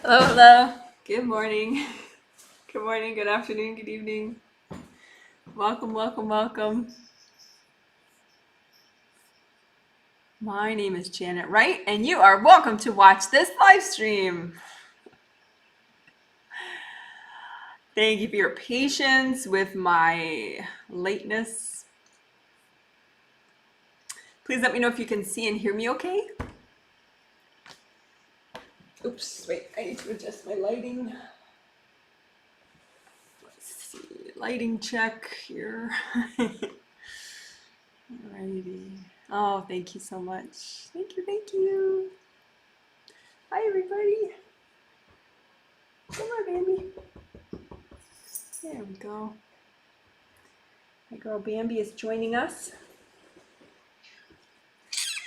Hello, hello. Good morning. Good morning, good afternoon, good evening. Welcome, welcome, welcome. My name is Janet Wright, and you are welcome to watch this live stream. Thank you for your patience with my lateness. Please let me know if you can see and hear me okay. Oops, wait, I need to adjust my lighting. Let's see, lighting check here. Alrighty. Oh, thank you so much. Thank you, thank you. Hi, everybody. Come on, Bambi. There we go. My girl Bambi is joining us.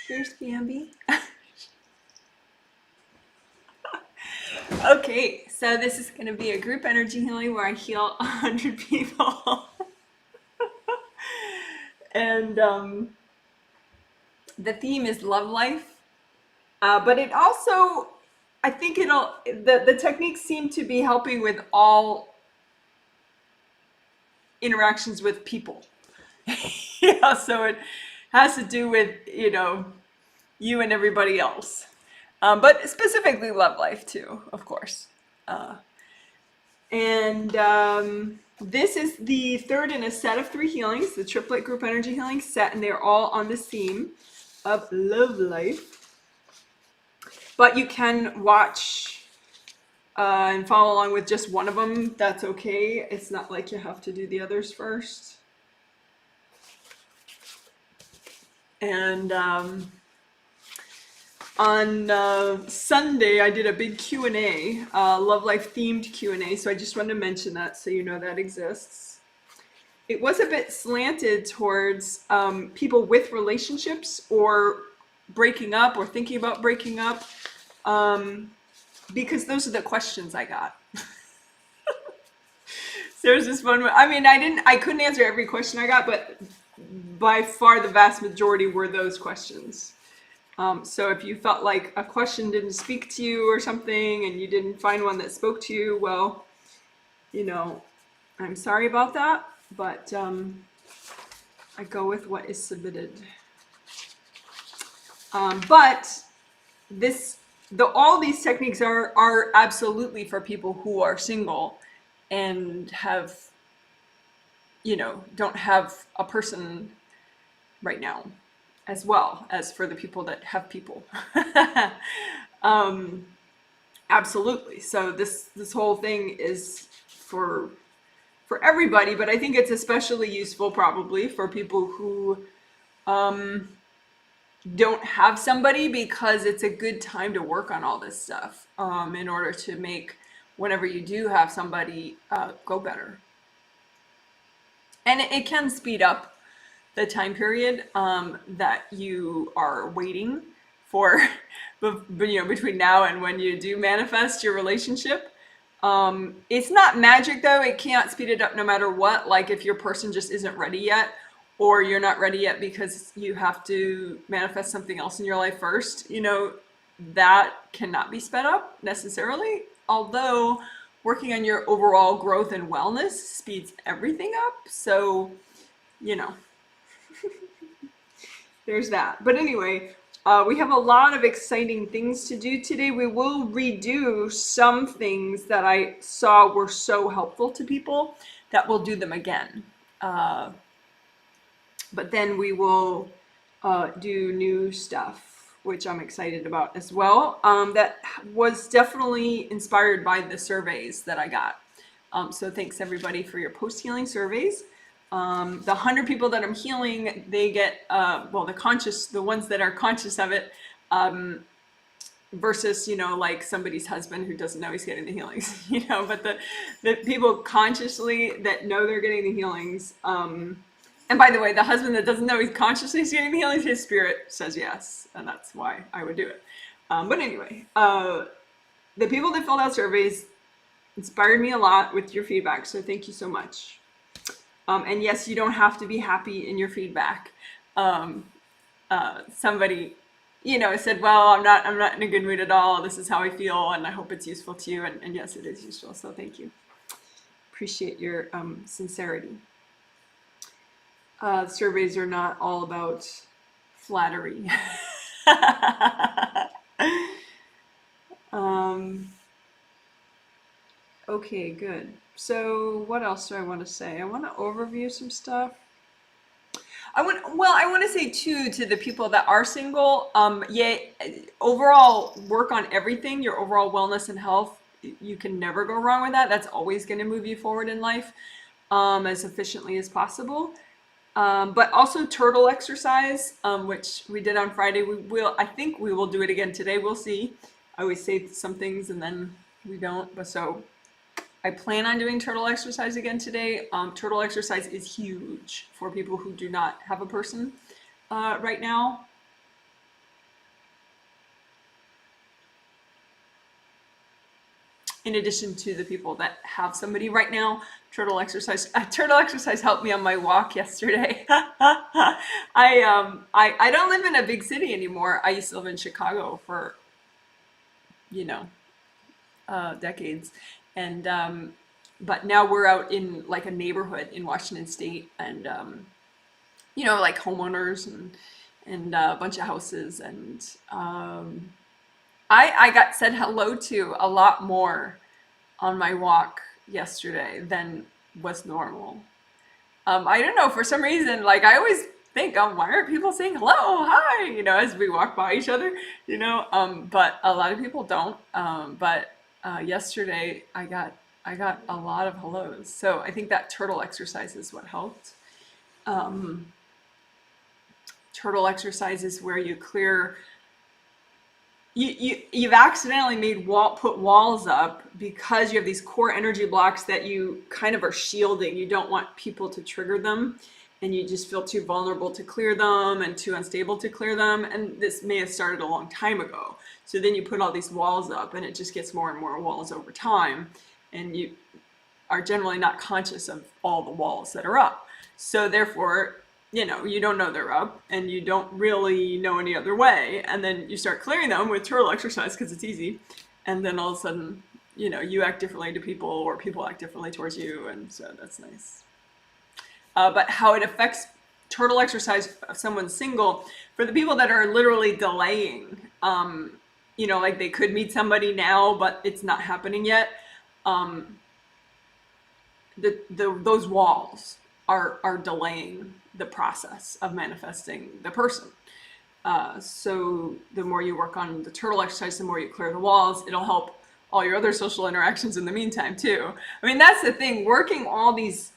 Here's Bambi. Okay, so this is going to be a group energy healing where I heal 100 people. And the theme is love life. But it also, I think the techniques seem to be helping with all interactions with people. Yeah, so it has to do with, you and everybody else. But specifically love life too, of course. Uh, and this is the third in a set of 3 healings, the triplet group energy healing set, and they're all on the theme of love life. But you can watch and follow along with just one of them. That's okay. It's not like you have to do the others first. And on Sunday, I did a big Q&A, love life themed Q&A. So I just wanted to mention that so you know that exists. It was a bit slanted towards people with relationships or breaking up or thinking about breaking up, because those are the questions I got. So there was this one, I couldn't answer every question I got, but by far the vast majority were those questions. So if you felt like a question didn't speak to you or something and you didn't find one that spoke to you, well, I'm sorry about that, but I go with what is submitted. But all these techniques are absolutely for people who are single and have, don't have a person right now, as well as for the people that have people. Absolutely. So this whole thing is for everybody, but I think it's especially useful probably for people who don't have somebody, because it's a good time to work on all this stuff in order to make whenever you do have somebody go better. And it can speed up the time period that you are waiting for, between now and when you do manifest your relationship. It's not magic though. It can't speed it up no matter what. Like if your person just isn't ready yet, or you're not ready yet because you have to manifest something else in your life first, that cannot be sped up necessarily. Although working on your overall growth and wellness speeds everything up. So, you know, there's that. But anyway, we have a lot of exciting things to do today. We will redo some things that I saw were so helpful to people that we'll do them again. But then we will do new stuff, which I'm excited about as well. That was definitely inspired by the surveys that I got. So thanks everybody for your post-healing surveys. The 100 people that I'm healing, they get, the ones that are conscious of it, versus, like somebody's husband who doesn't know he's getting the healings, but the people consciously that know they're getting the healings. And by the way, the husband that doesn't know he's consciously getting the healings, his spirit says yes, and that's why I would do it. But anyway, the people that filled out surveys inspired me a lot with your feedback, so thank you so much. And yes, you don't have to be happy in your feedback. Somebody I said, well, I'm not in a good mood at all. This is how I feel, and I hope it's useful to you. And yes, it is useful. So thank you. Appreciate your sincerity. Surveys are not all about flattery. um, okay, good. So what else do I want to say? I want to overview some stuff. I want to say too to the people that are single, yeah, overall work on everything, your overall wellness and health. You can never go wrong with that. That's always going to move you forward in life, as efficiently as possible. But also turtle exercise, which we did on Friday. I think we will do it again today. We'll see. I always say some things and then we don't. But so I plan on doing turtle exercise again today. Turtle exercise is huge for people who do not have a person right now. In addition to the people that have somebody right now, turtle exercise helped me on my walk yesterday. I don't live in a big city anymore. I used to live in Chicago for, you know, decades. And but now we're out in like a neighborhood in Washington State, and like homeowners and a bunch of houses, and I got said hello to a lot more on my walk yesterday than was normal. I don't know, for some reason, like I always think, why aren't people saying hello, hi, as we walk by each other, but a lot of people don't. But yesterday I got a lot of hellos. So I think that turtle exercise is what helped. Turtle exercise is where you clear. You've accidentally put walls up because you have these core energy blocks that you kind of are shielding. You don't want people to trigger them, and you just feel too vulnerable to clear them and too unstable to clear them. And this may have started a long time ago. So then you put all these walls up, and it just gets more and more walls over time, and you are generally not conscious of all the walls that are up. So therefore, you don't know they're up, and you don't really know any other way. And then you start clearing them with turtle exercise because it's easy. And then all of a sudden, you act differently to people, or people act differently towards you. And so that's nice. But how it affects turtle exercise if someone's single, for the people that are literally delaying, like they could meet somebody now, but it's not happening yet. Those walls are delaying the process of manifesting the person. So the more you work on the turtle exercise, the more you clear the walls, it'll help all your other social interactions in the meantime too. I mean, that's the thing, working all these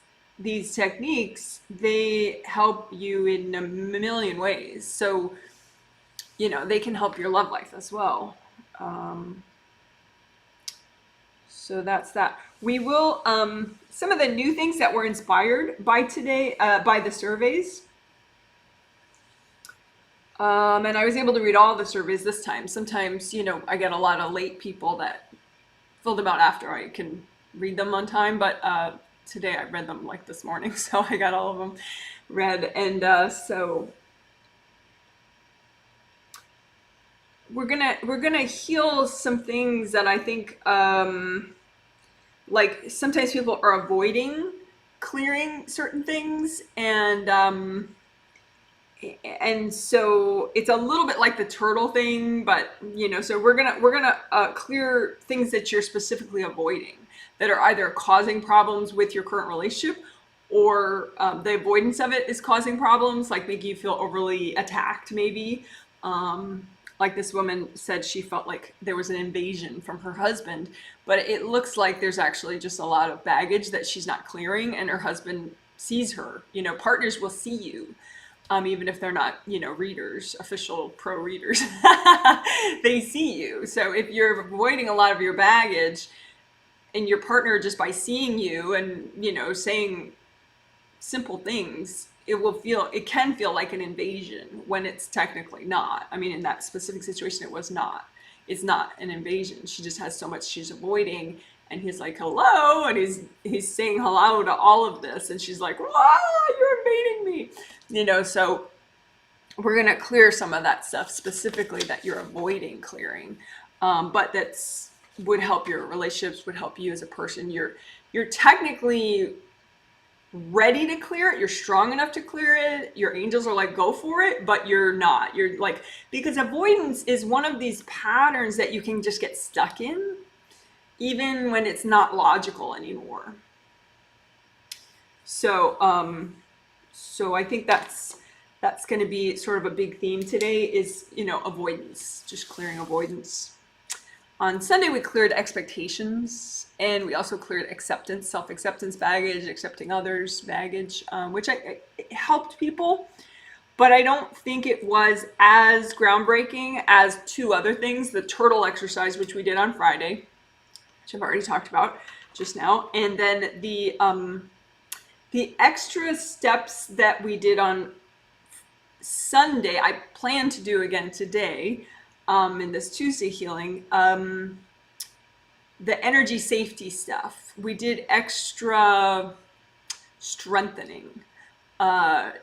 techniques, they help you in a million ways. So, they can help your love life as well. So that's that. We will, some of the new things that were inspired by today, by the surveys. And I was able to read all the surveys this time. Sometimes, I get a lot of late people that filled them out after I can read them on time. But today I read them like this morning, so I got all of them read. And so we're gonna heal some things that I think, like sometimes people are avoiding clearing certain things, and so it's a little bit like the turtle thing, but so we're gonna clear things that you're specifically avoiding, that are either causing problems with your current relationship, or the avoidance of it is causing problems, like making you feel overly attacked maybe. Like this woman said, she felt like there was an invasion from her husband, but it looks like there's actually just a lot of baggage that she's not clearing, and her husband sees her. Partners will see you, even if they're not, readers, official pro readers. They see you. So if you're avoiding a lot of your baggage, and your partner, just by seeing you and, saying simple things, it can feel like an invasion when it's technically not. I mean, in that specific situation, it was not. It's not an invasion. She just has so much she's avoiding, and he's like, hello, and he's saying hello to all of this, and she's like, wow, you're invading me. So we're going to clear some of that stuff specifically that you're avoiding clearing. But that's would help your relationships, would help you as a person. You're technically ready to clear it. You're strong enough to clear it. Your angels are like, go for it, but you're not. You're like, because avoidance is one of these patterns that you can just get stuck in, even when it's not logical anymore. So, so I think that's going to be sort of a big theme today is, avoidance, just clearing avoidance. On Sunday, we cleared expectations, and we also cleared acceptance, self-acceptance baggage, accepting others baggage, which it helped people, but I don't think it was as groundbreaking as two other things, the turtle exercise, which we did on Friday, which I've already talked about just now, and then the extra steps that we did on Sunday, I plan to do again today, in this Tuesday healing, the energy safety stuff. We did extra strengthening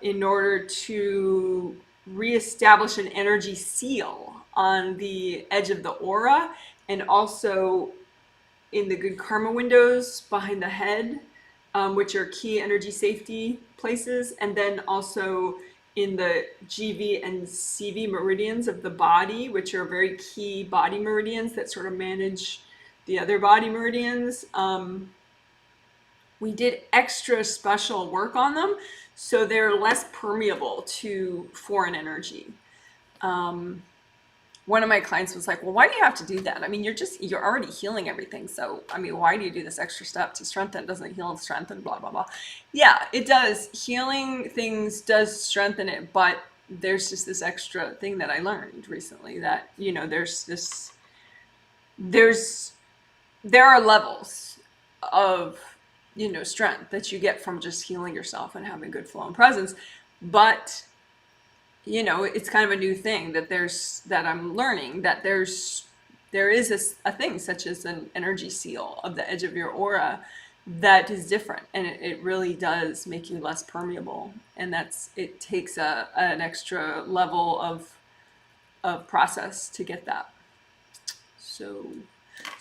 in order to reestablish an energy seal on the edge of the aura, and also in the good karma windows behind the head, which are key energy safety places, and then also in the GV and CV meridians of the body, which are very key body meridians that sort of manage the other body meridians. We did extra special work on them so they're less permeable to foreign energy. One of my clients was like, well, why do you have to do that? I mean, you're already healing everything. So, I mean, why do you do this extra step to strengthen? Doesn't heal and strengthen, blah, blah, blah. Yeah, it does. Healing things does strengthen it, but there's just this extra thing that I learned recently that, there are levels of, strength that you get from just healing yourself and having good flow and presence. But it's kind of a new thing that I'm learning, that there is a thing such as an energy seal of the edge of your aura that is different, and it really does make you less permeable, and it takes an extra level of process to get that. So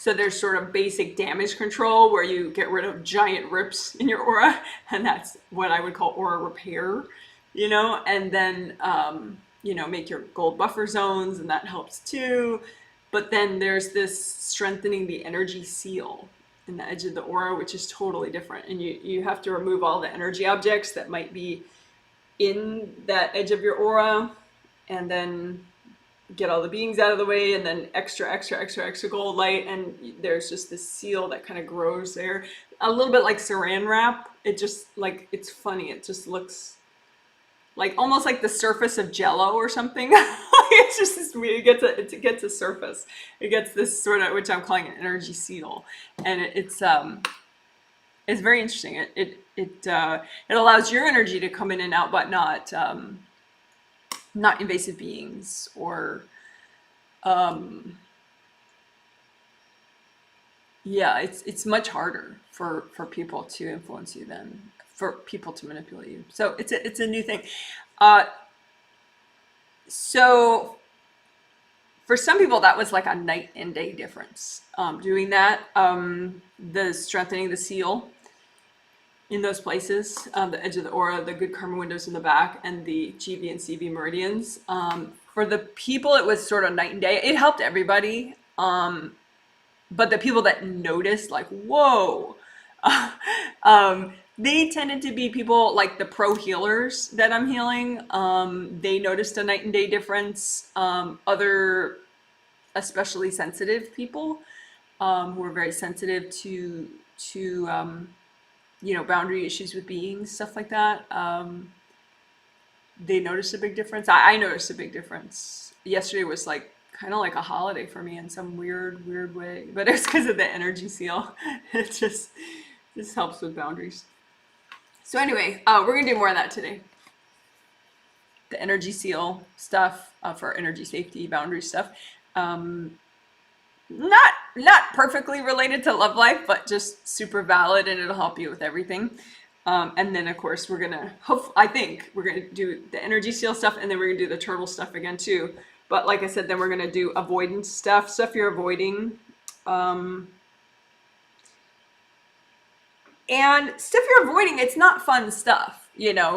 there's sort of basic damage control where you get rid of giant rips in your aura, and that's what I would call aura repair. And then, make your gold buffer zones, and that helps too. But then there's this strengthening the energy seal in the edge of the aura, which is totally different. And you have to remove all the energy objects that might be in that edge of your aura, and then get all the beings out of the way, and then extra gold light. And there's just this seal that kind of grows there. A little bit like saran wrap. It just, it's funny. It just looks like almost like the surface of Jello or something. It's just this weird. It gets a surface. It gets this sort of, which I'm calling an energy seal, and it's very interesting. It allows your energy to come in and out, but not invasive beings or it's much harder for people to influence you than for people to manipulate you. So it's a new thing. So for some people that was like a night and day difference, doing that, the strengthening the seal in those places, the edge of the aura, the good karma windows in the back, and the GV and CV meridians. For the people, it was sort of night and day. It helped everybody. But the people that noticed, like, whoa, they tended to be people like the pro healers that I'm healing. They noticed a night and day difference. Other especially sensitive people who are very sensitive to boundary issues with beings, stuff like that. They noticed a big difference. I noticed a big difference. Yesterday was kind of like a holiday for me in some weird way, but it's because of the energy seal. It just helps with boundaries. So anyway, we're gonna do more of that today. The energy seal stuff for energy safety, boundary stuff. Not perfectly related to love life, but just super valid, and it'll help you with everything. And then of course I think we're gonna do the energy seal stuff, and then we're gonna do the turtle stuff again too. But like I said, then we're gonna do avoidance stuff you're avoiding. And stuff you're avoiding, it's not fun stuff,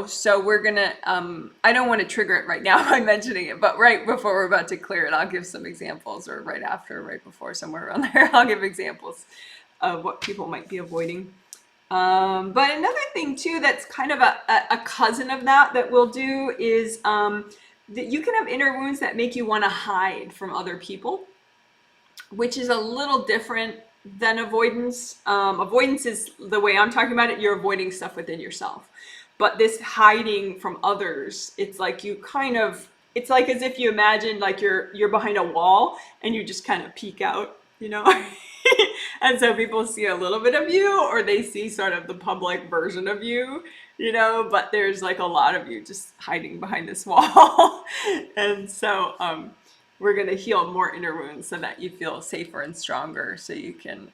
so we're gonna I don't want to trigger it right now by mentioning it, but right before we're about to clear it, I'll give some examples, or right after, right before, somewhere around there, I'll give examples of what people might be avoiding. But another thing too that's kind of a cousin of that we'll do is that you can have inner wounds that make you want to hide from other people, which is a little different than avoidance. Avoidance is the way I'm talking about it. You're avoiding stuff within yourself. But this hiding from others, it's like it's like as if you imagine like you're behind a wall and you just kind of peek out, And so people see a little bit of you, or they see sort of the public version of you, but there's like a lot of you just hiding behind this wall. And so we're going to heal more inner wounds so that you feel safer and stronger, so you can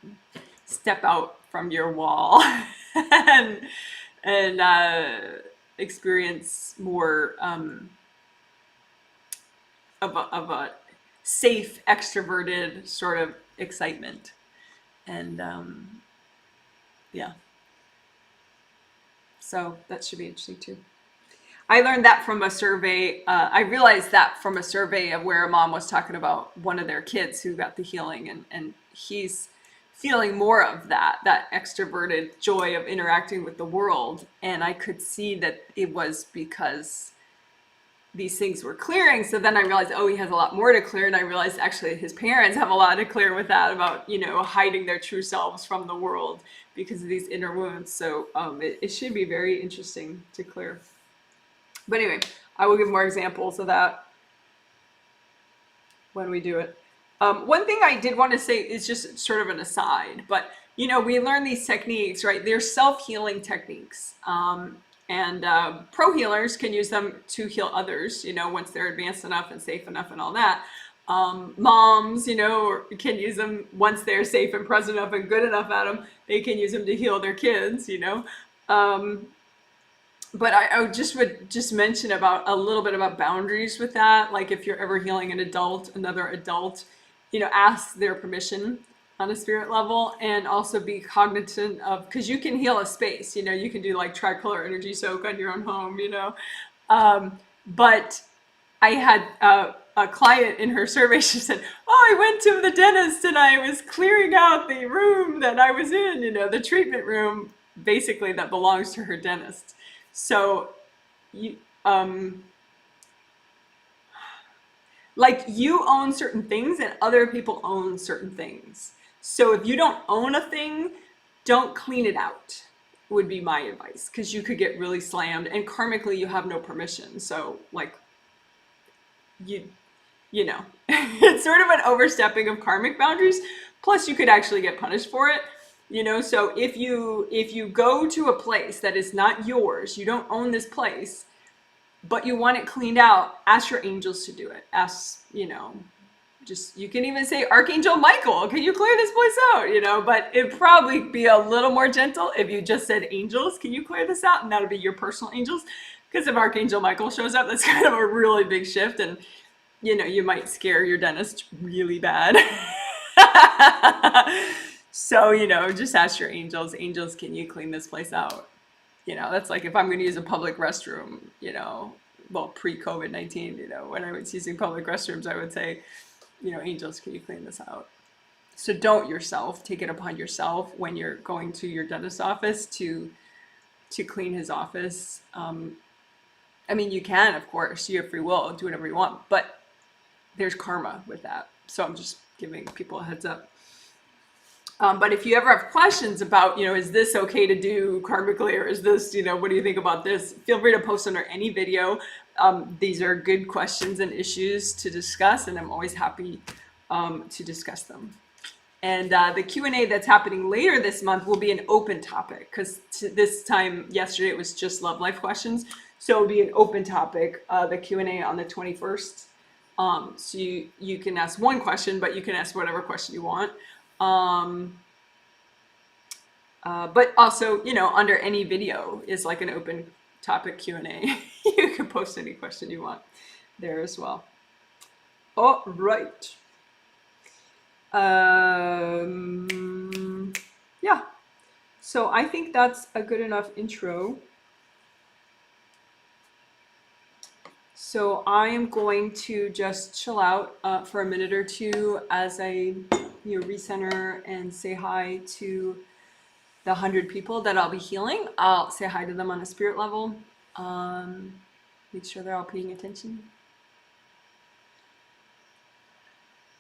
step out from your wall and experience more of a safe, extroverted sort of excitement. And yeah, so that should be interesting too. I learned that from a survey. I realized that from a survey of where a mom was talking about one of their kids who got the healing, and he's feeling more of that extroverted joy of interacting with the world. And I could see that it was because these things were clearing. So then I realized, oh, he has a lot more to clear. And I realized actually his parents have a lot to clear with that, about, hiding their true selves from the world because of these inner wounds. So it should be very interesting to clear. But anyway, I will give more examples of that when we do it. One thing I did want to say is just sort of an aside, but we learn these techniques, right? They're self-healing techniques. And pro healers can use them to heal others, once they're advanced enough and safe enough and all that. Moms, can use them once they're safe and present enough and good enough at them. They can use them to heal their kids, But I would just mention about a little bit about boundaries with that. Like if you're ever healing another adult, ask their permission on a spirit level, and also be cognizant of, because you can heal a space, you can do like tricolor energy soak on your own home, but I had a client in her survey, she said, oh, I went to the dentist and I was clearing out the room that I was in, the treatment room, basically, that belongs to her dentist. So you like you own certain things and other people own certain things. So if you don't own a thing, don't clean it out, would be my advice, because you could get really slammed, and karmically you have no permission. So like it's sort of an overstepping of karmic boundaries. Plus you could actually get punished for it. So if you go to a place that is not yours, you don't own this place, but you want it cleaned out, ask your angels to do it. Ask, you can even say, Archangel Michael, can you clear this place out? But it'd probably be a little more gentle if you just said, angels, can you clear this out? And that'll be your personal angels. Because if Archangel Michael shows up, that's kind of a really big shift. And, you might scare your dentist really bad. So, just ask your angels, can you clean this place out? That's like if I'm going to use a public restroom, well, pre-COVID-19, when I was using public restrooms, I would say, angels, can you clean this out? So don't yourself take it upon yourself when you're going to your dentist's office to clean his office. I mean, you can, of course, you have free will, do whatever you want, but there's karma with that. So I'm just giving people a heads up. But if you ever have questions about, is this okay to do karmically, or is this, what do you think about this? Feel free to post under any video. These are good questions and issues to discuss, and I'm always happy to discuss them. And the Q&A that's happening later this month will be an open topic, because this time, yesterday, it was just love life questions. So it'll be an open topic, the Q&A on the 21st. So you can ask one question, but you can ask whatever question you want. But also, under any video is like an open topic Q&A. You can post any question you want there as well. All right. Yeah. So I think that's a good enough intro. So I am going to just chill out for a minute or two as I recenter and say hi to the 100 people that I'll be healing. I'll say hi to them on a spirit level. Make sure they're all paying attention.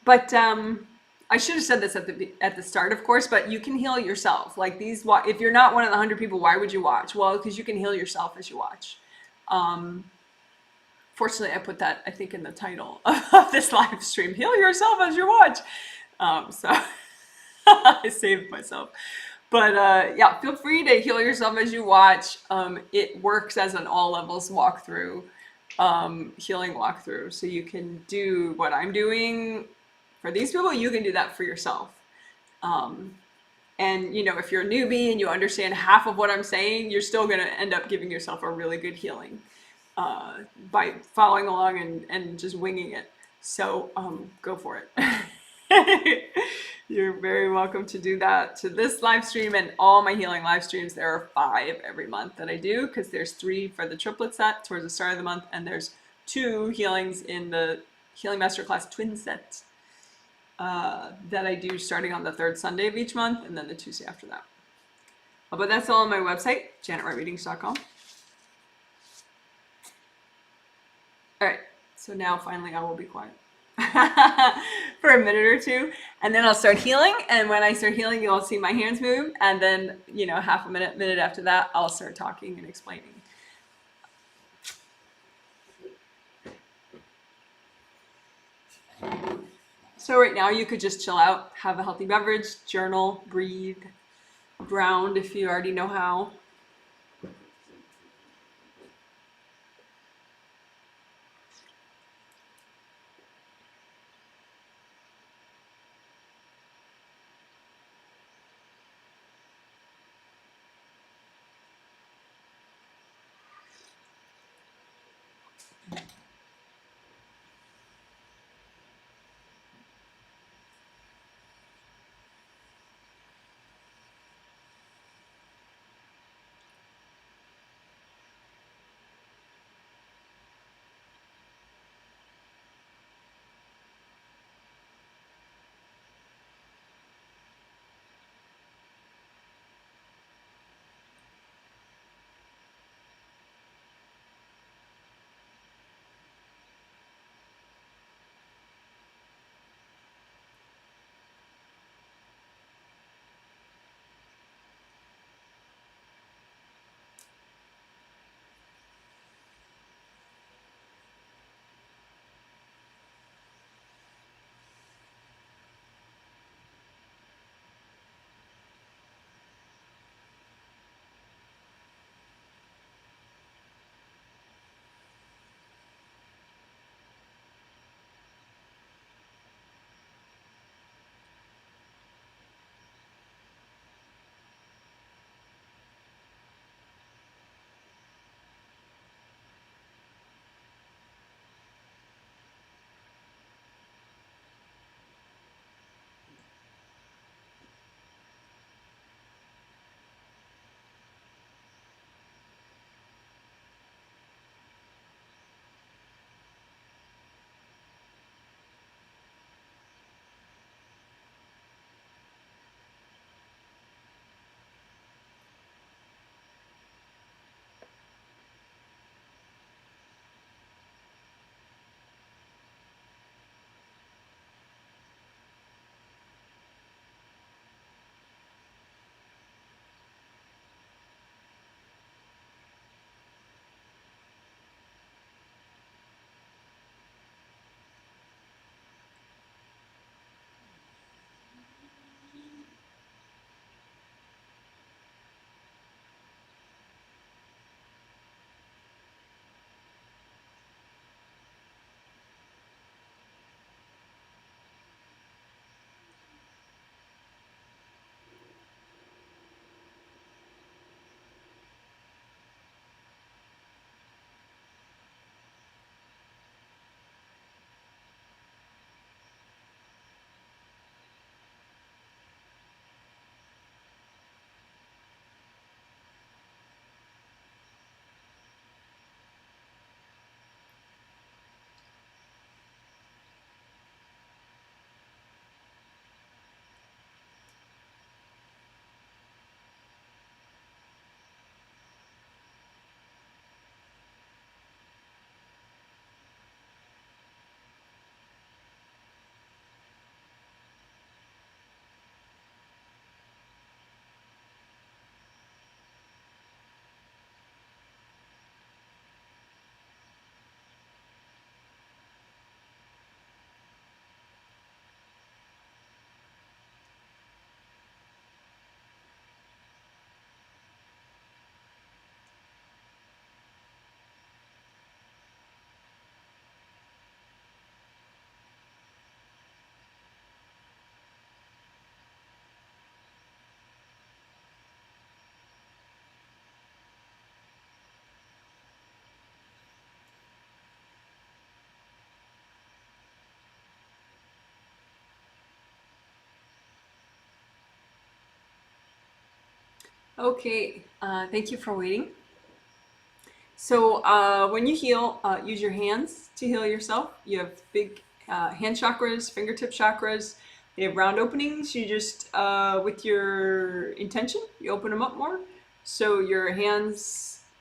But I should have said this at the start, of course. But you can heal yourself. Like these, if you're not one of the 100 people, why would you watch? Well, because you can heal yourself as you watch. Fortunately, I put that, I think, in the title of this live stream. Heal yourself as you watch. So I saved myself. But yeah, feel free to heal yourself as you watch. It works as an all levels walkthrough, healing walkthrough. So you can do what I'm doing for these people. You can do that for yourself. And if you're a newbie and you understand half of what I'm saying, you're still going to end up giving yourself a really good healing by following along and just winging it. So go for it. You're very welcome to do that to this live stream and all my healing live streams. There are 5 every month that I do, because there's 3 for the triplet set towards the start of the month, and there's 2 healings in the Healing Masterclass twin set that I do starting on the 3rd Sunday of each month, and then the Tuesday after that. But that's all on my website, janetwrightreadings.com. All right, so now finally I will be quiet for a minute or two, and then I'll start healing. And when I start healing, you'll see my hands move, and then half a minute after that, I'll start talking and explaining. So right now you could just chill out, have a healthy beverage, journal, breathe, ground if you already know how. Okay, thank you for waiting. So when you heal, use your hands to heal yourself. You have big hand chakras, fingertip chakras. They have round openings. You just, with your intention, you open them up more. So your hand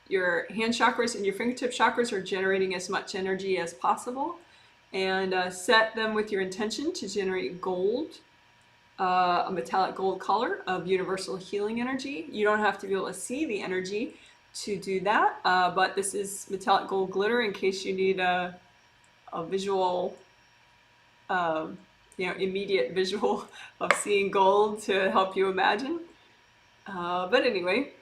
chakras and your fingertip chakras are generating as much energy as possible. And set them with your intention to generate gold, a metallic gold color of universal healing energy. You don't have to be able to see the energy to do that, but this is metallic gold glitter in case you need a visual, immediate visual of seeing gold to help you imagine. But anyway,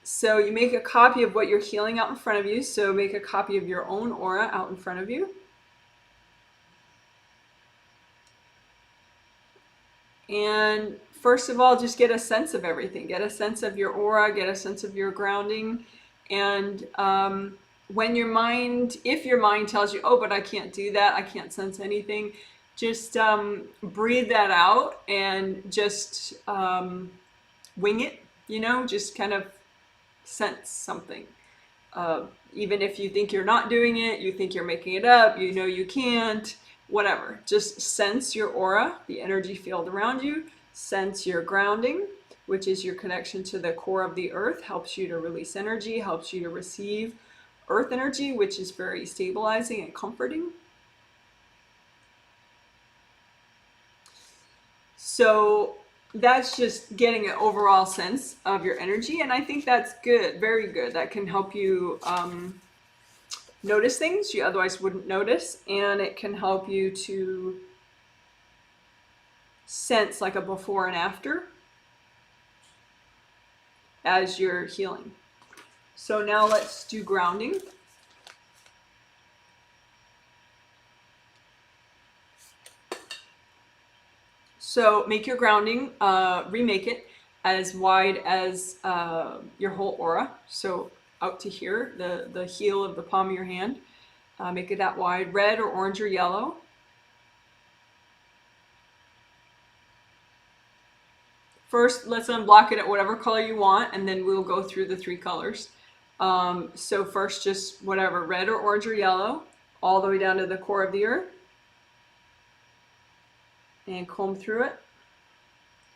so you make a copy of what you're healing out in front of you. So make a copy of your own aura out in front of you. And first of all, just get a sense of everything. Get a sense of your aura, get a sense of your grounding. And when if your mind tells you, oh, but I can't do that, I can't sense anything, just breathe that out and just wing it, just kind of sense something. Even if you think you're not doing it, you think you're making it up, you can't, whatever. Just sense your aura, the energy field around you. Sense your grounding, which is your connection to the core of the earth, helps you to release energy, helps you to receive earth energy, which is very stabilizing and comforting. So that's just getting an overall sense of your energy, and I think that's good, very good. That can help you notice things you otherwise wouldn't notice, and it can help you to sense like a before and after as you're healing. So now let's do grounding. So make your grounding, remake it as wide as your whole aura. So out to here, the heel of the palm of your hand. Make it that wide, red or orange or yellow. First, let's unblock it at whatever color you want, and then we'll go through the 3 colors. So first, just whatever, red or orange or yellow, all the way down to the core of the earth. And comb through it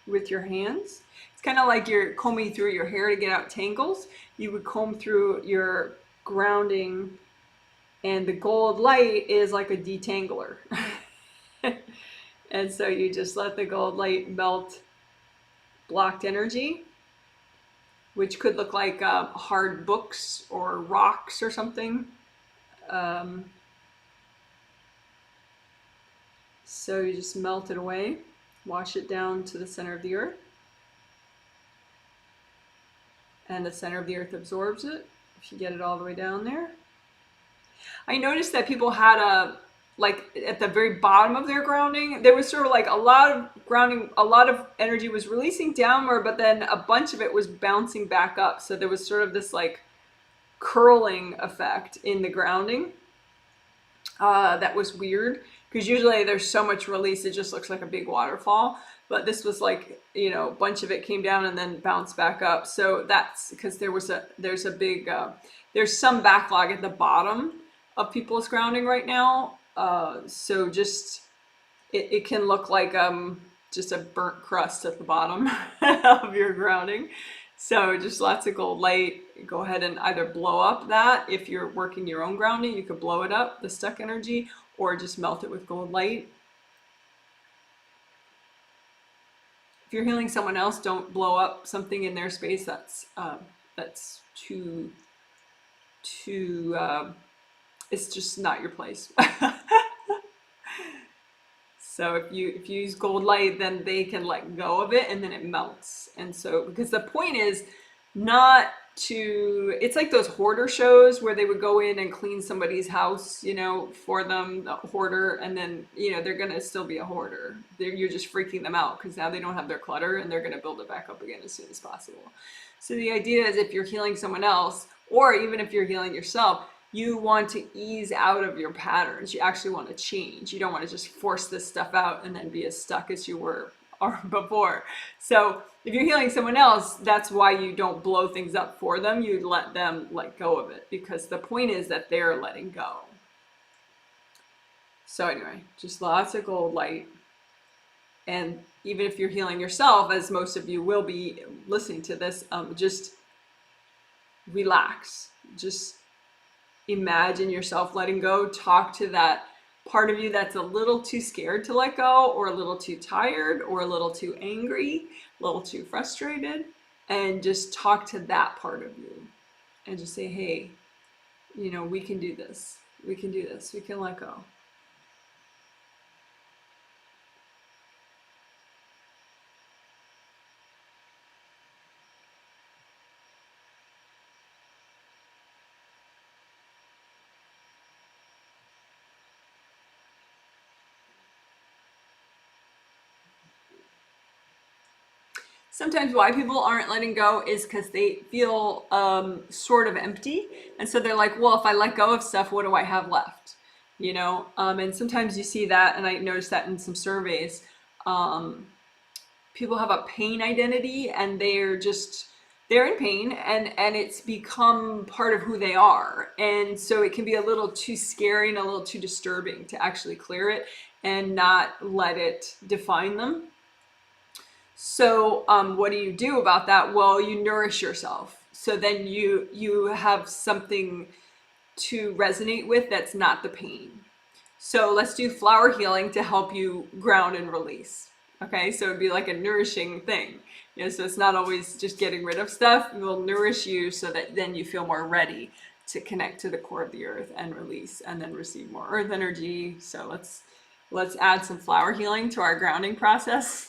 with your hands. It's kind of like you're combing through your hair to get out tangles. You would comb through your grounding, and the gold light is like a detangler. And so you just let the gold light melt blocked energy, which could look like hard books or rocks or something. So you just melt it away, wash it down to the center of the earth, and the center of the earth absorbs it if you get it all the way down there. I noticed that people had like at the very bottom of their grounding, there was sort of like a lot of grounding, a lot of energy was releasing downward, but then a bunch of it was bouncing back up. So there was sort of this like curling effect in the grounding. That was weird, because usually there's so much release, it just looks like a big waterfall. But this was like, a bunch of it came down and then bounced back up. So that's because there's some backlog at the bottom of people's grounding right now. So just, it can look like just a burnt crust at the bottom of your grounding. So just lots of gold light. Go ahead and either blow up that. If you're working your own grounding, you could blow it up, the stuck energy, or just melt it with gold light. If you're healing someone else, don't blow up something in their space. That's too it's just not your place. So if you use gold light, then they can let go of it and then it melts. And so, because the point is not to, it's like those hoarder shows where they would go in and clean somebody's house, for them, the hoarder, and then, they're going to still be a hoarder. You're just freaking them out because now they don't have their clutter and they're going to build it back up again as soon as possible. So the idea is, if you're healing someone else, or even if you're healing yourself, you want to ease out of your patterns. You actually want to change. You don't want to just force this stuff out and then be as stuck as you were or before. So if you're healing someone else, that's why you don't blow things up for them. You let them let go of it, because the point is that they're letting go. So anyway, just lots of gold light. And even if you're healing yourself, as most of you will be listening to this, just relax. Just imagine yourself letting go. Talk to that part of you that's a little too scared to let go, or a little too tired, or a little too angry, a little too frustrated, and just talk to that part of you and just say, hey, you know, we can do this. We can do this. We can let go. Sometimes why people aren't letting go is because they feel sort of empty. And so they're like, well, if I let go of stuff, what do I have left? You know, and sometimes you see that, and I noticed that in some surveys. People have a pain identity, and they're in pain, and it's become part of who they are. And so it can be a little too scary and a little too disturbing to actually clear it and not let it define them. So what do you do about that? Well, you nourish yourself. So then you have something to resonate with that's not the pain. So let's do flower healing to help you ground and release. Okay, so it'd be like a nourishing thing. You know, so it's not always just getting rid of stuff. It will nourish you so that then you feel more ready to connect to the core of the earth and release, and then receive more earth energy. So let's add some flower healing to our grounding process.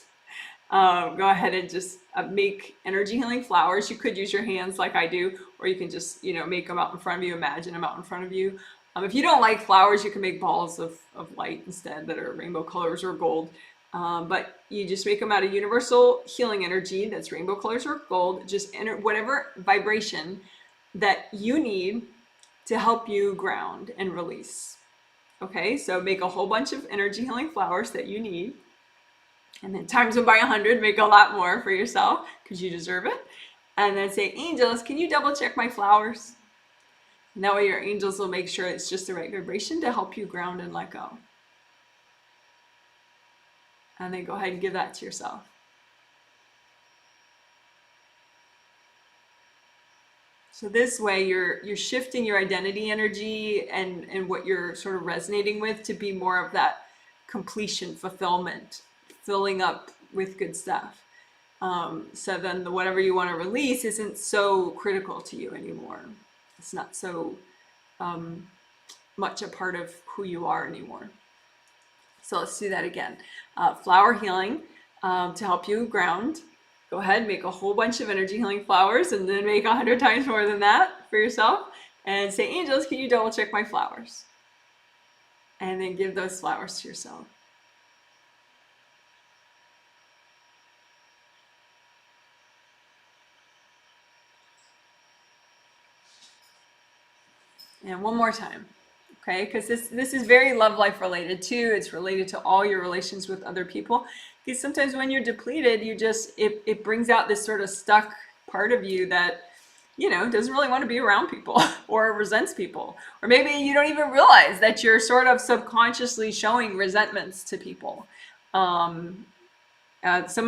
Go ahead and just make energy healing flowers. You could use your hands like I do, or you can just, you know, make them out in front of you, imagine them out in front of you. If you don't like flowers, you can make balls of light instead that are rainbow colors or gold. But you just make them out of universal healing energy that's rainbow colors or gold. Just enter whatever vibration that you need to help you ground and release. Okay, so make a whole bunch of energy healing flowers that you need. And then times them by 100, make a lot more for yourself because you deserve it. And then say, angels, can you double check my flowers? And that way your angels will make sure it's just the right vibration to help you ground and let go. And then go ahead and give that to yourself. So this way you're shifting your identity energy and what you're sort of resonating with to be more of that completion, fulfillment, filling up with good stuff. So then whatever you want to release isn't so critical to you anymore. It's not so much a part of who you are anymore. So let's do that again. Flower healing to help you ground. Go ahead, make a whole bunch of energy healing flowers, and then make 100 times more than that for yourself. And say, angels, can you double check my flowers? And then give those flowers to yourself. And one more time, okay? Because this is very love life related too. It's related to all your relations with other people. Because sometimes when you're depleted, you just, it brings out this sort of stuck part of you that, you know, doesn't really want to be around people or resents people. Or maybe you don't even realize that you're sort of subconsciously showing resentments to people. Someone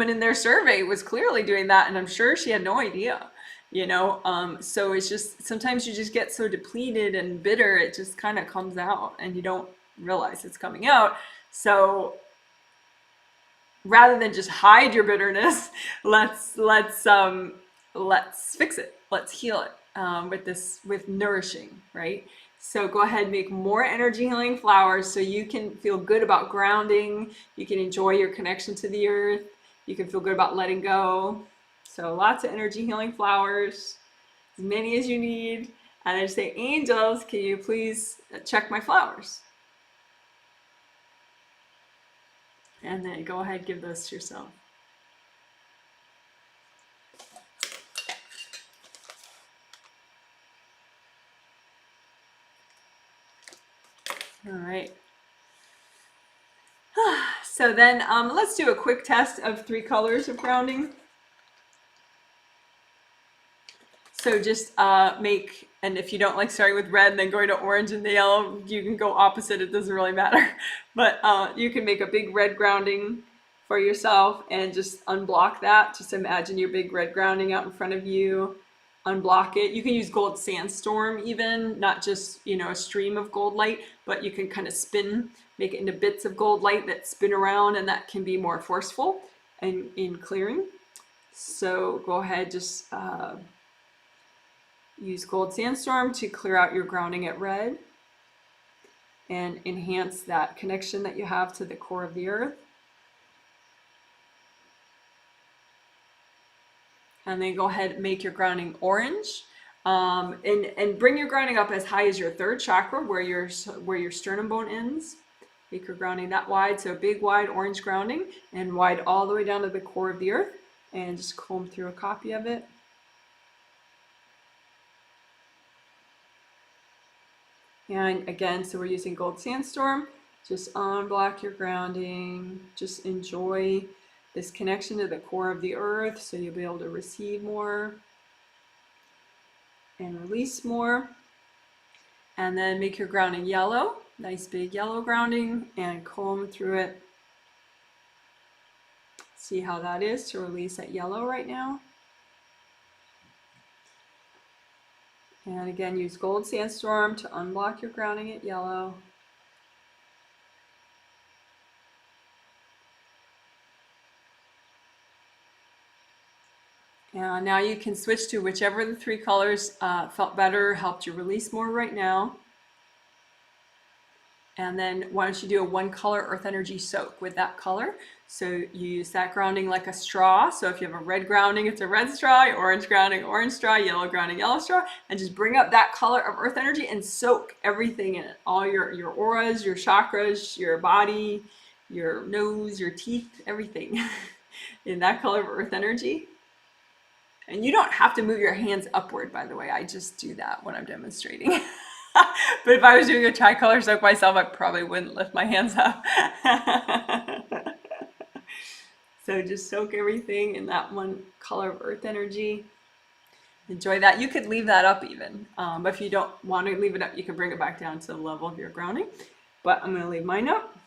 in their survey was clearly doing that, and I'm sure she had no idea. You know, so it's just, sometimes you just get so depleted and bitter, it just kind of comes out and you don't realize it's coming out. So rather than just hide your bitterness, let's fix it. Let's heal it with nourishing, right? So go ahead, make more energy healing flowers so you can feel good about grounding. You can enjoy your connection to the earth. You can feel good about letting go. So lots of energy healing flowers, as many as you need. And I say, angels, can you please check my flowers? And then go ahead, give those to yourself. All right. So then let's do a quick test of 3 colors of grounding. So just make, and if you don't like starting with red and then going to orange and the yellow, you can go opposite, it doesn't really matter. But you can make a big red grounding for yourself and just unblock that. Just imagine your big red grounding out in front of you. Unblock it. You can use gold sandstorm even, not just, you know, a stream of gold light, but you can kind of spin, make it into bits of gold light that spin around, and that can be more forceful and in clearing. So go ahead, just use gold sandstorm to clear out your grounding at red and enhance that connection that you have to the core of the earth. And then go ahead and make your grounding orange, and bring your grounding up as high as your 3rd chakra, where your sternum bone ends. Make your grounding that wide, so a big wide orange grounding, and wide all the way down to the core of the earth. And just comb through a copy of it. And again, so we're using gold sandstorm. Just unblock your grounding. Just enjoy this connection to the core of the earth, so you'll be able to receive more and release more. And then make your grounding yellow, nice big yellow grounding, and comb through it. See how that is to release that yellow right now. And again, use gold sandstorm to unblock your grounding at yellow. And now you can switch to whichever of the 3 colors felt better, helped you release more right now. And then why don't you do a 1 color earth energy soak with that color. So you use that grounding like a straw. So if you have a red grounding, it's a red straw, orange grounding, orange straw, yellow grounding, yellow straw, and just bring up that color of earth energy and soak everything in it. All your auras, your chakras, your body, your nose, your teeth, everything in that color of earth energy. And you don't have to move your hands upward, by the way. I just do that when I'm demonstrating. But if I was doing a tricolor soak myself, I probably wouldn't lift my hands up. So just soak everything in that 1 color of earth energy. Enjoy that. You could leave that up even. But if you don't want to leave it up, you can bring it back down to the level of your grounding. But I'm going to leave mine up.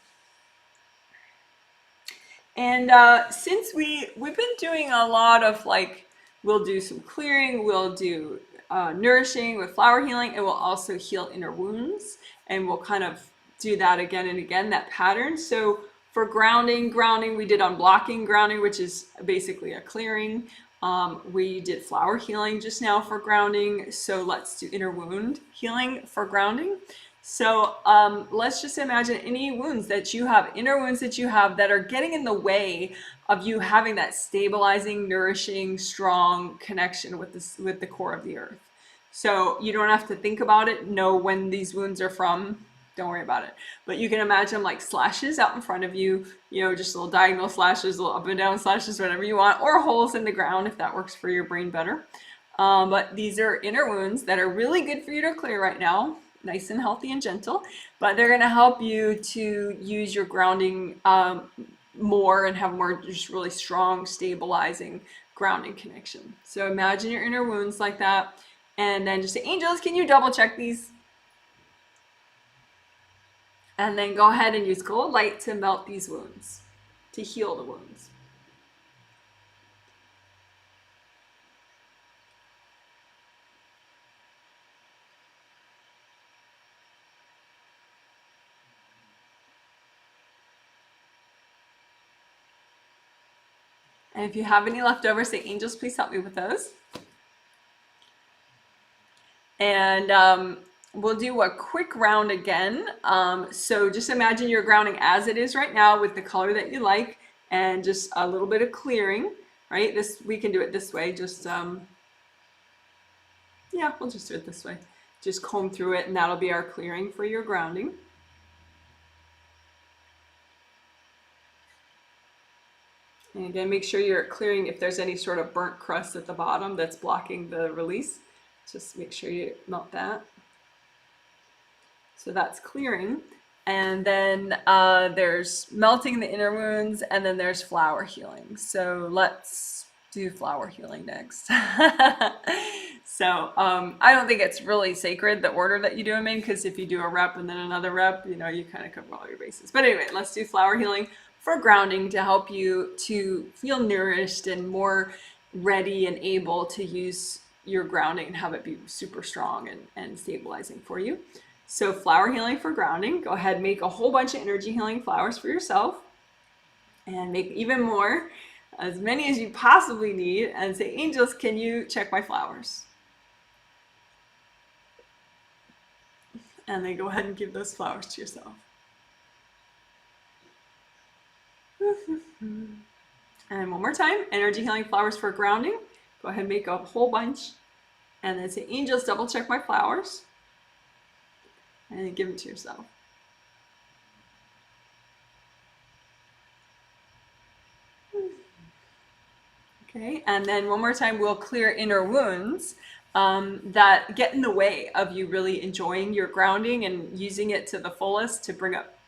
And since we've been doing a lot of we'll do some clearing, we'll do nourishing with flower healing, and we'll also heal inner wounds, and we'll kind of do that again and again, that pattern. So for grounding, we did unblocking grounding, which is basically a clearing. We did flower healing just now for grounding, so let's do inner wound healing for grounding. So let's just imagine any wounds that you have, inner wounds that you have that are getting in the way of you having that stabilizing, nourishing, strong connection with the core of the earth. So you don't have to think about it, know when these wounds are from, don't worry about it. But you can imagine like slashes out in front of you, you know, just little diagonal slashes, little up and down slashes, whatever you want, or holes in the ground if that works for your brain better. But these are inner wounds that are really good for you to clear right now. Nice and healthy and gentle, but they're going to help you to use your grounding more and have more just really strong, stabilizing grounding connection. So imagine your inner wounds like that, and then just say, angels, can you double check these? And then go ahead and use gold light to melt these wounds, to heal the wounds. And if you have any left over, say, angels, please help me with those. And we'll do a quick round again. So just imagine you're grounding as it is right now with the color that you like, and just a little bit of clearing, right? We can do it this way. Just, yeah, we'll just do it this way. Just comb through it, and that'll be our clearing for your grounding. And again, make sure you're clearing if there's any sort of burnt crust at the bottom that's blocking the release. Just make sure you melt that. So that's clearing. And then there's melting the inner wounds, and then there's flower healing. So let's do flower healing next. So I don't think it's really sacred, the order that you do them in, because if you do a rep and then another rep, you know, you kind of cover all your bases. But anyway, let's do flower healing for grounding to help you to feel nourished and more ready and able to use your grounding and have it be super strong and stabilizing for you. So flower healing for grounding, go ahead and make a whole bunch of energy healing flowers for yourself and make even more, as many as you possibly need, and say, angels, can you check my flowers? And then go ahead and give those flowers to yourself. And one more time, energy healing flowers for grounding. Go ahead and make a whole bunch. And then say, angels, double check my flowers. And then give them to yourself. Okay, and then one more time, we'll clear inner wounds that get in the way of you really enjoying your grounding and using it to the fullest to bring up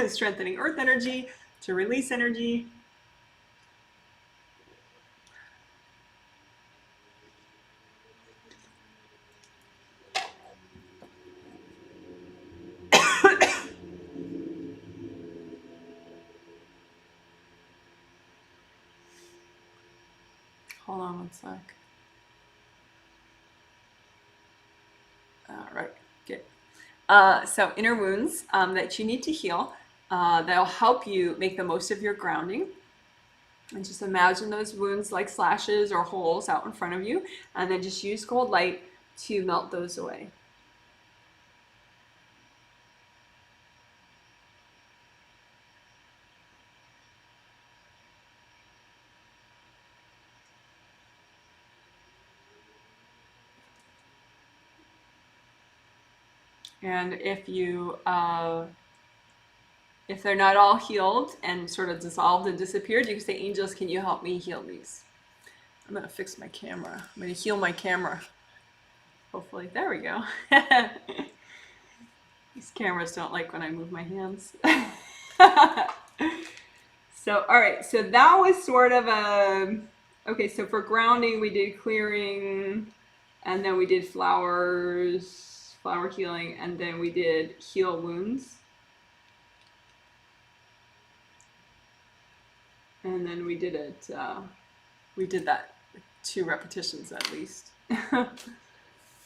strengthening earth energy, to release energy. Hold on one sec. All right, good. So inner wounds that you need to heal, that'll help you make the most of your grounding. And just imagine those wounds like slashes or holes out in front of you, and then just use cold light to melt those away. And if they're not all healed and sort of dissolved and disappeared, you can say, angels, can you help me heal these? I'm gonna fix my camera. I'm gonna heal my camera. Hopefully, there we go. These cameras don't like when I move my hands. So, all right, so that was sort of okay, so for grounding, we did clearing, and then we did flower healing, and then we did heal wounds. And then we did it, we did that 2 repetitions at least.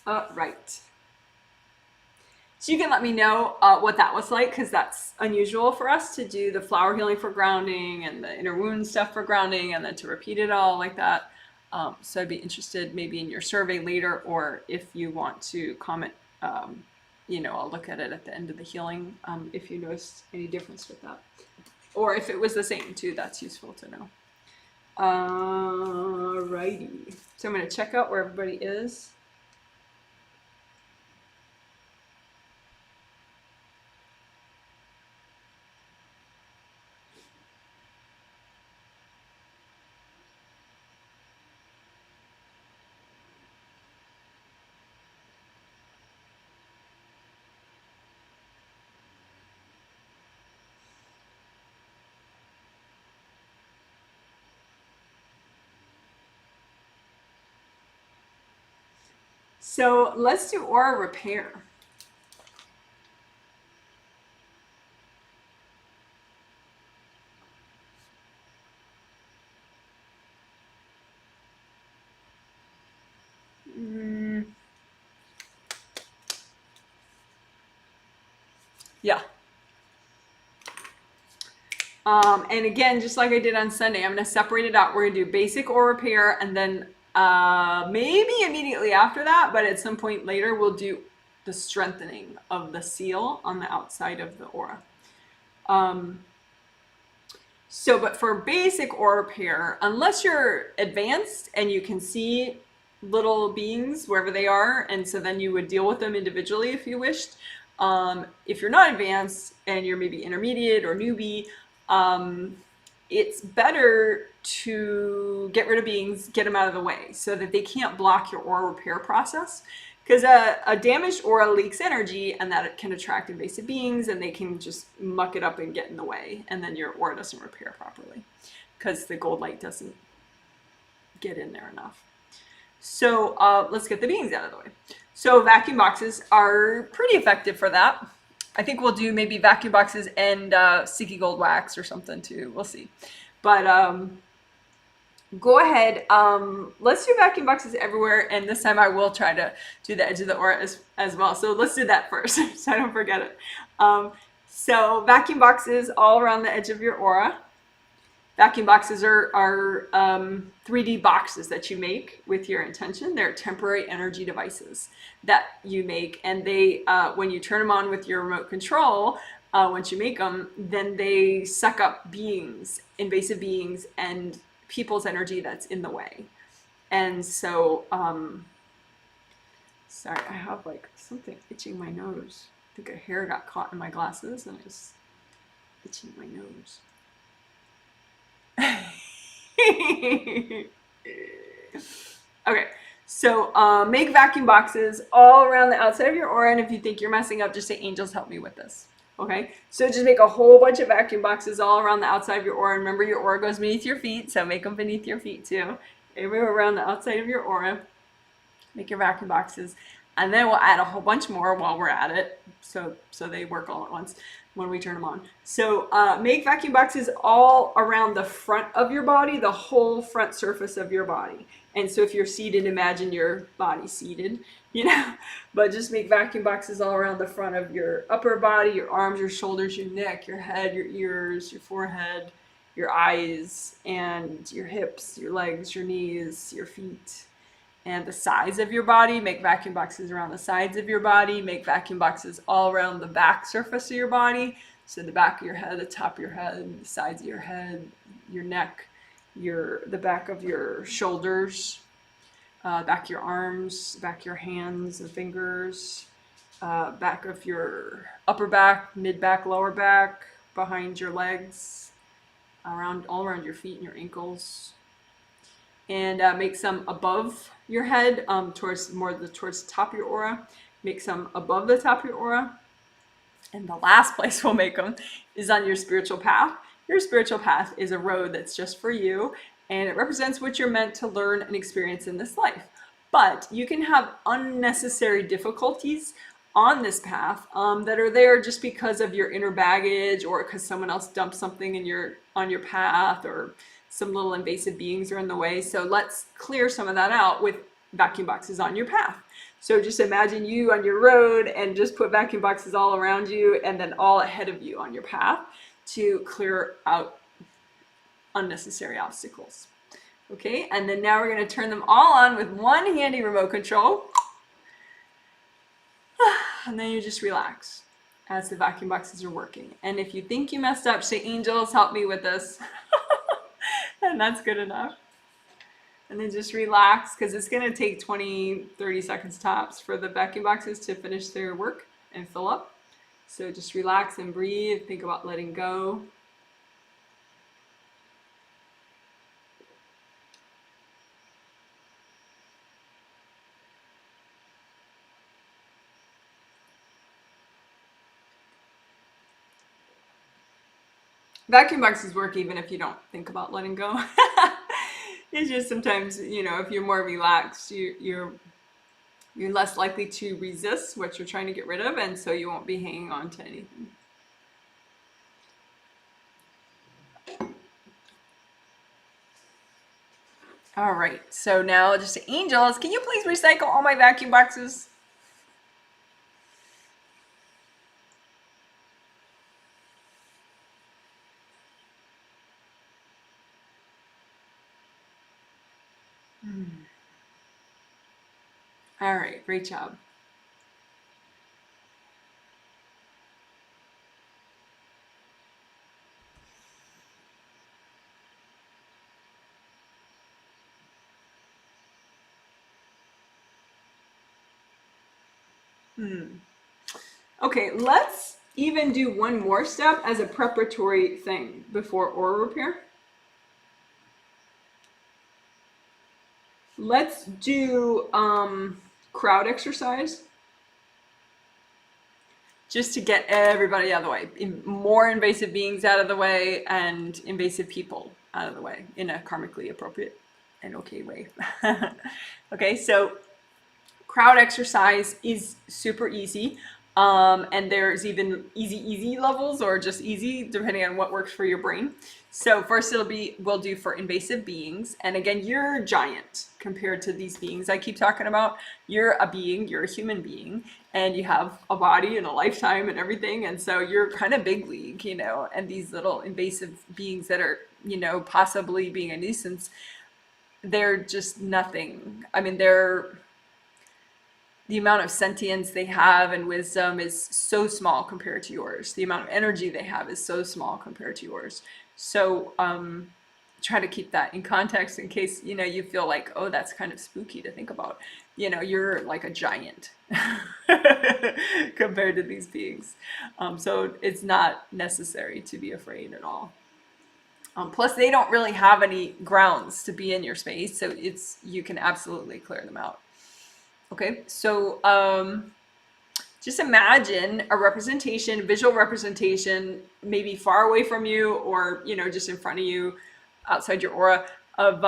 Right. So you can let me know what that was like, because that's unusual for us to do the flower healing for grounding and the inner wound stuff for grounding, and then to repeat it all like that. So I'd be interested maybe in your survey later, or if you want to comment, you know, I'll look at it at the end of the healing if you noticed any difference with that. Or if it was the same too, that's useful to know. Alrighty. So I'm going to check out where everybody is. So let's do aura repair. Yeah. And again, just like I did on Sunday, I'm going to separate it out. We're going to do basic aura repair, and then maybe immediately after that, but at some point later, we'll do the strengthening of the seal on the outside of the aura. But for basic aura repair, unless you're advanced and you can see little beings wherever they are, and so then you would deal with them individually if you wished. If you're not advanced and you're maybe intermediate or newbie, it's better to get rid of beings, get them out of the way so that they can't block your aura repair process. because a damaged aura leaks energy, and that it can attract invasive beings, and they can just muck it up and get in the way, and then your aura doesn't repair properly because the gold light doesn't get in there enough. So let's get the beings out of the way. So vacuum boxes are pretty effective for that. I think we'll do maybe vacuum boxes and sticky gold wax or something too. We'll see. But go ahead. Let's do vacuum boxes everywhere. And this time I will try to do the edge of the aura as well. So let's do that first so I don't forget it. So vacuum boxes all around the edge of your aura. Vacuum boxes are 3D boxes that you make with your intention. They're temporary energy devices that you make, and they, when you turn them on with your remote control, once you make them, then they suck up beings, invasive beings, and people's energy that's in the way. And so, sorry, I have like something itching my nose. I think a hair got caught in my glasses and it's itching my nose. Okay, so make vacuum boxes all around the outside of your aura, and if you think you're messing up, just say, angels, help me with this. Okay, so just make a whole bunch of vacuum boxes all around the outside of your aura. And remember, your aura goes beneath your feet, so make them beneath your feet too. Everywhere around the outside of your aura, make your vacuum boxes. And then we'll add a whole bunch more while we're at it, so they work all at once when we turn them on. So make vacuum boxes all around the front of your body, the whole front surface of your body. And so if you're seated, imagine your body seated, you know, but just make vacuum boxes all around the front of your upper body, your arms, your shoulders, your neck, your head, your ears, your forehead, your eyes, and your hips, your legs, your knees, your feet. And the sides of your body, make vacuum boxes around the sides of your body, make vacuum boxes all around the back surface of your body. So the back of your head, the top of your head, the sides of your head, your neck, the back of your shoulders, back of your arms, back of your hands and fingers, back of your upper back, mid back, lower back, behind your legs, all around your feet and your ankles. And make some above your head, towards the top of your aura. Make some above the top of your aura. And the last place we'll make them is on your spiritual path. Your spiritual path is a road that's just for you, and it represents what you're meant to learn and experience in this life. But you can have unnecessary difficulties on this path that are there just because of your inner baggage, or because someone else dumped something on your path, or some little invasive beings are in the way. So let's clear some of that out with vacuum boxes on your path. So just imagine you on your road and just put vacuum boxes all around you and then all ahead of you on your path to clear out unnecessary obstacles. Okay, and then now we're going to turn them all on with one handy remote control. And then you just relax as the vacuum boxes are working. And if you think you messed up, say, angels, help me with this. And that's good enough. And then just relax, because it's going to take 20-30 seconds tops for the vacuum boxes to finish their work and fill up. So just relax and breathe. Think about letting go. Vacuum boxes work even if you don't think about letting go. It's just sometimes, you know, if you're more relaxed, you're less likely to resist what you're trying to get rid of, and so you won't be hanging on to anything. All right, so now just say, angels, can you please recycle all my vacuum boxes? All right, great job. Okay, let's even do one more step as a preparatory thing before aura repair. Let's do crowd exercise, just to get everybody out of the way. More invasive beings out of the way and invasive people out of the way in a karmically appropriate and okay way. Okay, so crowd exercise is super easy. And there's even easy levels or just easy, depending on what works for your brain. So first we'll do for invasive beings. And again, you're giant compared to these beings I keep talking about. You're a being, you're a human being, and you have a body and a lifetime and everything. And so you're kind of big league, and these little invasive beings that are, possibly being a nuisance, they're just nothing. I mean, the amount of sentience they have and wisdom is so small compared to yours. The amount of energy they have is so small compared to yours. So try to keep that in context in case, you feel like, oh, that's kind of spooky to think about. You're like a giant compared to these beings. So it's not necessary to be afraid at all. Plus, they don't really have any grounds to be in your space, so you can absolutely clear them out. Okay, so just imagine a representation, visual representation, maybe far away from you or, just in front of you, outside your aura, of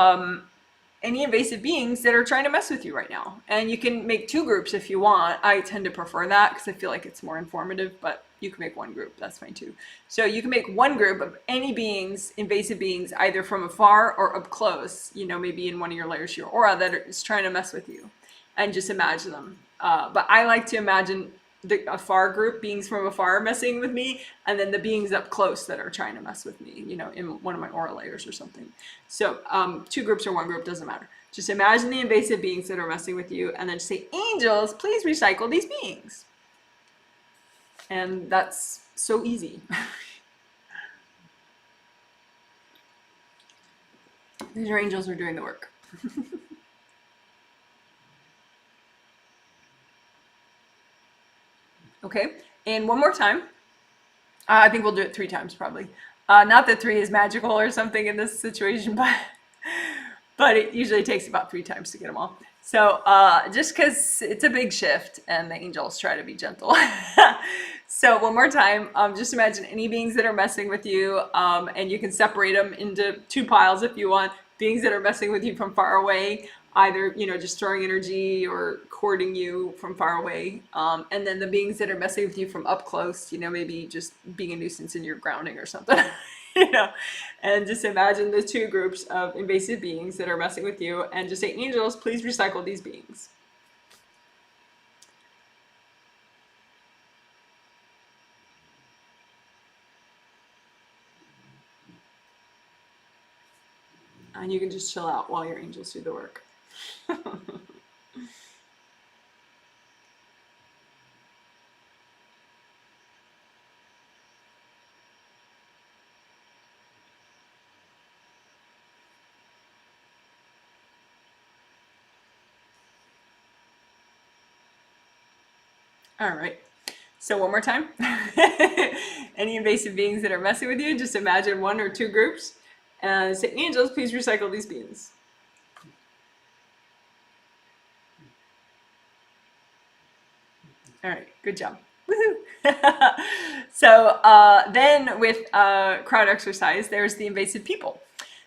any invasive beings that are trying to mess with you right now. And you can make 2 groups if you want. I tend to prefer that because I feel like it's more informative, but you can make 1 group, that's fine too. So you can make 1 group of any beings, invasive beings, either from afar or up close, maybe in one of your layers of your aura that is trying to mess with you. And just imagine them. But I like to imagine the afar group, beings from afar messing with me, and then the beings up close that are trying to mess with me, in one of my aura layers or something. So 2 groups or 1 group, doesn't matter. Just imagine the invasive beings that are messing with you, and then just say, angels, please recycle these beings. And that's so easy. Your angels are doing the work. Okay, and 1 more time. I think we'll do it 3 times probably. Not that 3 is magical or something in this situation, but it usually takes about 3 times to get them all. So just because it's a big shift and the angels try to be gentle. So 1 more time, just imagine any beings that are messing with you, and you can separate them into 2 piles if you want. Beings that are messing with you from far away, either, just throwing energy or courting you from far away. And then the beings that are messing with you from up close, maybe just being a nuisance in your grounding or something, and just imagine the 2 groups of invasive beings that are messing with you and just say, angels, please recycle these beings. And you can just chill out while your angels do the work. All right. So 1 more time. Any invasive beings that are messing with you, just imagine 1 or 2 groups and say, angels, please recycle these beings. All right, good job. Woohoo! So then with crowd exercise, there's the invasive people.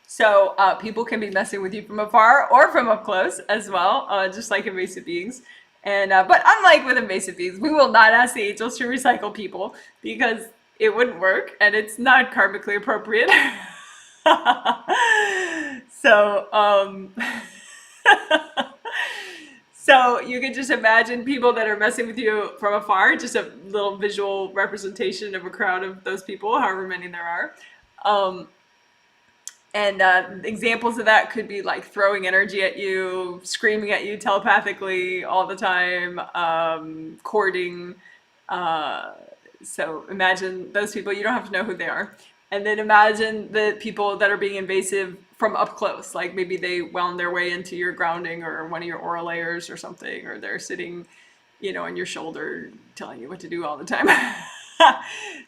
So people can be messing with you from afar or from up close as well, just like invasive beings. And but unlike with invasive beings, we will not ask the angels to recycle people because it wouldn't work and it's not karmically appropriate. So so you can just imagine people that are messing with you from afar, just a little visual representation of a crowd of those people, however many there are. And examples of that could be like throwing energy at you, screaming at you telepathically all the time, courting. So imagine those people. You don't have to know who they are. And then imagine the people that are being invasive from up close. Like maybe they wound their way into your grounding or one of your aura layers or something, or they're sitting, on your shoulder telling you what to do all the time.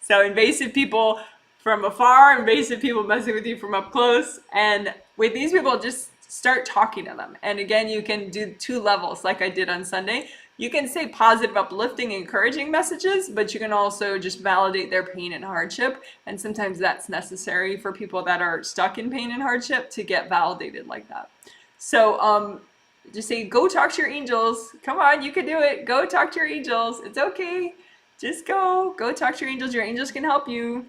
So invasive people from afar, invasive people messing with you from up close. And with these people, just start talking to them. And again, you can do 2 levels like I did on Sunday. You can say positive, uplifting, encouraging messages, but you can also just validate their pain and hardship. And sometimes that's necessary for people that are stuck in pain and hardship to get validated like that. So just say, go talk to your angels. Come on, you can do it. Go talk to your angels. It's okay. Just go talk to your angels. Your angels can help you.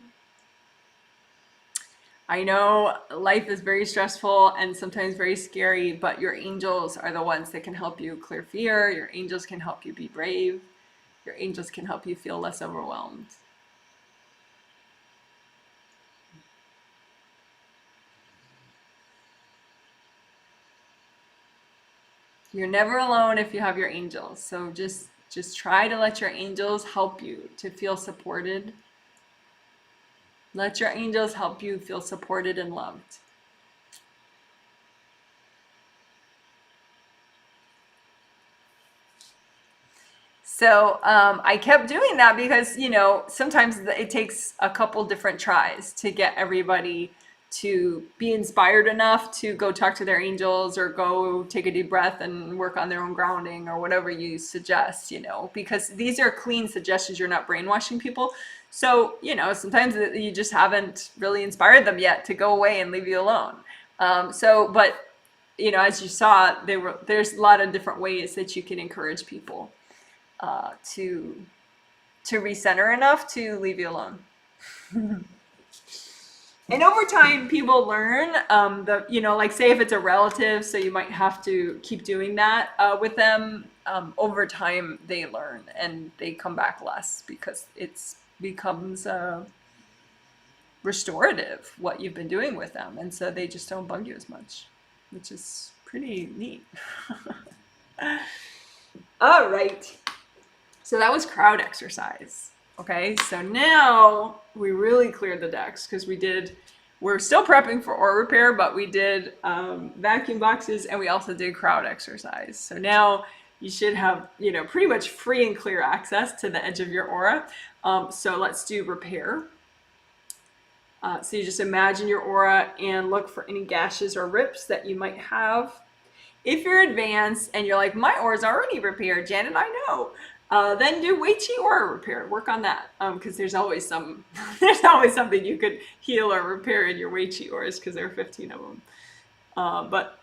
I know life is very stressful and sometimes very scary, but your angels are the ones that can help you clear fear. Your angels can help you be brave. Your angels can help you feel less overwhelmed. You're never alone if you have your angels. So just try to let your angels help you to feel supported. Let your angels help you feel supported and loved. So I kept doing that because, you know, sometimes it takes a couple different tries to get everybody to be inspired enough to go talk to their angels or go take a deep breath and work on their own grounding or whatever you suggest, you know, because these are clean suggestions. You're not brainwashing people. So, you know, sometimes you just haven't really inspired them yet to go away and leave you alone. But, you know, as you saw, there's a lot of different ways that you can encourage people to recenter enough to leave you alone. And over time, people learn you know, like say if it's a relative, so you might have to keep doing that with them. Over time, they learn and they come back less because it becomes restorative what you've been doing with them. And so they just don't bug you as much, which is pretty neat. All right. So that was crowd exercise. Okay, so now we really cleared the decks because we're still prepping for aura repair, but we did vacuum boxes and we also did crowd exercise. So now you should have, you know, pretty much free and clear access to the edge of your aura. So let's do repair. So you just imagine your aura and look for any gashes or rips that you might have. If you're advanced and you're like, my aura's already repaired, Janet, I know. Then do Wei Qi aura repair. Work on that because there's always something you could heal or repair in your Wei Qi auras because there are 15 of them. But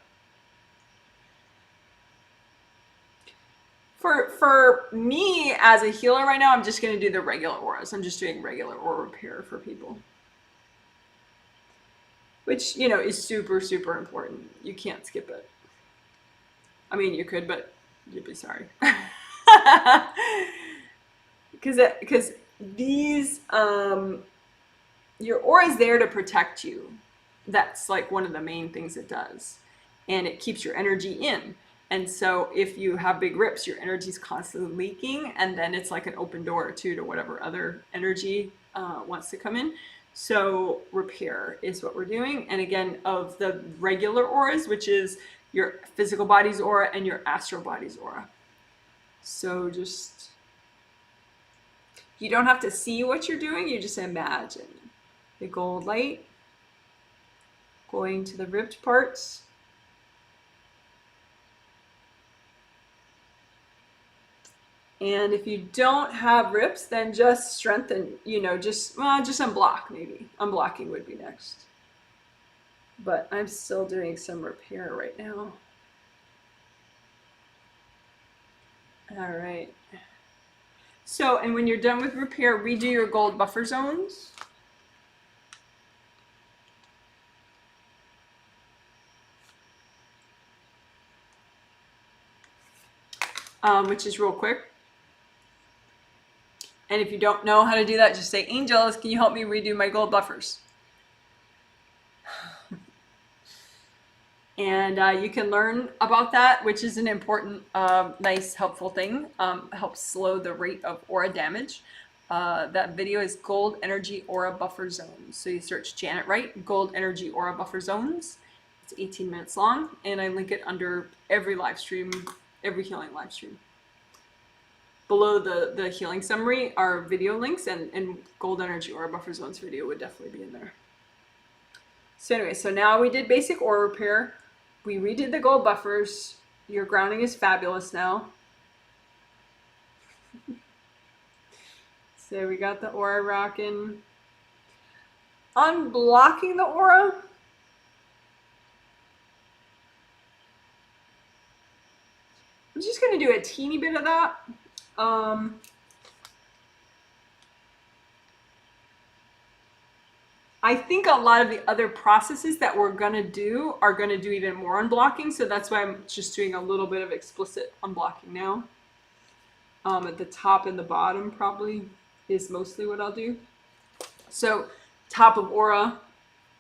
for me as a healer right now, I'm just going to do the regular auras. I'm just doing regular aura repair for people, which, you know, is super, super important. You can't skip it. I mean, you could, but you'd be sorry. Because these your aura is there to protect you. That's like one of the main things it does, and it keeps your energy in. And so if you have big rips, your energy is constantly leaking, and then it's like an open door too to whatever other energy wants to come in. So repair is what we're doing. And again, of the regular auras, which is your physical body's aura and your astral body's aura. So just, you don't have to see what you're doing, you just imagine the gold light going to the ripped parts. And if you don't have rips, then just strengthen, you know, just unblock maybe. Unblocking would be next. But I'm still doing some repair right now. All right. So, and when you're done with repair, redo your gold buffer zones. Which is real quick. And if you don't know how to do that, just say, angels, can you help me redo my gold buffers? And you can learn about that, which is an important, nice, helpful thing. Helps slow the rate of aura damage. That video is Gold Energy Aura Buffer Zones. So you search Janet Wright, Gold Energy Aura Buffer Zones. It's 18 minutes long, and I link it under every live stream, every healing live stream. Below the healing summary are video links, and Gold Energy Aura Buffer Zones video would definitely be in there. So anyway, so now we did basic aura repair. We redid the gold buffers. Your grounding is fabulous now. So we got the aura rocking. Unblocking the aura. I'm just going to do a teeny bit of that. I think a lot of the other processes that we're going to do are going to do even more unblocking. So that's why I'm just doing a little bit of explicit unblocking now. At the top and the bottom probably is mostly what I'll do. So top of aura,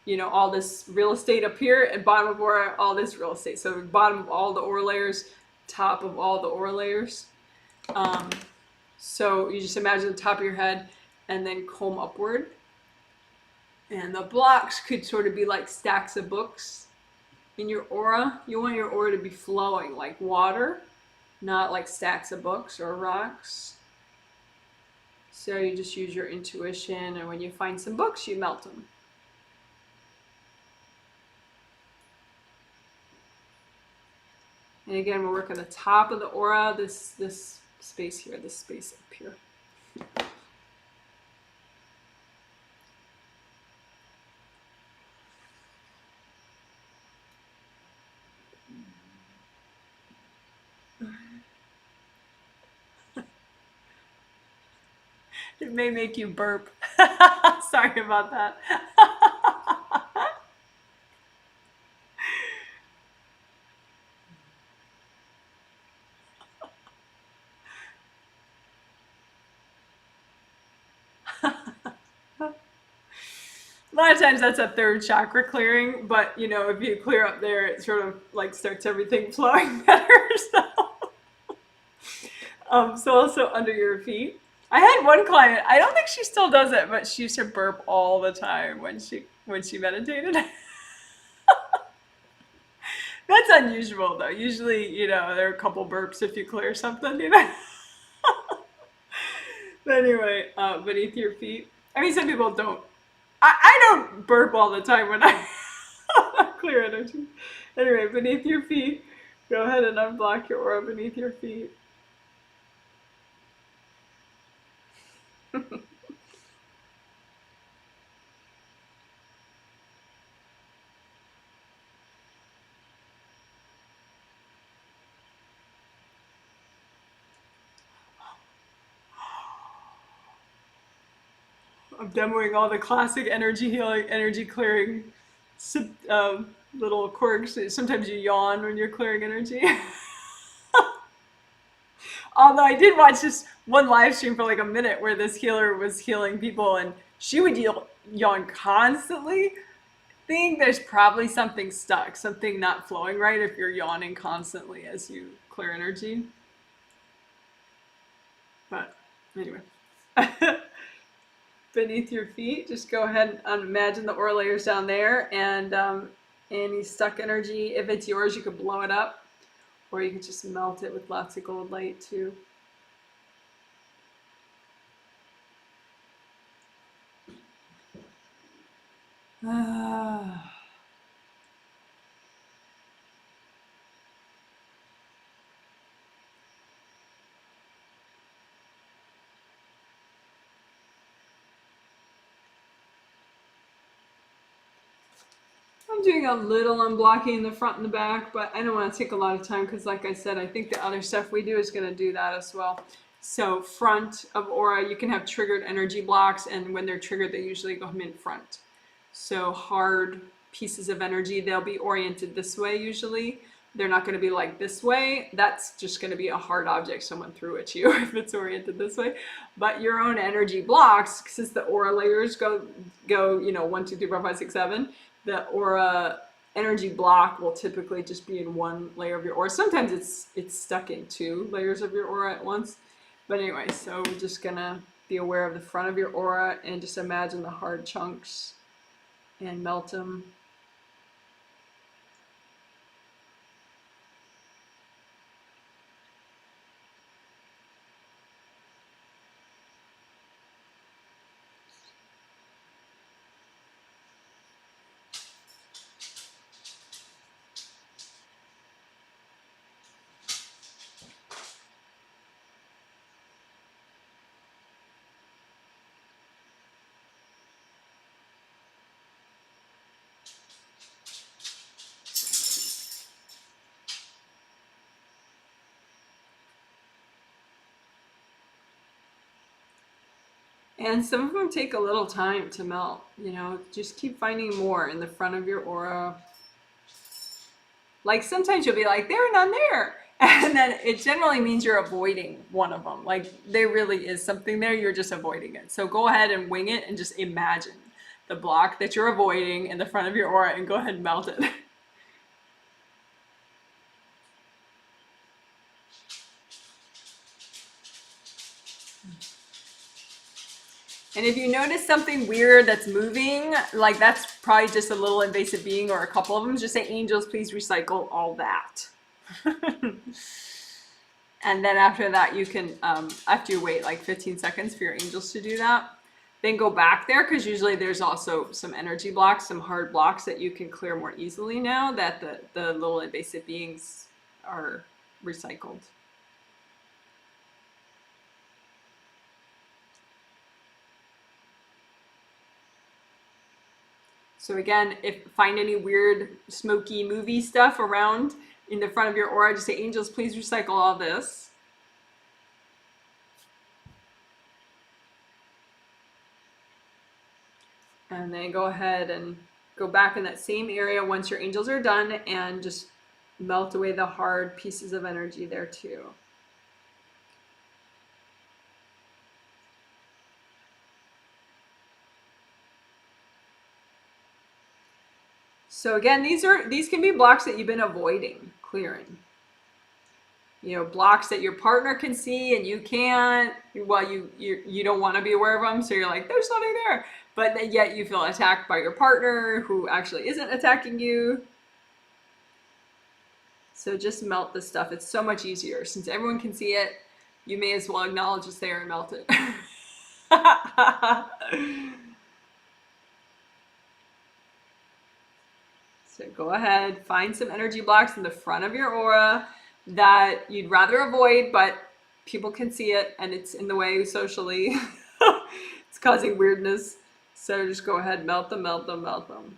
you know, all this real estate up here, and bottom of aura, all this real estate. So bottom of all the aura layers, top of all the aura layers. So you just imagine the top of your head and then comb upward. And the blocks could sort of be like stacks of books in your aura. You want your aura to be flowing like water, not like stacks of books or rocks. So you just use your intuition, and when you find some books, you melt them. And again, we're working the top of the aura, this space here, this space up here. It may make you burp. Sorry about that. A lot of times that's a third chakra clearing, but you know, if you clear up there, it sort of like starts everything flowing better. So also under your feet. I had one client, I don't think she still does it, but she used to burp all the time when she meditated. That's unusual though. Usually, you know, there are a couple burps if you clear something, you know. But anyway, beneath your feet. I mean, some people don't. I don't burp all the time when I clear energy. Anyway, beneath your feet, go ahead and unblock your aura beneath your feet. I'm demoing all the classic energy healing, energy clearing little quirks. Sometimes you yawn when you're clearing energy. Although I did watch this one live stream for like a minute where this healer was healing people and she would yawn constantly. I think there's probably something stuck, something not flowing right if you're yawning constantly as you clear energy. But anyway. Beneath your feet, just go ahead and imagine the aura layers down there, and any stuck energy, if it's yours, you could blow it up, or you could just melt it with lots of gold light too. I'm doing a little unblocking in the front and the back, but I don't want to take a lot of time because, like I said, I think the other stuff we do is going to do that as well. So front of aura, you can have triggered energy blocks, and when they're triggered, they usually go in front. So hard pieces of energy, they'll be oriented this way usually. They're not going to be like this way. That's just going to be a hard object someone threw at you if it's oriented this way. But your own energy blocks, since the aura layers go, you know, 1, 2, 3, 4, 5, 6, 7, the aura energy block will typically just be in one layer of your aura. Sometimes it's stuck in 2 layers of your aura at once. But anyway, so we're just gonna be aware of the front of your aura and just imagine the hard chunks and melt them. And some of them take a little time to melt, just keep finding more in the front of your aura. Like sometimes you'll be like, there and none there. And then it generally means you're avoiding one of them. Like there really is something there, you're just avoiding it. So go ahead and wing it and just imagine the block that you're avoiding in the front of your aura and go ahead and melt it. And if you notice something weird that's moving, like that's probably just a little invasive being or a couple of them, just say, angels, please recycle all that. And then after that, you can, after you wait like 15 seconds for your angels to do that, then go back there, because usually there's also some energy blocks, some hard blocks that you can clear more easily now that the little invasive beings are recycled. So again, if find any weird smoky movie stuff around in the front of your aura, just say, angels, please recycle all this. And then go ahead and go back in that same area once your angels are done and just melt away the hard pieces of energy there too. So again, these can be blocks that you've been avoiding clearing. Blocks that your partner can see and you can't. Well, you don't want to be aware of them, so you're like, there's nothing there. But yet you feel attacked by your partner who actually isn't attacking you. So just melt this stuff. It's so much easier. Since everyone can see it, you may as well acknowledge it's there and melt it. So go ahead, find some energy blocks in the front of your aura that you'd rather avoid, but people can see it and it's in the way socially. It's causing weirdness. So just go ahead, melt them, melt them, melt them.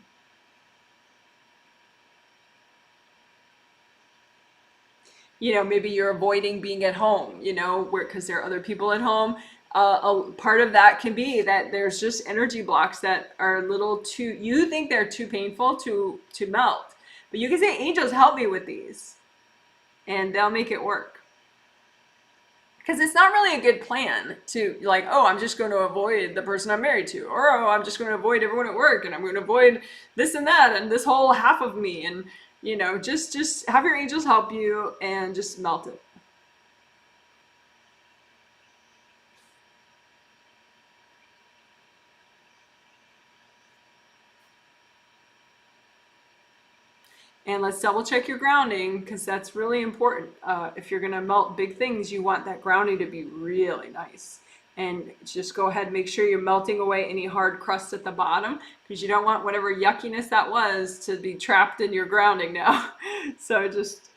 Maybe you're avoiding being at home, because there are other people at home. A part of that can be that there's just energy blocks that are a little too, you think they're too painful to melt. But you can say, angels, help me with these. And they'll make it work. Because it's not really a good plan to like, oh, I'm just going to avoid the person I'm married to. Or, oh, I'm just going to avoid everyone at work. And I'm going to avoid this and that and this whole half of me. And, just have your angels help you and just melt it. And let's double check your grounding, because that's really important. If you're going to melt big things, you want that grounding to be really nice. And just go ahead and make sure you're melting away any hard crust at the bottom, because you don't want whatever yuckiness that was to be trapped in your grounding now. So just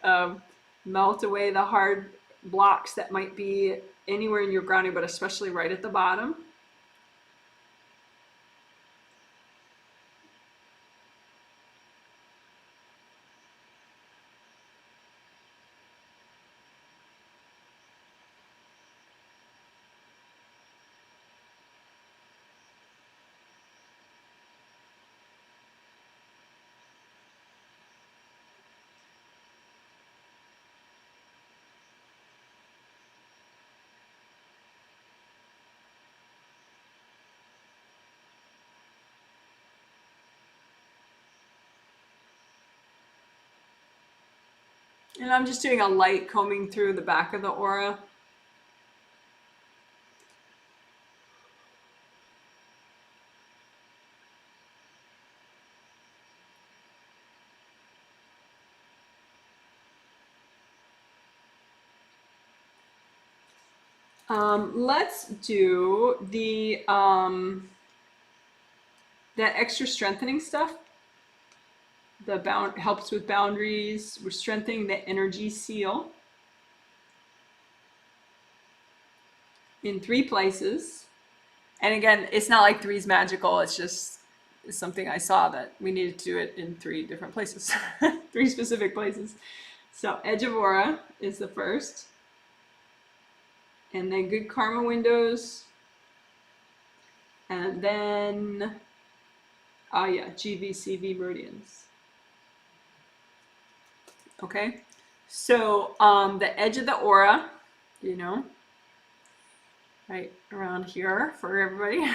melt away the hard blocks that might be anywhere in your grounding, but especially right at the bottom. And I'm just doing a light combing through the back of the aura. Let's do the that extra strengthening stuff. The helps with boundaries. We're strengthening the energy seal in 3 places. And again, it's not like 3's magical. It's just something I saw that we needed to do it in 3 different places, 3 specific places. So edge of aura is the first. And then good karma windows. And then, oh yeah, GVCV meridians. Okay, so the edge of the aura, you know, right around here for everybody,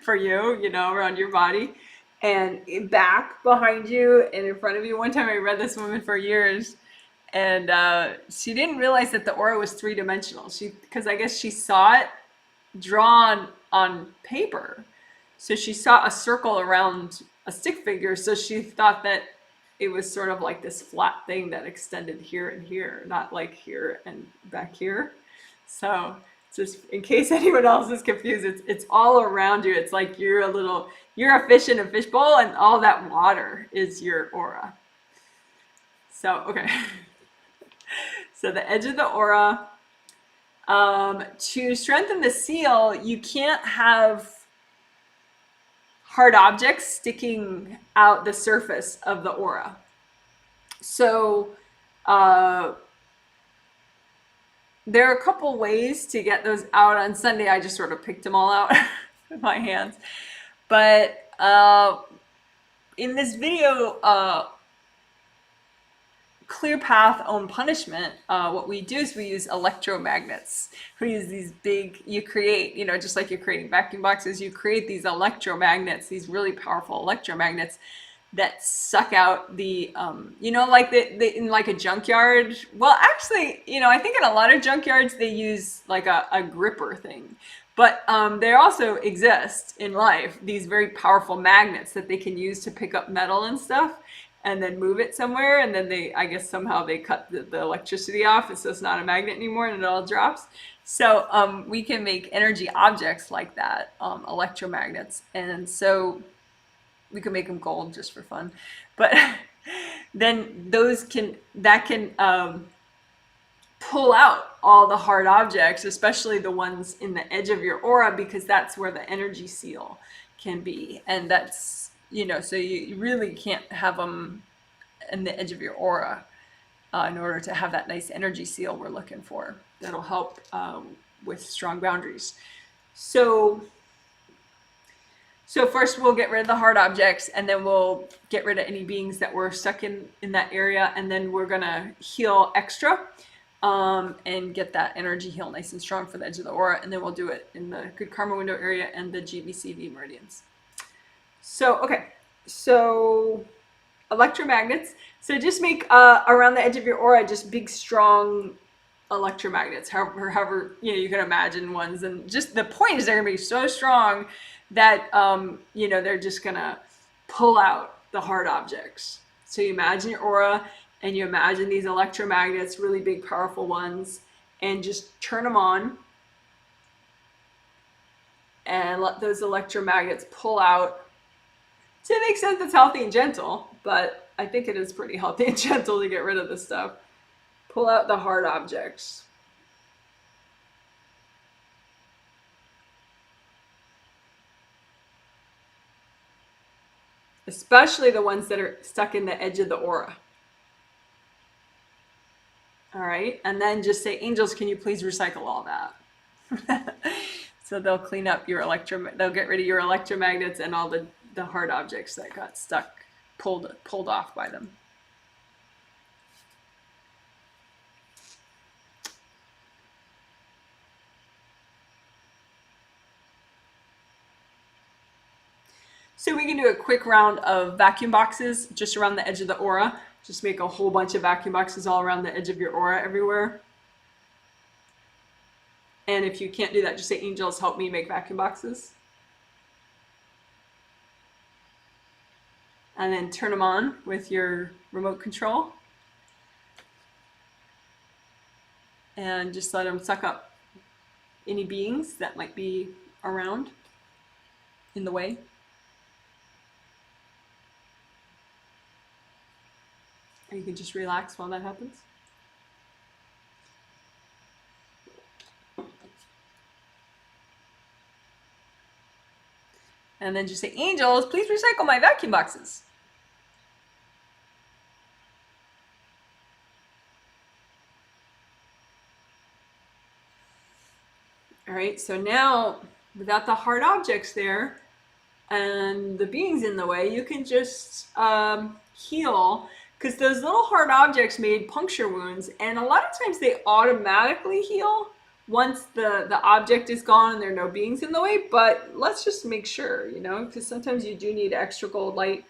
for you, you know, around your body, and back behind you and in front of you. One time I read this woman for years, and she didn't realize that the aura was three-dimensional. Because I guess she saw it drawn on paper. So she saw a circle around a stick figure. So she thought that it was sort of like this flat thing that extended here and here, not like here and back here. So just in case anyone else is confused, it's all around you. It's like you're a fish in a fishbowl, and all that water is your aura. So, okay. So the edge of the aura. To strengthen the seal, you can't have hard objects sticking out the surface of the aura. So there are a couple ways to get those out. On Sunday, I just sort of picked them all out with my hands. But in this video, Clear Path Own Punishment, what we do is we use electromagnets. We use these big, you create, you know, just like you're creating vacuum boxes, you create these electromagnets, these really powerful electromagnets that suck out the, you know, like in like a junkyard. Well, actually, you know, I think in a lot of junkyards they use like a gripper thing. But there also exist in life these very powerful magnets that they can use to pick up metal and stuff and then move it somewhere, and then I guess somehow they cut the electricity off, and so it's not a magnet anymore, and it all drops. So we can make energy objects like that, electromagnets, and so we can make them gold just for fun. But then that can pull out all the hard objects, especially the ones in the edge of your aura, because that's where the energy seal can be, and that's, you know, so you really can't have them in the edge of your aura in order to have that nice energy seal we're looking for. That'll help with strong boundaries. So first we'll get rid of the hard objects, and then we'll get rid of any beings that were stuck in that area, and then we're gonna heal extra and get that energy heal nice and strong for the edge of the aura, and then we'll do it in the Good Karma window area and the GVCV meridians. So, okay, so electromagnets. So just make around the edge of your aura just big, strong electromagnets, however you know, you can imagine ones. And just the point is they're gonna be so strong that you know, they're just gonna pull out the hard objects. So you imagine your aura, and you imagine these electromagnets, really big, powerful ones, and just turn them on and let those electromagnets pull out to an extent that's healthy and gentle, but I think it is pretty healthy and gentle to get rid of this stuff. Pull out the hard objects. Especially the ones that are stuck in the edge of the aura. All right, and then just say, angels, can you please recycle all that? So they'll clean up your they'll get rid of your electromagnets and all the hard objects that got stuck, pulled off by them. So we can do a quick round of vacuum boxes just around the edge of the aura. Just make a whole bunch of vacuum boxes all around the edge of your aura everywhere. And if you can't do that, just say, angels, help me make vacuum boxes. And then turn them on with your remote control. And just let them suck up any beings that might be around in the way. Or you can just relax while that happens. And then just say, angels, please recycle my vacuum boxes. All right, so now without the hard objects there and the beings in the way, you can just heal. Because those little hard objects made puncture wounds, and a lot of times they automatically heal once the object is gone and there are no beings in the way. But let's just make sure, you know, because sometimes you do need extra gold light.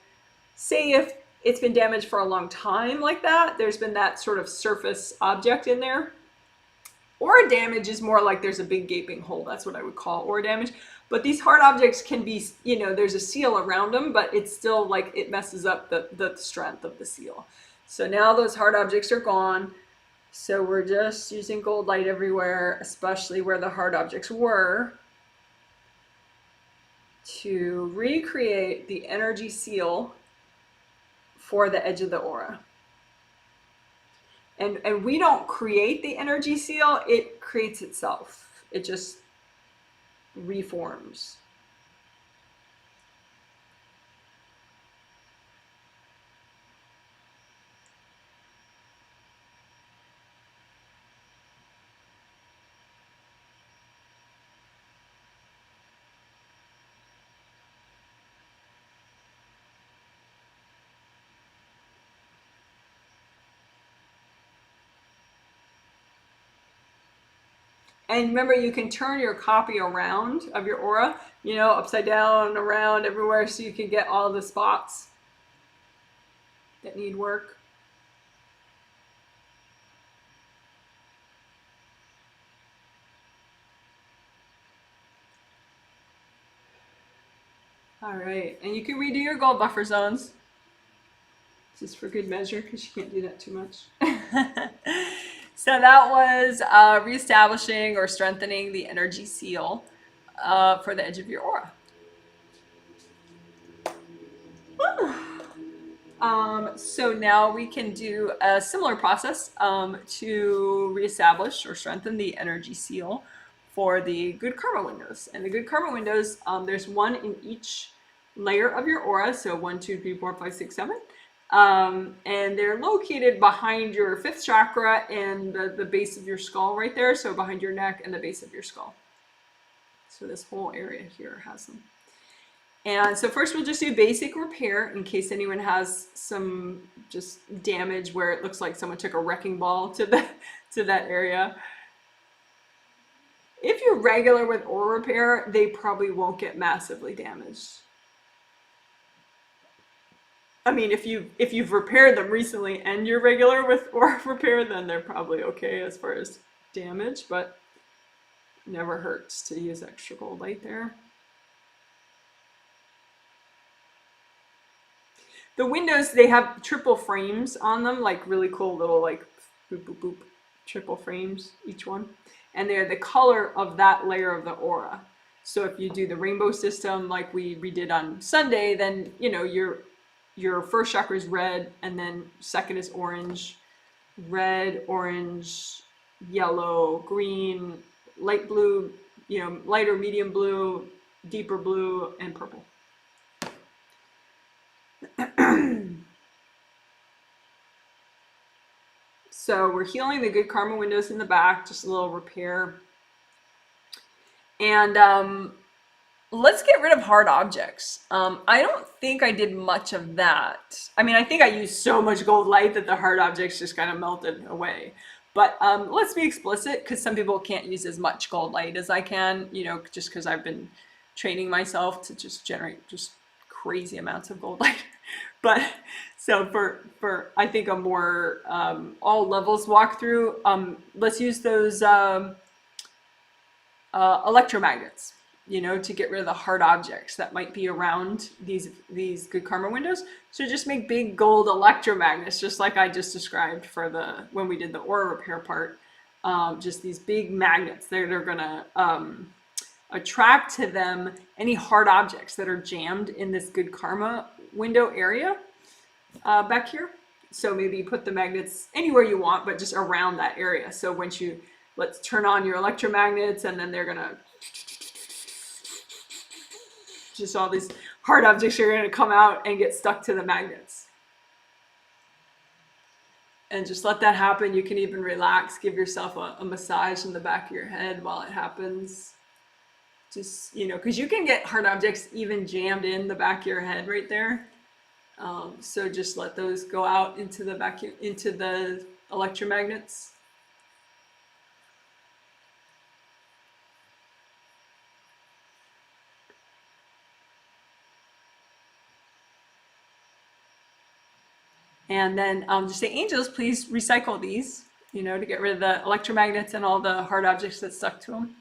Say if it's been damaged for a long time like that, there's been that sort of surface object in there. Aura damage is more like there's a big gaping hole. That's what I would call aura damage. But these hard objects can be, you know, there's a seal around them, but it's still like it messes up the strength of the seal. So now those hard objects are gone. So we're just using gold light everywhere, especially where the hard objects were, to recreate the energy seal for the edge of the aura. And we don't create the energy seal, it creates itself. It just reforms. And remember, you can turn your copy around of your aura, you know, upside down, around, everywhere, so you can get all the spots that need work. All right, and you can redo your gold buffer zones, just for good measure, because you can't do that too much. So that was reestablishing or strengthening the energy seal for the edge of your aura. So now we can do a similar process to reestablish or strengthen the energy seal for the good karma windows. And the good karma windows, there's one in each layer of your aura. So 1, 2, 3, 4, 5, 6, 7. And they're located behind your 5th chakra and the base of your skull right there. So behind your neck and the base of your skull. So this whole area here has them. And so first we'll just do basic repair in case anyone has some just damage where it looks like someone took a wrecking ball to that area. If you're regular with aura repair, they probably won't get massively damaged. I mean, if you've repaired them recently and you're regular with aura repair, then they're probably okay as far as damage, but never hurts to use extra gold light there. The windows, they have triple frames on them, like really cool little like boop, boop, boop, triple frames, each one. And they're the color of that layer of the aura. So if you do the rainbow system like we redid on Sunday, then, you know, your first chakra is red, and then second is orange, red, orange, yellow, green, light blue, you know, light or medium blue, deeper blue, and purple. So we're healing the good karma windows in the back, just a little repair. And let's get rid of hard objects. I don't think I did much of that. I mean, I think I used so much gold light that the hard objects just kind of melted away. But let's be explicit, because some people can't use as much gold light as I can, you know, just because I've been training myself to just generate just crazy amounts of gold light. But so for I think a more all levels walkthrough, let's use those electromagnets, you know, to get rid of the hard objects that might be around these good karma windows. So just make big gold electromagnets, just like I just described for when we did the aura repair part. Just these big magnets that are gonna attract to them any hard objects that are jammed in this good karma window area back here. So maybe you put the magnets anywhere you want, but just around that area. So once let's turn on your electromagnets, and then they're gonna just all these hard objects are gonna come out and get stuck to the magnets. And just let that happen. You can even relax, give yourself a massage in the back of your head while it happens. Just, because you can get hard objects even jammed in the back of your head right there. So just let those go out into the vacuum, into the electromagnets. And then just say, angels, please recycle these, to get rid of the electromagnets and all the hard objects that stuck to them.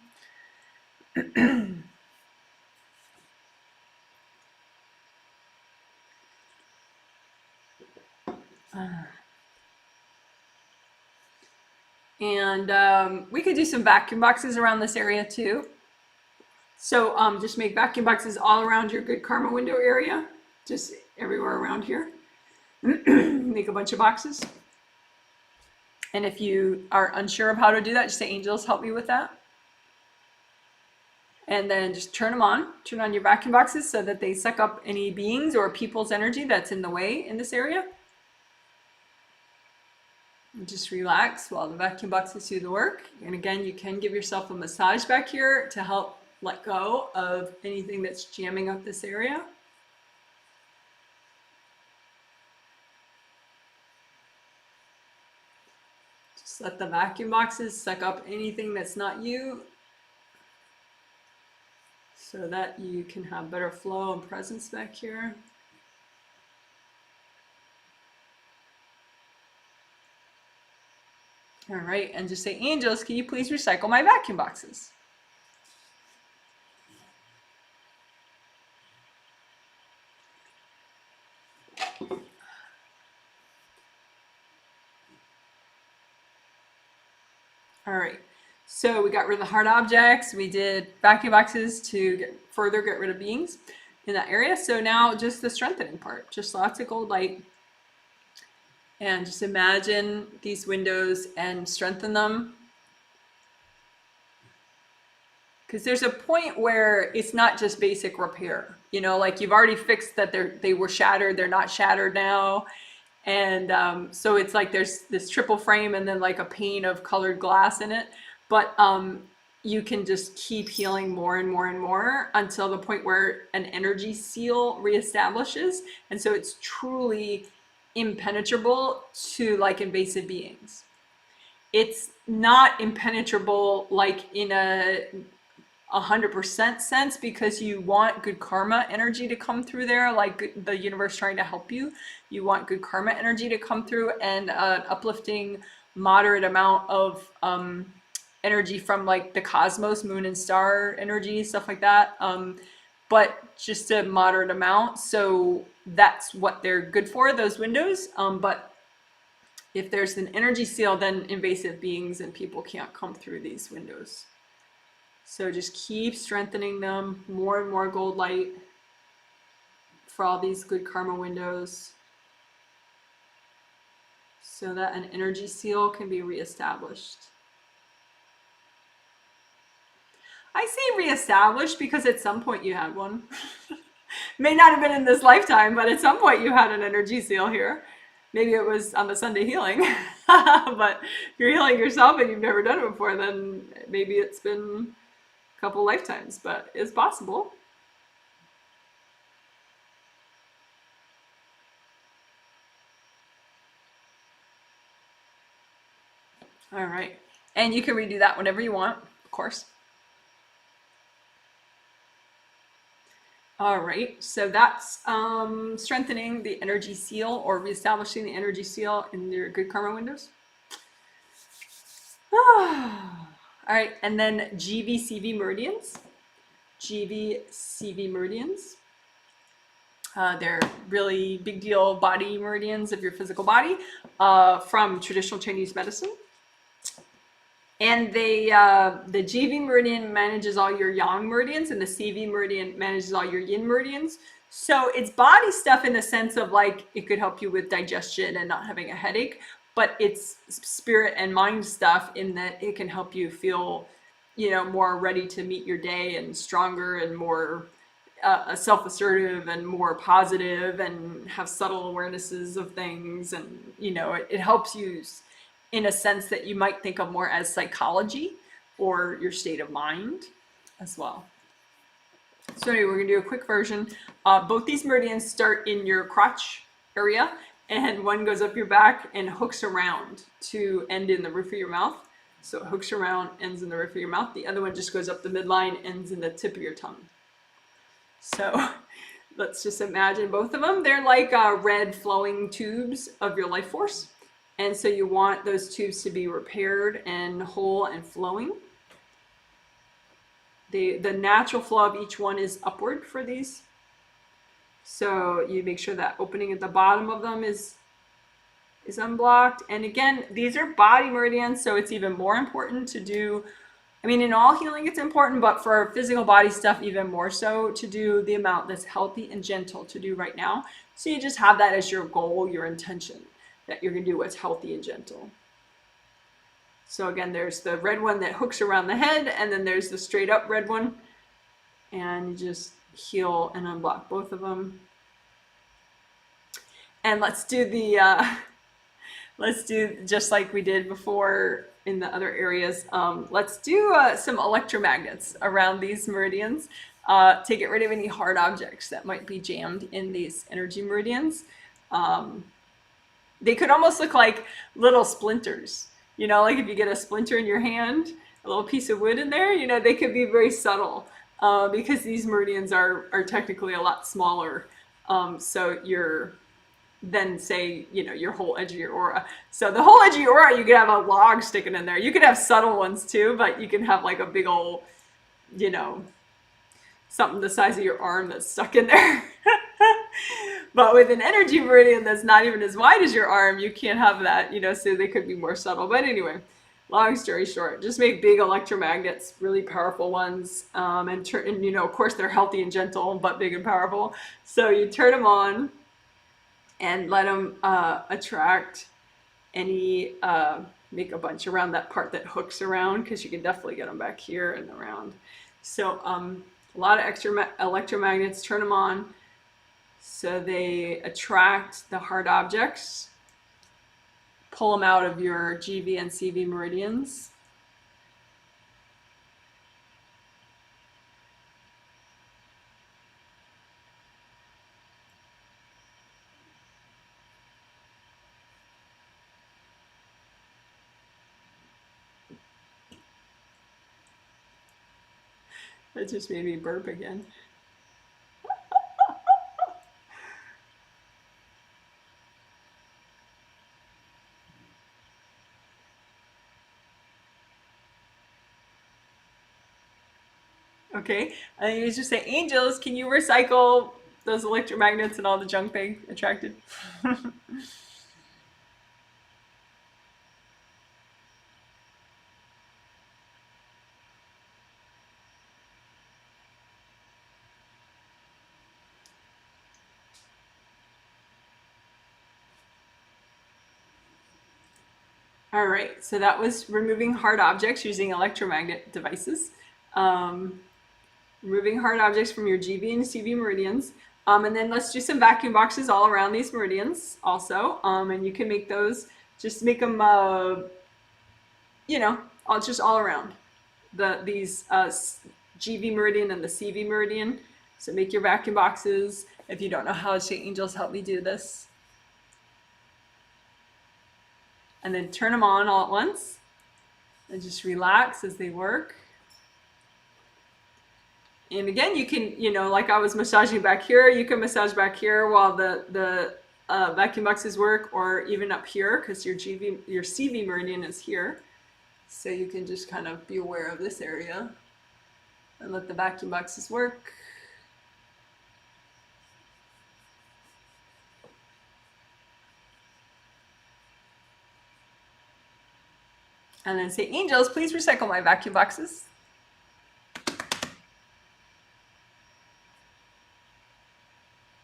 And we could do some vacuum boxes around this area too. So just make vacuum boxes all around your good karma window area, just everywhere around here. Make a bunch of boxes. And if you are unsure of how to do that, just say, angels, help me with that. And then just turn on your vacuum boxes so that they suck up any beings or people's energy that's in the way in this area. And just relax while the vacuum boxes do the work. And again, you can give yourself a massage back here to help let go of anything that's jamming up this area. Just let the vacuum boxes suck up anything that's not you, so that you can have better flow and presence back here. All right, and just say, angels, can you please recycle my vacuum boxes? All right, so we got rid of the hard objects. We did vacuum boxes to further get rid of beings in that area. So now just the strengthening part, just lots of gold light. And just imagine these windows and strengthen them. Because there's a point where it's not just basic repair. Like you've already fixed that they were shattered, they're not shattered now. And so it's like there's this triple frame and then like a pane of colored glass in it. But you can just keep healing more and more and more until the point where an energy seal reestablishes. And so it's truly impenetrable to like invasive beings. It's not impenetrable like in a 100% sense, because you want good karma energy to come through there, like the universe trying to help you. You want good karma energy to come through, and an uplifting moderate amount of energy from like the cosmos, moon and star energy, stuff like that. But just a moderate amount. So that's what they're good for, those windows. But if there's an energy seal, then invasive beings and people can't come through these windows. So just keep strengthening them, more and more gold light for all these good karma windows, so that an energy seal can be reestablished. I say reestablished because at some point you had one. May not have been in this lifetime, but at some point you had an energy seal here. Maybe it was on the Sunday healing. But if you're healing yourself and you've never done it before, then maybe it's been a couple lifetimes, but it's possible. All right. And you can redo that whenever you want, of course. All right, so that's strengthening the energy seal or reestablishing the energy seal in your good karma windows. All right, and then GVCV meridians. GVCV meridians. They're really big deal body meridians of your physical body from traditional Chinese medicine. And the GV meridian manages all your yang meridians, and the CV meridian manages all your yin meridians. So it's body stuff in the sense of like it could help you with digestion and not having a headache, but it's spirit and mind stuff in that it can help you feel, more ready to meet your day and stronger and more self-assertive and more positive and have subtle awarenesses of things. And, it helps you in a sense that you might think of more as psychology or your state of mind as well. So anyway, we're gonna do a quick version. Both these meridians start in your crotch area, and one goes up your back and hooks around to end in the roof of your mouth. So it hooks around, ends in the roof of your mouth. The other one just goes up the midline, ends in the tip of your tongue. So let's just imagine both of them. They're like red flowing tubes of your life force. And so you want those tubes to be repaired and whole and flowing. The natural flow of each one is upward for these. So you make sure that opening at the bottom of them is unblocked. And again, these are body meridians, so it's even more important to do, I mean, in all healing it's important, but for physical body stuff even more so, to do the amount that's healthy and gentle to do right now. So you just have that as your goal, your intention, that you're gonna do what's healthy and gentle. So again, there's the red one that hooks around the head, and then there's the straight up red one. And you just heal and unblock both of them. And let's do just like we did before in the other areas. Let's do some electromagnets around these meridians to get rid of any hard objects that might be jammed in these energy meridians. They could almost look like little splinters. You know, like if you get a splinter in your hand, a little piece of wood in there, you know, they could be very subtle because these meridians are technically a lot smaller. So you're then say, you know, your whole edge of your aura. So the whole edge of your aura, you could have a log sticking in there. You could have subtle ones too, but you can have like a big old, you know, something the size of your arm that's stuck in there. But with an energy meridian that's not even as wide as your arm, you can't have that, you know, so they could be more subtle. But anyway, long story short, just make big electromagnets, really powerful ones, and you know, of course they're healthy and gentle, but big and powerful. So you turn them on and let them attract any, make a bunch around that part that hooks around, because you can definitely get them back here and around. So a lot of extra electromagnets, turn them on. So they attract the hard objects, pull them out of your GV and CV meridians. That just made me burp again. Okay, and you just say, angels, can you recycle those electromagnets and all the junk they attracted? All right, so that was removing hard objects using electromagnet devices. Removing hard objects from your GV and CV meridians. And then let's do some vacuum boxes all around these meridians also. And you can make those, just make them, you know, just all around these GV meridian and the CV meridian. So make your vacuum boxes. If you don't know how to say angels, help me do this. And then turn them on all at once and just relax as they work. And again, you can, you know, like I was massaging back here, you can massage back here while the vacuum boxes work, or even up here, because your CV meridian is here. So you can just kind of be aware of this area and let the vacuum boxes work. And then say, angels, please recycle my vacuum boxes.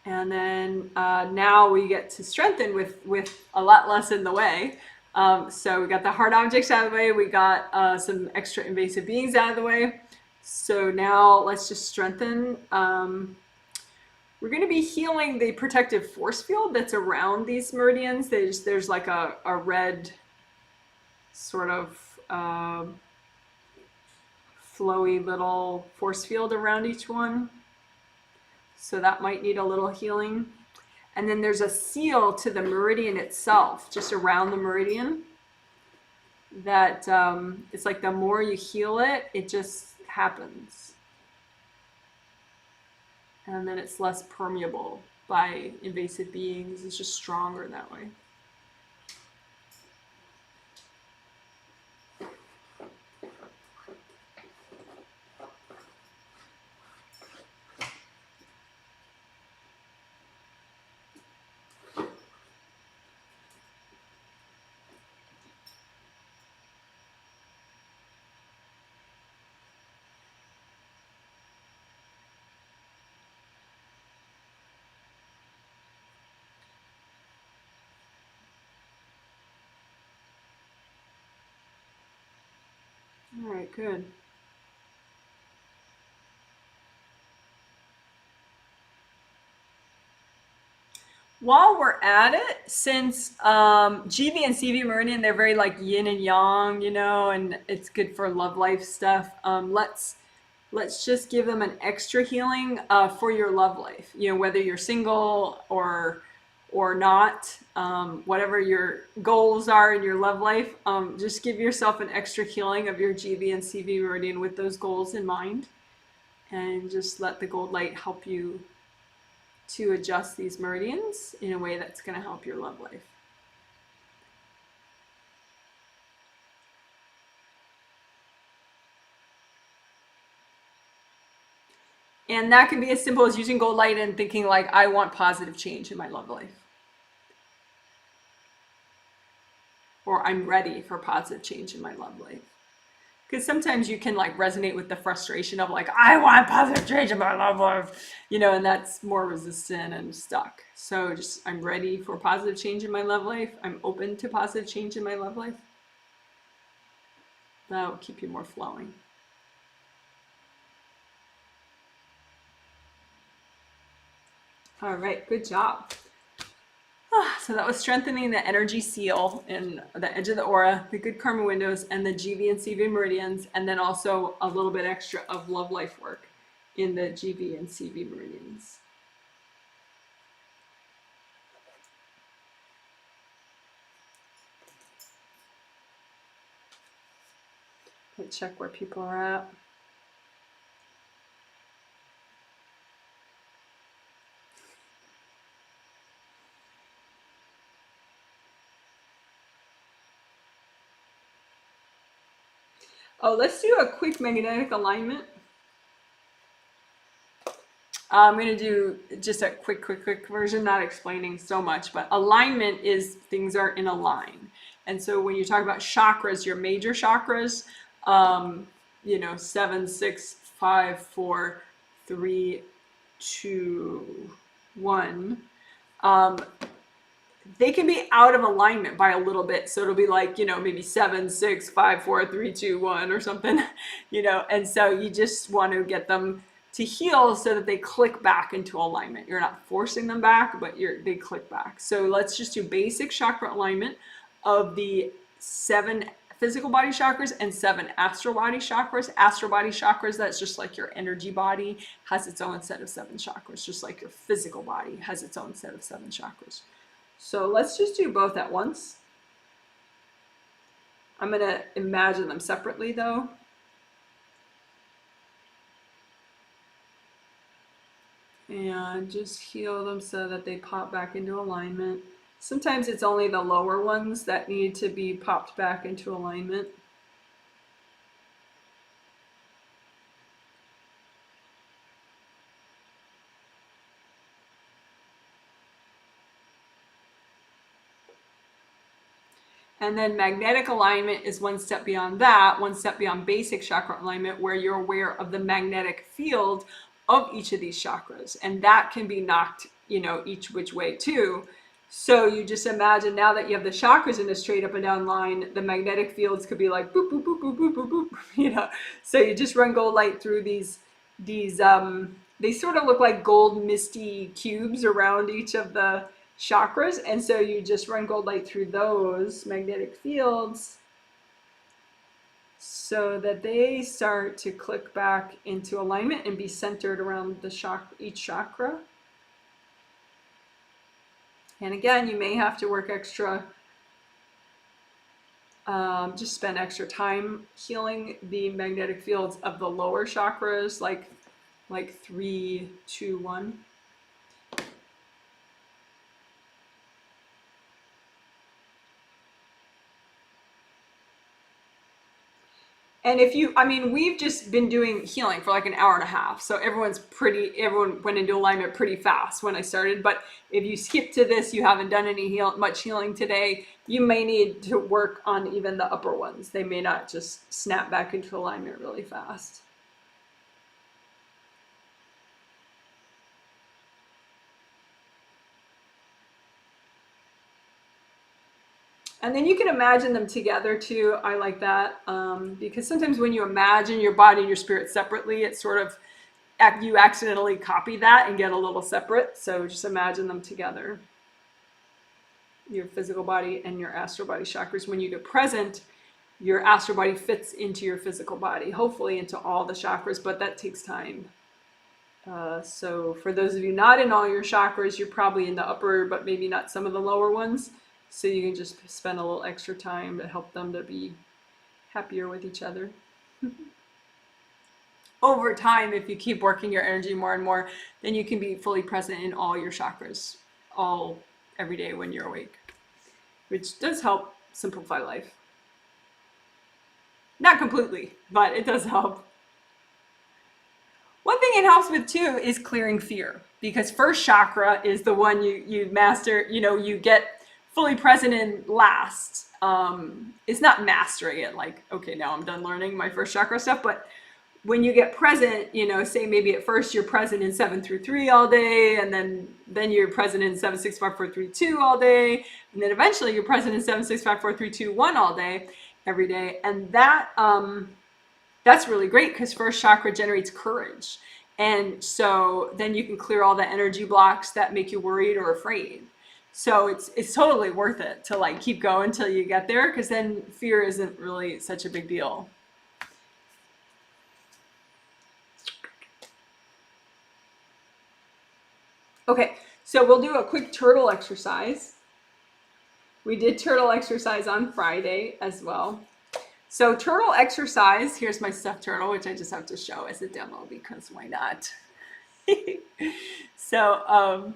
And then now we get to strengthen with a lot less in the way. So we got the hard objects out of the way. We got some extra invasive beings out of the way. So now let's just strengthen. We're going to be healing the protective force field that's around these meridians. There's like a red sort of flowy little force field around each one. So that might need a little healing. And then there's a seal to the meridian itself, just around the meridian, that it's like the more you heal it, it just happens. And then it's less permeable by invasive beings. It's just stronger that way. All right, good. While we're at it, since GV and CV Meridian, they're very like yin and yang, you know, and it's good for love life stuff. Let's just give them an extra healing for your love life. You know, whether you're single or not, whatever your goals are in your love life, just give yourself an extra healing of your GV and CV Meridian with those goals in mind, and just let the gold light help you to adjust these meridians in a way that's going to help your love life. And that can be as simple as using gold light and thinking like, I want positive change in my love life. Or I'm ready for positive change in my love life. Because sometimes you can like resonate with the frustration of like, I want positive change in my love life, you know, and that's more resistant and stuck. So just, I'm ready for positive change in my love life. I'm open to positive change in my love life. That will keep you more flowing. All right, good job. So that was strengthening the energy seal in the edge of the aura, the good karma windows, and the GV and CV meridians, and then also a little bit extra of love life work in the GV and CV meridians. Let's check where people are at. Oh, let's do a quick magnetic alignment. I'm going to do just a quick version, not explaining so much, but alignment is things are in a line. And so when you talk about chakras, your major chakras, you know, 7, 6, 5, 4, 3, 2, 1, they can be out of alignment by a little bit. So it'll be like, you know, maybe 7, 6, 5, 4, 3, 2, 1 or something, you know, and so you just want to get them to heal so that they click back into alignment. You're not forcing them back, but they click back. So let's just do basic chakra alignment of the 7 physical body chakras and 7 astral body chakras. Astral body chakras, that's just like your energy body has its own set of 7 chakras, just like your physical body has its own set of 7 chakras. So let's just do both at once. I'm going to imagine them separately though. And just heal them so that they pop back into alignment. Sometimes it's only the lower ones that need to be popped back into alignment. And then magnetic alignment is one step beyond that, one step beyond basic chakra alignment, where you're aware of the magnetic field of each of these chakras. And that can be knocked, you know, each which way too. So you just imagine now that you have the chakras in a straight up and down line, the magnetic fields could be like boop, boop, boop, boop, boop, boop, boop, you know. So you just run gold light through these they sort of look like gold misty cubes around each of the chakras, and so you just run gold light through those magnetic fields so that they start to click back into alignment and be centered around each chakra. And again, you may have to work extra, just spend extra time healing the magnetic fields of the lower chakras, like 3, 2, 1. And if you, I mean, we've just been doing healing for like an hour and a half. So everyone went into alignment pretty fast when I started. But if you skip to this, you haven't done much healing today, you may need to work on even the upper ones. They may not just snap back into alignment really fast. And then you can imagine them together too. I like that, because sometimes when you imagine your body and your spirit separately, it's sort of, you accidentally copy that and get a little separate. So just imagine them together. Your physical body and your astral body chakras. When you get present, your astral body fits into your physical body, hopefully into all the chakras, but that takes time. So for those of you not in all your chakras, you're probably in the upper, but maybe not some of the lower ones. So you can just spend a little extra time to help them to be happier with each other. Over time, if you keep working your energy more and more, then you can be fully present in all your chakras, every day when you're awake, which does help simplify life. Not completely, but it does help. One thing it helps with too is clearing fear, because first chakra is the one you master, you get fully present in last. It's not mastering it, like, okay, now I'm done learning my first chakra stuff, but when you get present, say maybe at first you're present in 7 through 3 all day, and then you're present in 7, 6, 5, 4, 3, 2 all day, and then eventually you're present in 7, 6, 5, 4, 3, 2, 1 all day, every day. And that's really great, because first chakra generates courage. And so then you can clear all the energy blocks that make you worried or afraid. So it's totally worth it to like keep going till you get there, because then fear isn't really such a big deal. Okay, so we'll do a quick turtle exercise. We did turtle exercise on Friday as well. So turtle exercise, here's my stuffed turtle, which I just have to show as a demo because why not? So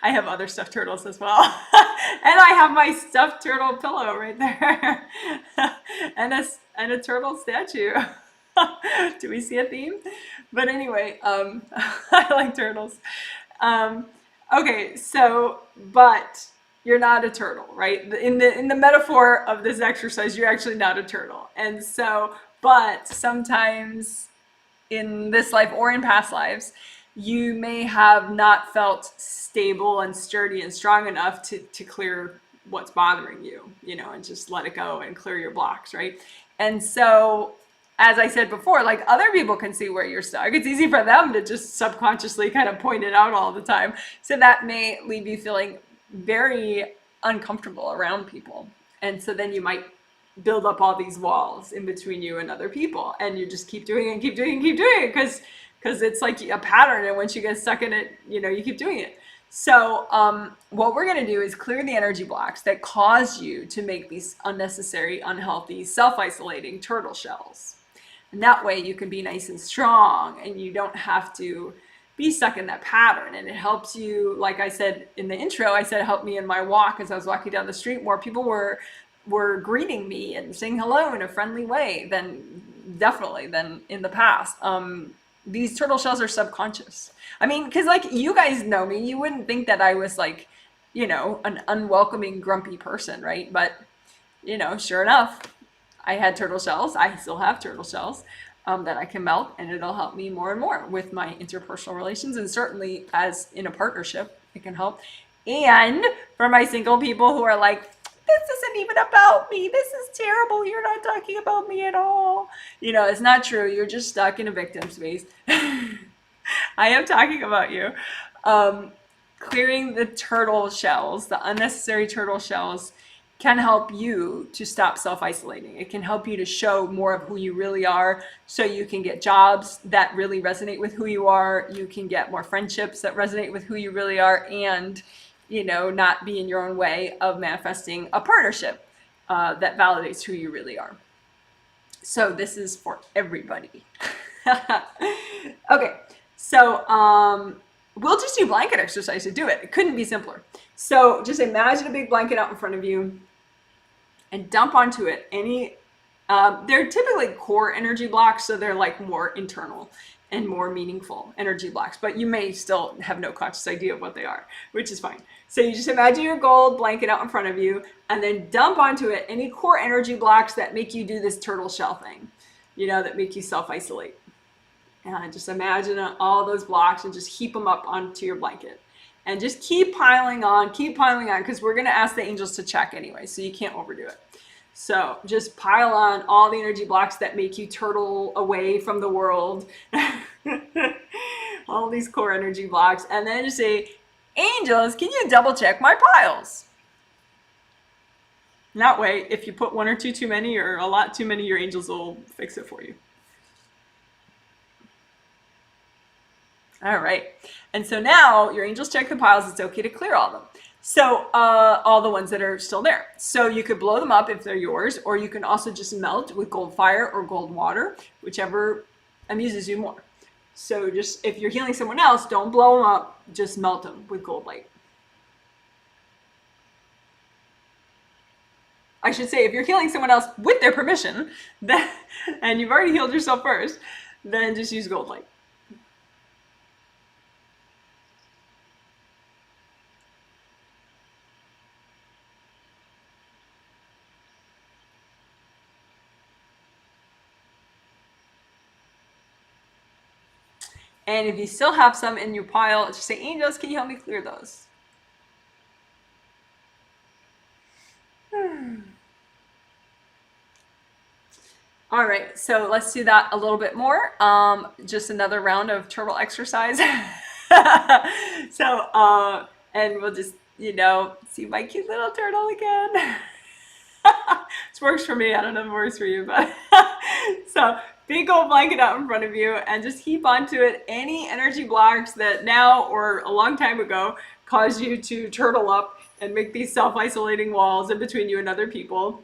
I have other stuffed turtles as well. And I have my stuffed turtle pillow right there. and a turtle statue. Do we see a theme? But anyway, I like turtles. Okay, so, but you're not a turtle, right? In the metaphor of this exercise, you're actually not a turtle. And so, but sometimes in this life or in past lives, you may have not felt stable and sturdy and strong enough to clear what's bothering you, and just let it go and clear your blocks, right? And so, as I said before, like other people can see where you're stuck. It's easy for them to just subconsciously kind of point it out all the time. So that may leave you feeling very uncomfortable around people. And so then you might build up all these walls in between you and other people. And you just keep doing it and keep doing it and keep doing it because it's like a pattern. And once you get stuck in it, you keep doing it. So what we're going to do is clear the energy blocks that cause you to make these unnecessary, unhealthy, self-isolating turtle shells. And that way you can be nice and strong and you don't have to be stuck in that pattern. And it helps you, like I said in the intro, I said, help me in my walk. As I was walking down the street, more people were greeting me and saying hello in a friendly way than in the past. These turtle shells are subconscious. I mean, because like you guys know me, you wouldn't think that I was like, an unwelcoming, grumpy person, right? But, sure enough, I had turtle shells. I still have turtle shells that I can melt, and it'll help me more and more with my interpersonal relations, and certainly as in a partnership, it can help. And for my single people who are like, this isn't even about me. This is terrible. You're not talking about me at all. It's not true. You're just stuck in a victim space. I am talking about you. Clearing the turtle shells, the unnecessary turtle shells, can help you to stop self-isolating. It can help you to show more of who you really are, so you can get jobs that really resonate with who you are. You can get more friendships that resonate with who you really are, and, you know, not be in your own way of manifesting a partnership that validates who you really are. So this is for everybody. Okay, so we'll just do blanket exercise to do it. It couldn't be simpler. So just imagine a big blanket out in front of you and dump onto it any, they're typically core energy blocks, so they're like more internal and more meaningful energy blocks, but you may still have no conscious idea of what they are, which is fine. So you just imagine your gold blanket out in front of you, and then dump onto it any core energy blocks that make you do this turtle shell thing, you know, that make you self-isolate. And just imagine all those blocks and just heap them up onto your blanket. And just keep piling on, because we're going to ask the angels to check anyway, so you can't overdo it. So just pile on all the energy blocks that make you turtle away from the world. All these core energy blocks. And then just say, angels, can you double check my piles? And that way, if you put one or two too many or a lot too many, your angels will fix it for you. All right. And so now your angels check the piles. It's okay to clear all of them. So all the ones that are still there. So you could blow them up if they're yours, or you can also just melt with gold fire or gold water, whichever amuses you more. So just, if you're healing someone else, don't blow them up, just melt them with gold light. I should say, if you're healing someone else with their permission, then, and you've already healed yourself first, then just use gold light. And if you still have some in your pile, just say, angels, can you help me clear those? All right, so let's do that a little bit more. Just another round of turtle exercise. So, and we'll just, you know, see my cute little turtle again. This works for me. I don't know if it works for you, but so big old blanket out in front of you, and just heap onto it any energy blocks that now or a long time ago caused you to turtle up and make these self-isolating walls in between you and other people.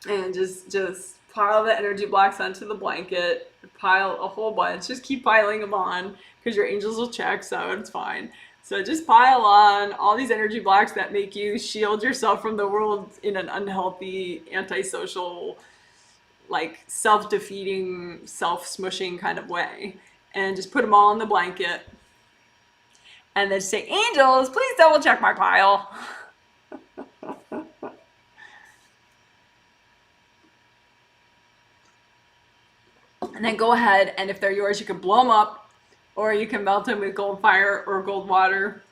And just pile the energy blocks onto the blanket, pile a whole bunch, just keep piling them on, because your angels will check, so it's fine. So just pile on all these energy blocks that make you shield yourself from the world in an unhealthy, antisocial, like self-defeating, self-smushing kind of way. And just put them all in the blanket. And then say, angels, please double check my pile. And then go ahead, and if they're yours, you can blow them up, or you can melt them with gold fire or gold water.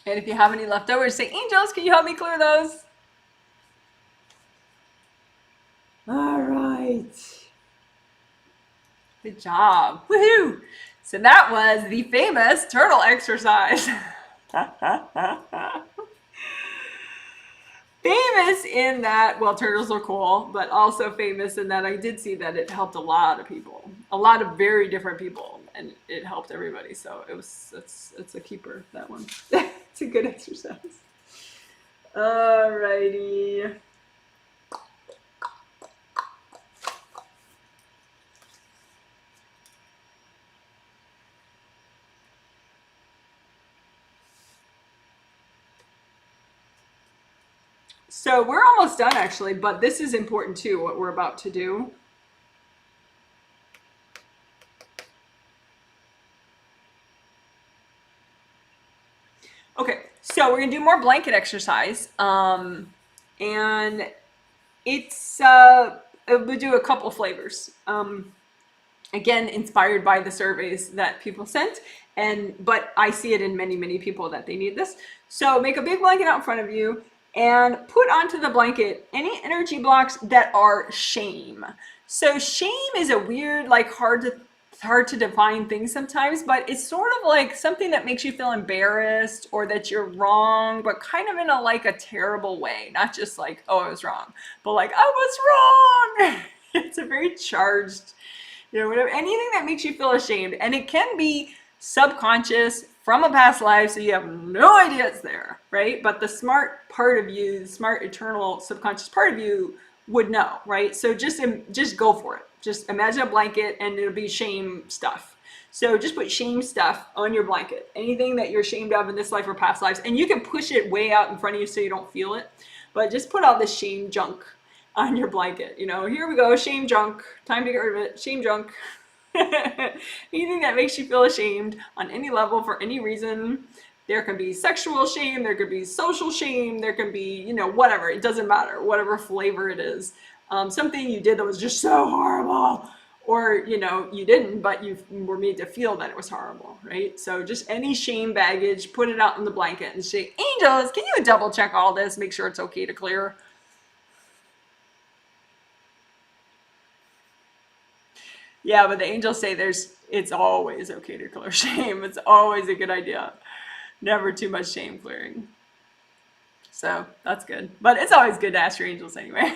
And if you have any left over, say, angels, can you help me clear those? All right. Good job. Woohoo! So that was the famous turtle exercise. Famous in that, well, turtles are cool, but also famous in that I did see that it helped a lot of people, a lot of very different people, and it helped everybody. So it's a keeper, that one. It's a good exercise. Alrighty. So we're almost done, actually, but this is important too, what we're about to do. Okay, so we're gonna do more blanket exercise, and it's we'll do a couple flavors. Again, inspired by the surveys that people sent, but I see it in many people that they need this. So make a big blanket out in front of you, and put onto the blanket any energy blocks that are shame. So shame is a weird, like hard to define thing sometimes, but it's sort of like something that makes you feel embarrassed or that you're wrong, but kind of in a like a terrible way, not just like, oh, I was wrong, but like I was wrong. It's a very charged, whatever, anything that makes you feel ashamed. And it can be subconscious from a past life, so you have no idea it's there, right? But the smart part of you, the smart eternal subconscious part of you would know, right? So just go for it. Just imagine a blanket and it'll be shame stuff. So just put shame stuff on your blanket. Anything that you're ashamed of in this life or past lives. And you can push it way out in front of you so you don't feel it. But just put all this shame junk on your blanket. Here we go, shame junk. Time to get rid of it. Shame junk. Anything that makes you feel ashamed on any level for any reason. There can be sexual shame, there could be social shame, there can be, whatever. It doesn't matter, whatever flavor it is. Something you did that was just so horrible, or, you didn't, but you were made to feel that it was horrible, right? So just any shame baggage, put it out in the blanket and say, angels, can you double check all this? Make sure it's okay to clear. Yeah, but the angels say it's always okay to clear shame. It's always a good idea. Never too much shame clearing. So that's good. But it's always good to ask your angels anyway.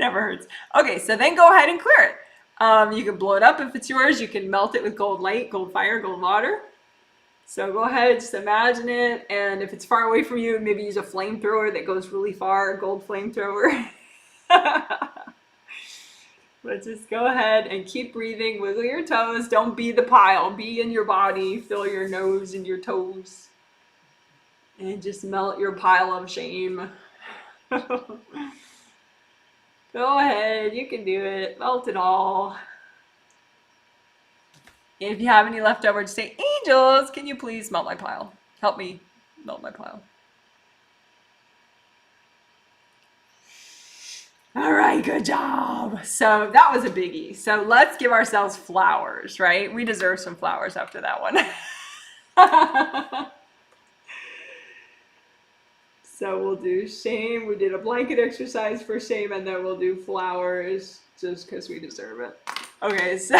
Never hurts. Okay, so then go ahead and clear it. You can blow it up if it's yours. You can melt it with gold light, gold fire, gold water. So go ahead, just imagine it. And if it's far away from you, maybe use a flamethrower that goes really far, a gold flamethrower. But just go ahead and keep breathing. Wiggle your toes. Don't be the pile. Be in your body. Fill your nose and your toes. And just melt your pile of shame. Go ahead. You can do it. Melt it all. And if you have any left over, just say, angels, can you please melt my pile? Help me melt my pile. All right, good job. So that was a biggie. So let's give ourselves flowers, right? We deserve some flowers after that one. So we'll do shame. We did a blanket exercise for shame, and then we'll do flowers just because we deserve it. Okay, so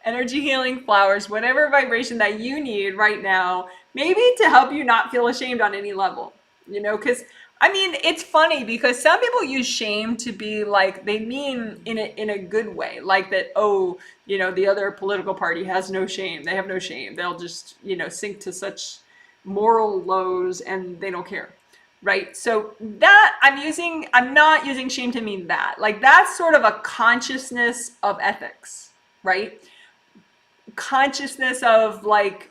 energy healing flowers, whatever vibration that you need right now, maybe to help you not feel ashamed on any level, because it's funny because some people use shame to be like, they mean in a good way, like that, oh, the other political party has no shame. They have no shame. They'll just, sink to such moral lows and they don't care. Right. So that I'm not using shame to mean that. Like that's sort of a consciousness of ethics, right? Consciousness of like,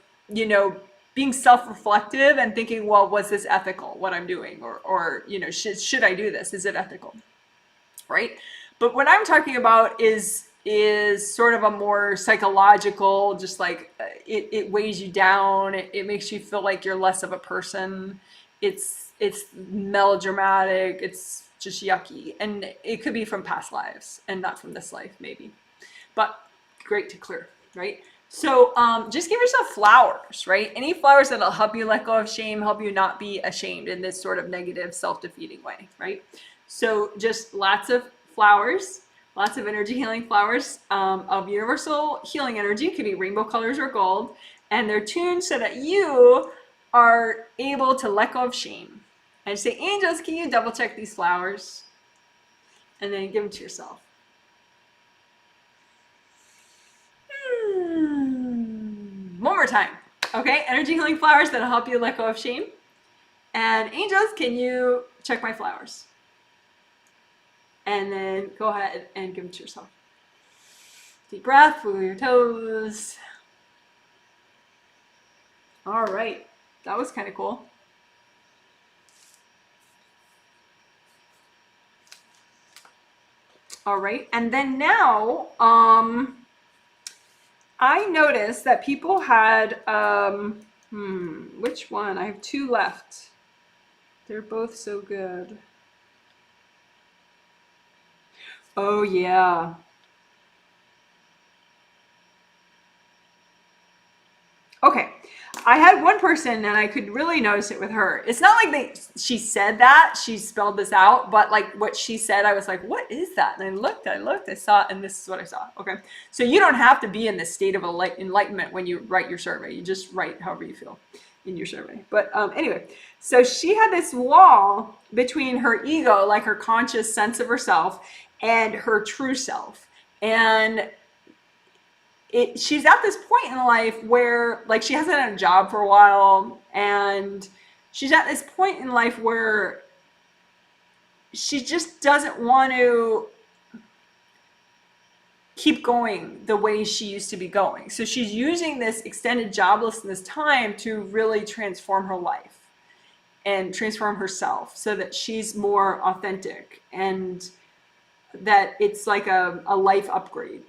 being self-reflective and thinking, well, was this ethical, what I'm doing? Or should I do this? Is it ethical? Right. But what I'm talking about is sort of a more psychological, just like it weighs you down. It makes you feel like you're less of a person. It's melodramatic. It's just yucky. And it could be from past lives and not from this life, maybe. But great to clear, right? So just give yourself flowers, right? Any flowers that'll help you let go of shame, help you not be ashamed in this sort of negative, self-defeating way, right? So just lots of flowers, lots of energy healing flowers of universal healing energy. It could be rainbow colors or gold. And they're tuned so that you are able to let go of shame. And say, angels, can you double check these flowers? And then give them to yourself. One more time. Okay, energy healing flowers that'll help you let go of shame. And angels, can you check my flowers? And then go ahead and give them to yourself. Deep breath, wiggle your toes. All right, that was kind of cool. All right, and then now, I noticed that people had, which one? I have two left. They're both so good. Oh, yeah. Okay. I had one person, and I could really notice it with her. It's not like she said that, she spelled this out, but like what she said, I was like, what is that? And I looked, I saw it, and this is what I saw. Okay. So you don't have to be in this state of enlightenment when you write your survey. You just write however you feel in your survey. But anyway, so she had this wall between her ego, like her conscious sense of herself, and her true self. And she's at this point in life where, like, she hasn't had a job for a while, and she's at this point in life where she just doesn't want to keep going the way she used to be going. So she's using this extended joblessness time to really transform her life and transform herself so that she's more authentic, and that it's like a life upgrade.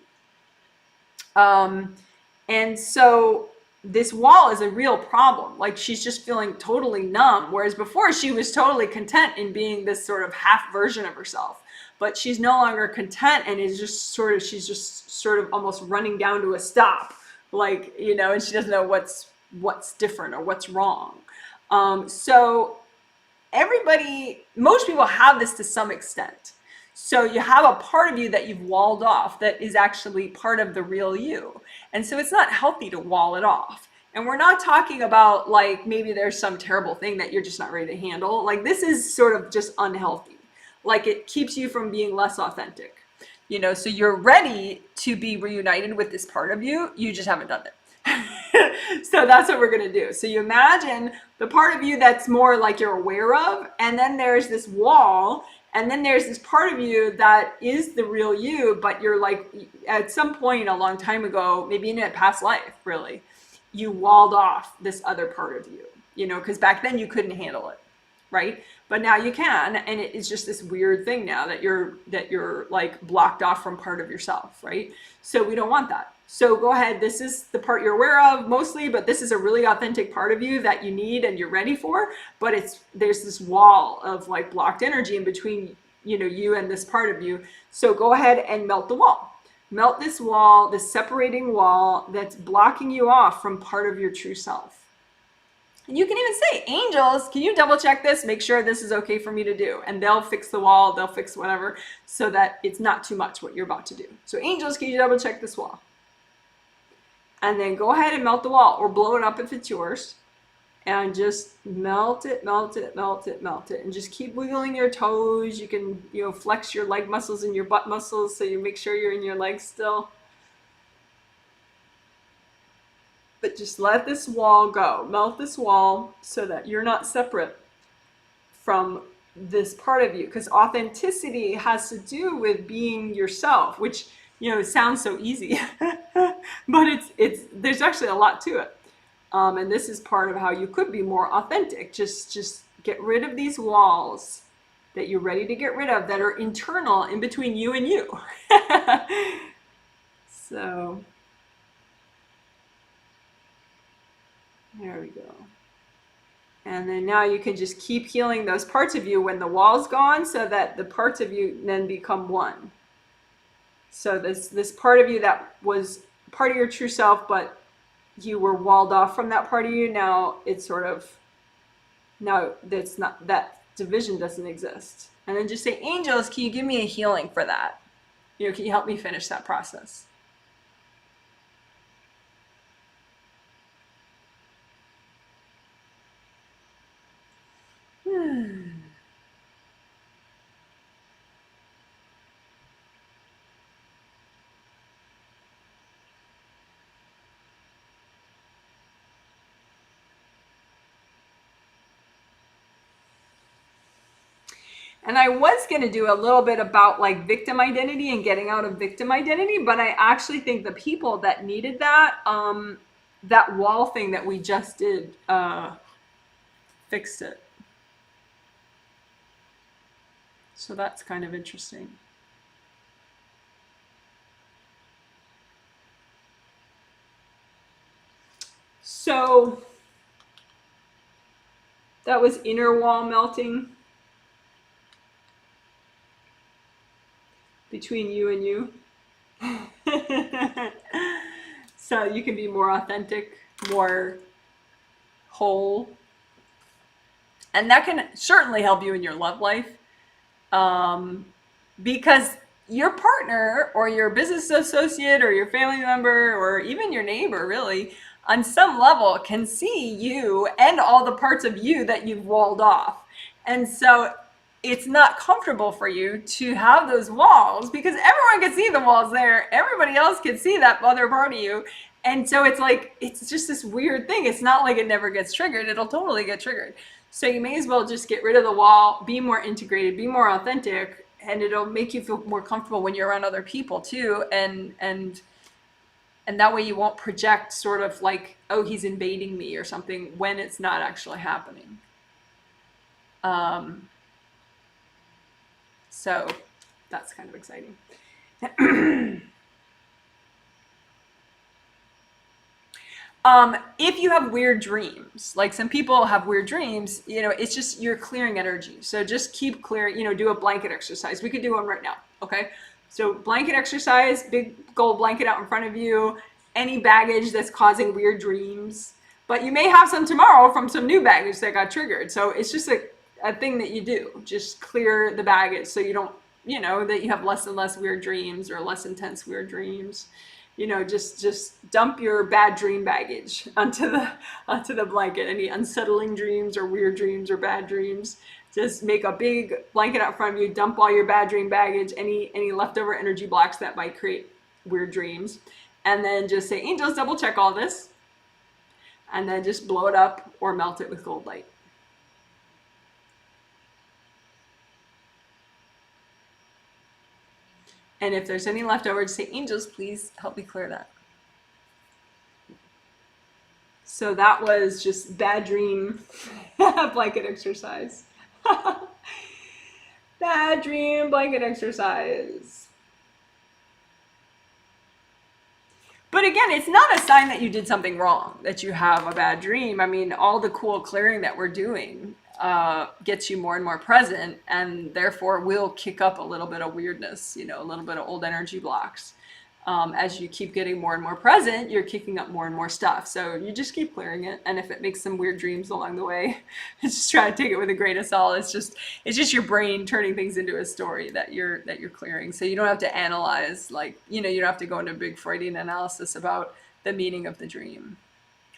And so this wall is a real problem. Like, she's just feeling totally numb, whereas before she was totally content in being this sort of half version of herself. But she's no longer content, and is just she's just sort of almost running down to a stop, like, you know, and she doesn't know what's different or what's wrong. So most people have this to some extent. So you have a part of you that you've walled off that is actually part of the real you. And so it's not healthy to wall it off. And we're not talking about, like, maybe there's some terrible thing that you're just not ready to handle. Like, this is sort of just unhealthy. Like, it keeps you from being less authentic. You know, so you're ready to be reunited with this part of you. You just haven't done it. So that's what we're going to do. So you imagine the part of you that's more like you're aware of, and then there's this wall, and then there's this part of you that is the real you, but you're like, at some point a long time ago, maybe in a past life, really, you walled off this other part of you, you know, because back then you couldn't handle it, right? But now you can, and it is just this weird thing now that you're like blocked off from part of yourself, right? So we don't want that. So go ahead, this is the part you're aware of mostly, but this is a really authentic part of you that you need and you're ready for, but there's this wall of like blocked energy in between, you know, you and this part of you. So go ahead and melt the wall. Melt this wall, this separating wall that's blocking you off from part of your true self. And you can even say, angels, can you double check this? Make sure this is okay for me to do. And they'll fix the wall, they'll fix whatever, so that it's not too much what you're about to do. So angels, can you double check this wall? And then go ahead and melt the wall, or blow it up if it's yours. And just melt it, melt it, melt it, melt it. And just keep wiggling your toes. You can, you know, flex your leg muscles and your butt muscles so you make sure you're in your legs still. But just let this wall go. Melt this wall so that you're not separate from this part of you. Because authenticity has to do with being yourself, which, you know, it sounds so easy. But there's actually a lot to it. And this is part of how you could be more authentic. Just get rid of these walls that you're ready to get rid of that are internal in between you and you. So there we go. And then now you can just keep healing those parts of you when the wall's gone, so that the parts of you then become one. So this part of you that was part of your true self, but you were walled off from that part of you, now it's sort of, now that's not, that division doesn't exist. And then just say, angels, can you give me a healing for that? You know, can you help me finish that process? And I was going to do a little bit about like victim identity and getting out of victim identity, but I actually think the people that needed that, that wall thing that we just did, fixed it. So that's kind of interesting. So that was inner wall melting between you and you. So you can be more authentic, more whole. And that can certainly help you in your love life, because your partner or your business associate or your family member or even your neighbor, really, on some level can see you and all the parts of you that you've walled off. And so it's not comfortable for you to have those walls because everyone can see the walls there. Everybody else can see that other part of you. And so it's like, it's just this weird thing. It's not like it never gets triggered. It'll totally get triggered. So you may as well just get rid of the wall, be more integrated, be more authentic, and it'll make you feel more comfortable when you're around other people too. And that way you won't project sort of like, oh, he's invading me or something when it's not actually happening. So that's kind of exciting. If you have weird dreams, like some people have weird dreams, it's just you're clearing energy. So just keep clearing, do a blanket exercise. We could do one right now. Okay. So blanket exercise, big gold blanket out in front of you, any baggage that's causing weird dreams. But you may have some tomorrow from some new baggage that got triggered. So it's just a thing that you do. Just clear the baggage so you don't, that you have less and less weird dreams or less intense weird dreams. Just dump your bad dream baggage onto the blanket. Any unsettling dreams or weird dreams or bad dreams, just make a big blanket out front of you. Dump all your bad dream baggage, any leftover energy blocks that might create weird dreams, and then just say, angels, double check all this, and then just blow it up or melt it with gold light. And if there's any left over, just say, angels, please help me clear that. So that was just bad dream blanket exercise. Bad dream blanket exercise. But again, it's not a sign that you did something wrong, that you have a bad dream. I mean, all the cool clearing that we're doing gets you more and more present, and therefore will kick up a little bit of weirdness, a little bit of old energy blocks. As you keep getting more and more present, you're kicking up more and more stuff. So you just keep clearing it, and if it makes some weird dreams along the way, just try to take it with a grain of salt. It's just your brain turning things into a story that you're clearing. So you don't have to analyze, like, you don't have to go into a big Freudian analysis about the meaning of the dream.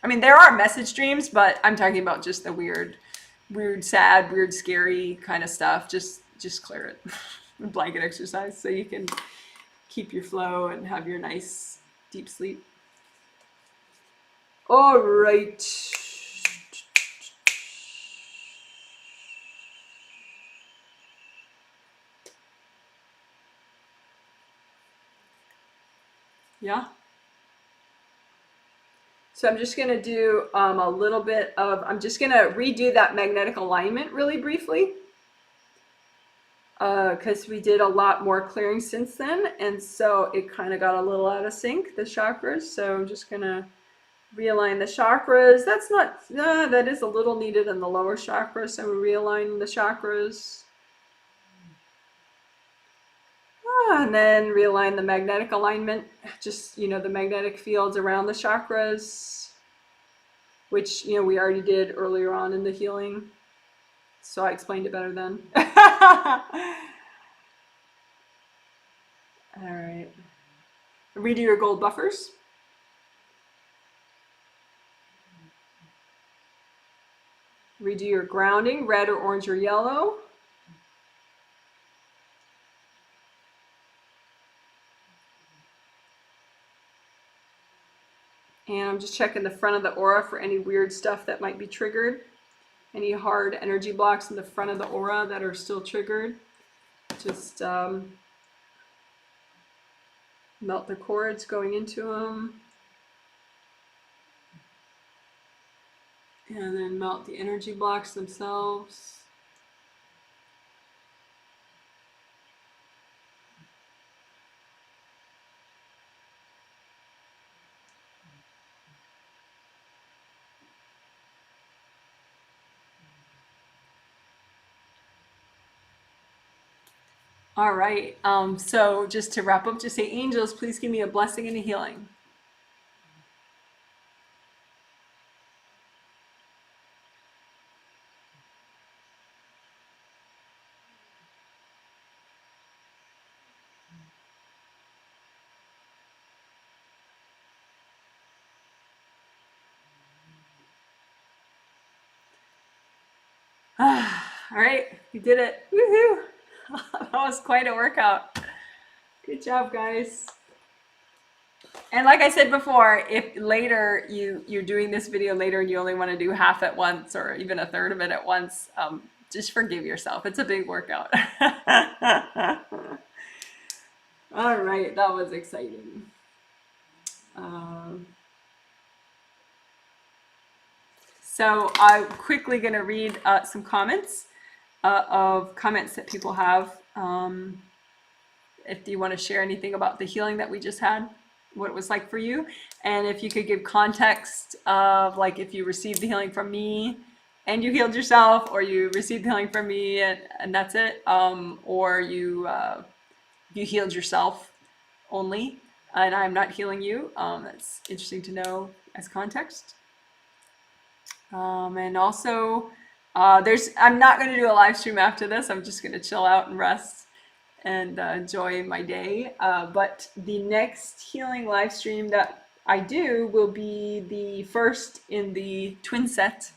I mean, there are message dreams, but I'm talking about just the weird, sad, weird, scary kind of stuff. Just clear it. Blanket exercise so you can keep your flow and have your nice deep sleep. All right. Yeah. So I'm just going to do a little bit of, I'm just going to redo that magnetic alignment really briefly. Because we did a lot more clearing since then, and so it kind of got a little out of sync, the chakras. So I'm just gonna realign the chakras. That is a little needed in the lower chakras, so we're realigning the chakras. And then realign the magnetic alignment, just, the magnetic fields around the chakras, which, we already did earlier on in the healing. So I explained it better then. All right. Redo your gold buffers. Redo your grounding, red or orange or yellow. And I'm just checking the front of the aura for any weird stuff that might be triggered. Any hard energy blocks in the front of the aura that are still triggered. Just melt the cords going into them. And then melt the energy blocks themselves. All right, so just to wrap up, just say, angels, please give me a blessing and a healing. All right, we did it. Woohoo! That was quite a workout. Good job, guys. And like I said before, if later you're doing this video later and you only want to do half at once or even a third of it at once, just forgive yourself. It's a big workout. All right, that was exciting. So I'm quickly going to read some comments of comments that people have. If you want to share anything about the healing that we just had, what it was like for you, and if you could give context of like if you received the healing from me and you healed yourself, or you received the healing from me and that's it, or you healed yourself only and I'm not healing you. That's interesting to know as context. And also, I'm not going to do a live stream after this. I'm just going to chill out and rest and enjoy my day. But the next healing live stream that I do will be the first in the twin set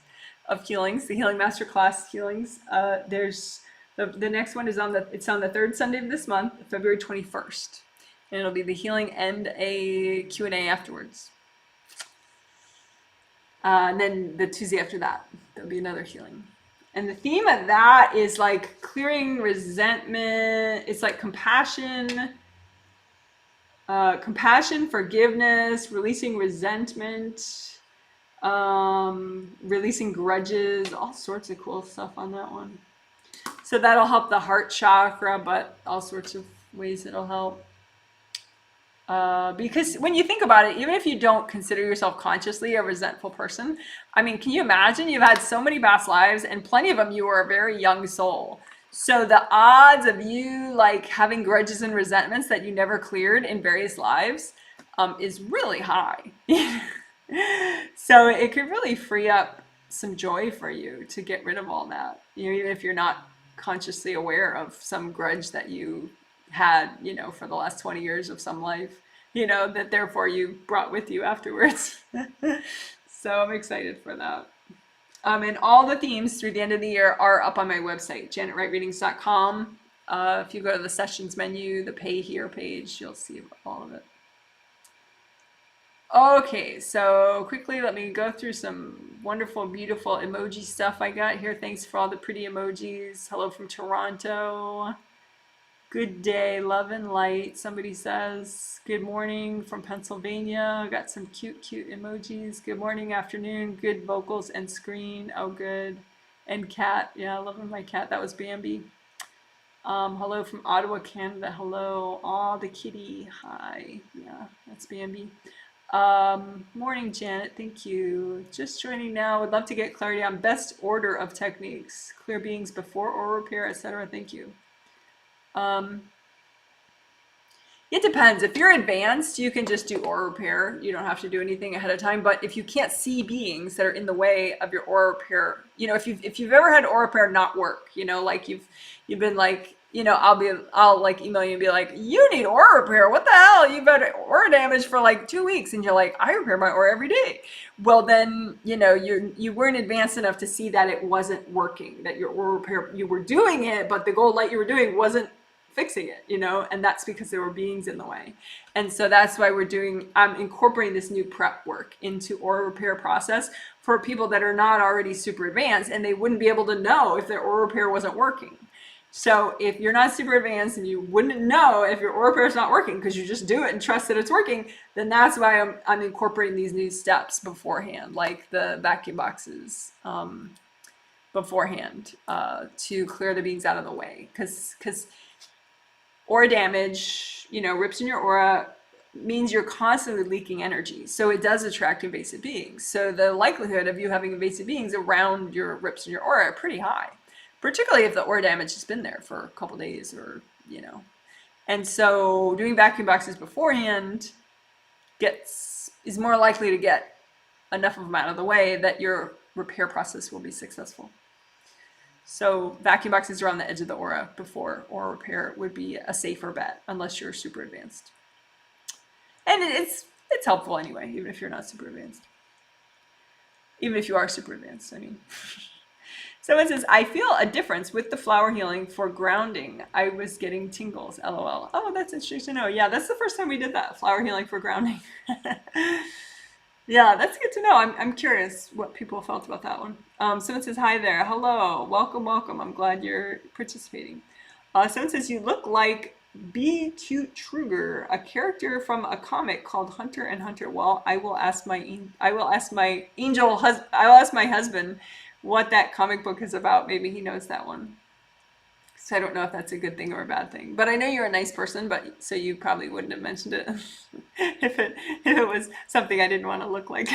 of healings, the Healing Masterclass healings. There's the next one is on the third Sunday of this month, February 21st. And it'll be the healing and a Q&A afterwards. And then the Tuesday after that, there'll be another healing. And the theme of that is like clearing resentment. It's like compassion, forgiveness, releasing resentment, releasing grudges, all sorts of cool stuff on that one. So that'll help the heart chakra, but all sorts of ways it'll help. Because when you think about it, even if you don't consider yourself consciously a resentful person, I mean, can you imagine? You've had so many past lives, and plenty of them you were a very young soul. So the odds of you like having grudges and resentments that you never cleared in various lives is really high. So it could really free up some joy for you to get rid of all that. Even if you're not consciously aware of some grudge that you had, for the last 20 years of some life, that therefore you brought with you afterwards. So I'm excited for that. And all the themes through the end of the year are up on my website, janetwrightreadings.com. If you go to the sessions menu, the pay here page, you'll see all of it. Okay, so quickly let me go through some wonderful, beautiful emoji stuff I got here. Thanks for all the pretty emojis. Hello from Toronto. Good day, love and light. Somebody says, good morning from Pennsylvania. Got some cute emojis. Good morning, afternoon, good vocals and screen. Oh, good. And cat, yeah, loving my cat. That was Bambi. Hello from Ottawa, Canada. Hello. Aw, the kitty. Hi. Yeah, that's Bambi. Morning, Janet. Thank you. Just joining now. Would love to get clarity on best order of techniques. Clear beings before oral repair, etc. Thank you. It depends. If you're advanced, you can just do aura repair. You don't have to do anything ahead of time. But if you can't see beings that are in the way of your aura repair, if you've ever had aura repair not work, like you've been like, I'll like email you and be like, you need aura repair. What the hell? You've had aura damage for like 2 weeks, and you're like, I repair my aura every day. Well, then you weren't advanced enough to see that it wasn't working. That your aura repair, you were doing it, but the gold light you were doing wasn't fixing it, and that's because there were beings in the way. And so that's why I'm incorporating this new prep work into aura repair process for people that are not already super advanced, and they wouldn't be able to know if their aura repair wasn't working. So if you're not super advanced and you wouldn't know if your aura repair is not working because you just do it and trust that it's working, then that's why I'm incorporating these new steps beforehand, like the vacuum boxes beforehand, to clear the beings out of the way. Because aura damage, rips in your aura, means you're constantly leaking energy. So it does attract invasive beings. So the likelihood of you having invasive beings around your rips in your aura are pretty high, particularly if the aura damage has been there for a couple days or, And so doing vacuum boxes beforehand is more likely to get enough of them out of the way that your repair process will be successful. So vacuum boxes around the edge of the aura before aura repair would be a safer bet, unless you're super advanced. And it's helpful anyway, even if you're not super advanced. Even if you are super advanced, I mean. Is Someone says, I feel a difference with the flower healing for grounding. I was getting tingles, LOL. Oh, that's interesting to know. Yeah, that's the first time we did that, flower healing for grounding. Yeah, that's good to know. I'm curious what people felt about that one. Someone says, hi there. Hello. Welcome, welcome. I'm glad you're participating. Someone says, you look like B. Cute Truger, a character from a comic called Hunter and Hunter. Well, I will ask my husband what that comic book is about. Maybe he knows that one. So I don't know if that's a good thing or a bad thing. But I know you're a nice person, but so you probably wouldn't have mentioned it if it was something I didn't want to look like.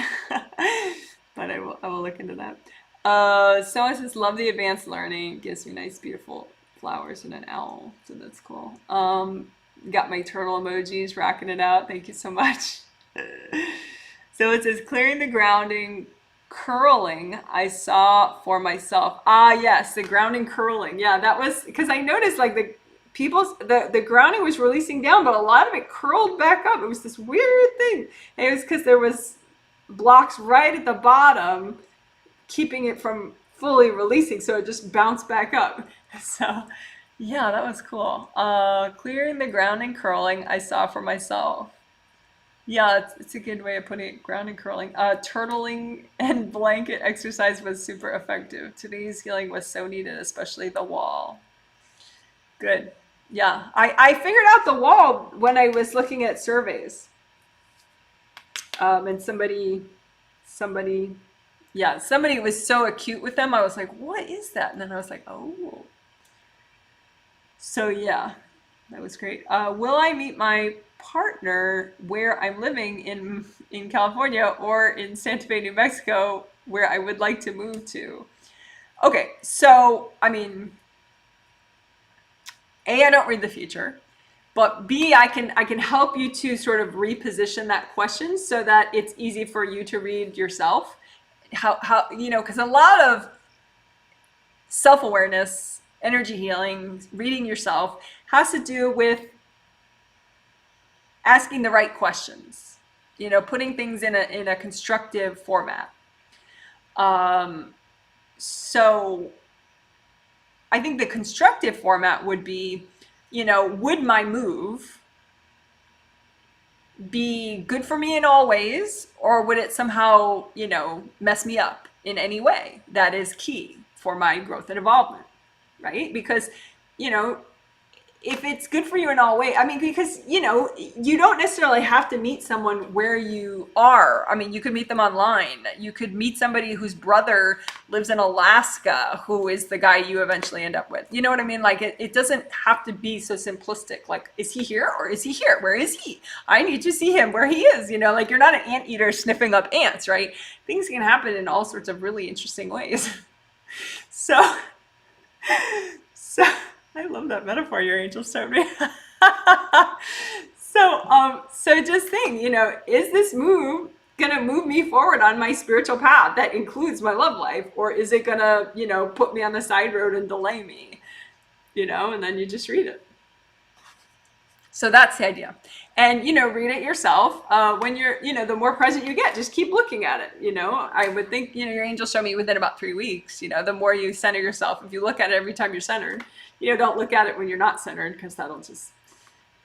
But I will look into that. Someone says, love the advanced learning. Gives me nice, beautiful flowers and an owl. So that's cool. Got my turtle emojis, rocking it out. Thank you so much. So it says, clearing the grounding, curling I saw for myself. Ah, yes, the grounding curling. Yeah, that was because I noticed like the grounding was releasing down, but a lot of it curled back up. It was this weird thing. And it was because there was blocks right at the bottom keeping it from fully releasing, so it just bounced back up. So yeah, that was cool. Clearing the grounding curling I saw for myself. Yeah, it's a good way of putting it. Grounding curling. Turtling and blanket exercise was super effective. Today's healing was so needed, especially the wall. Good. Yeah, I figured out the wall when I was looking at surveys. And somebody was so acute with them. I was like, what is that? And then I was like, oh. So yeah, that was great. Will I meet my partner where I'm living in California or in Santa Fe, New Mexico, where I would like to move to? Okay, so I mean, A, I don't read the future, but B, I can help you to sort of reposition that question so that it's easy for you to read yourself. How because a lot of self-awareness, energy healing, reading yourself has to do with asking the right questions, putting things in a constructive format. So I think the constructive format would be, would my move be good for me in all ways, or would it somehow, mess me up in any way? That is key for my growth and involvement, right? Because, if it's good for you in all ways, I mean, because, you don't necessarily have to meet someone where you are. I mean, you could meet them online. You could meet somebody whose brother lives in Alaska, who is the guy you eventually end up with. You know what I mean? Like, it doesn't have to be so simplistic. Like, is he here or is he here? Where is he? I need to see him where he is. Like, you're not an anteater sniffing up ants, right? Things can happen in all sorts of really interesting ways. So I love that metaphor your angel showed me. So just think, is this move gonna move me forward on my spiritual path that includes my love life, or is it gonna, put me on the side road and delay me? And then you just read it. So that's the idea. And, read it yourself. When you're, the more present you get, just keep looking at it. I would think, your angels show me within about 3 weeks, the more you center yourself. If you look at it every time you're centered, don't look at it when you're not centered, because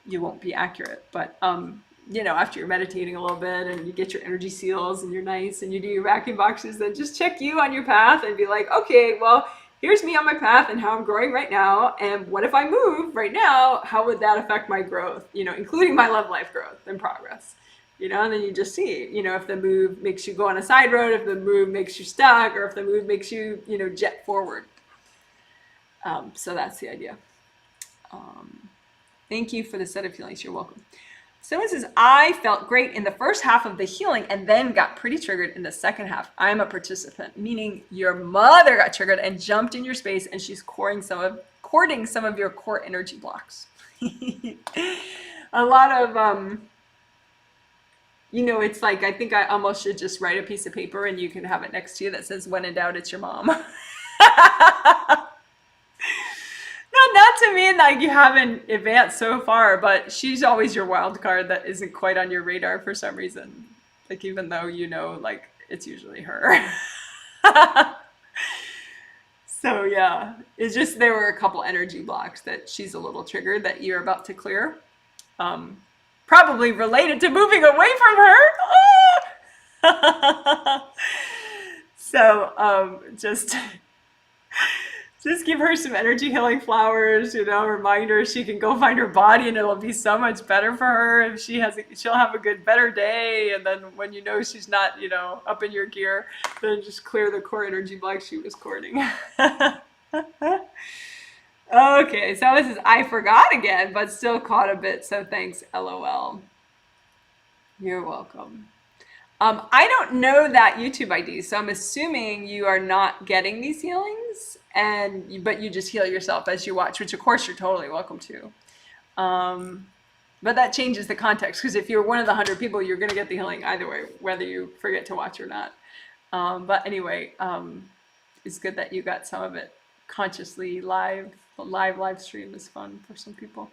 you won't be accurate. But, after you're meditating a little bit and you get your energy seals and you're nice and you do your vacuum boxes, then just check you on your path and be like, okay, well, here's me on my path and how I'm growing right now. And what if I move right now? How would that affect my growth? Including my love life growth and progress. And then you just see, if the move makes you go on a side road, if the move makes you stuck, or if the move makes you, jet forward. So that's the idea. Thank you for the set of feelings. You're welcome. Someone says, I felt great in the first half of the healing and then got pretty triggered in the second half. I'm a participant, meaning your mother got triggered and jumped in your space, and she's courting some of your core energy blocks. A lot of, it's like, I think I almost should just write a piece of paper and you can have it next to you that says, when in doubt, it's your mom. Not to mean like you haven't advanced so far, but she's always your wild card that isn't quite on your radar for some reason. Like, even though like it's usually her. So yeah, it's just there were a couple energy blocks that she's a little triggered that you're about to clear. Um, Probably related to moving away from her. Ah! So just give her some energy healing flowers, remind her she can go find her body and it'll be so much better for her if she'll have a better day. And then when she's not, up in your gear, then just clear the core energy block she was courting. Okay, so this is I forgot again, but still caught a bit. So thanks, LOL. You're welcome. I don't know that YouTube ID, so I'm assuming you are not getting these healings, but you just heal yourself as you watch, which of course you're totally welcome to. But that changes the context, because if you're one of the 100 people, you're going to get the healing either way, whether you forget to watch or not. But anyway, it's good that you got some of it consciously live. The live stream is fun for some people.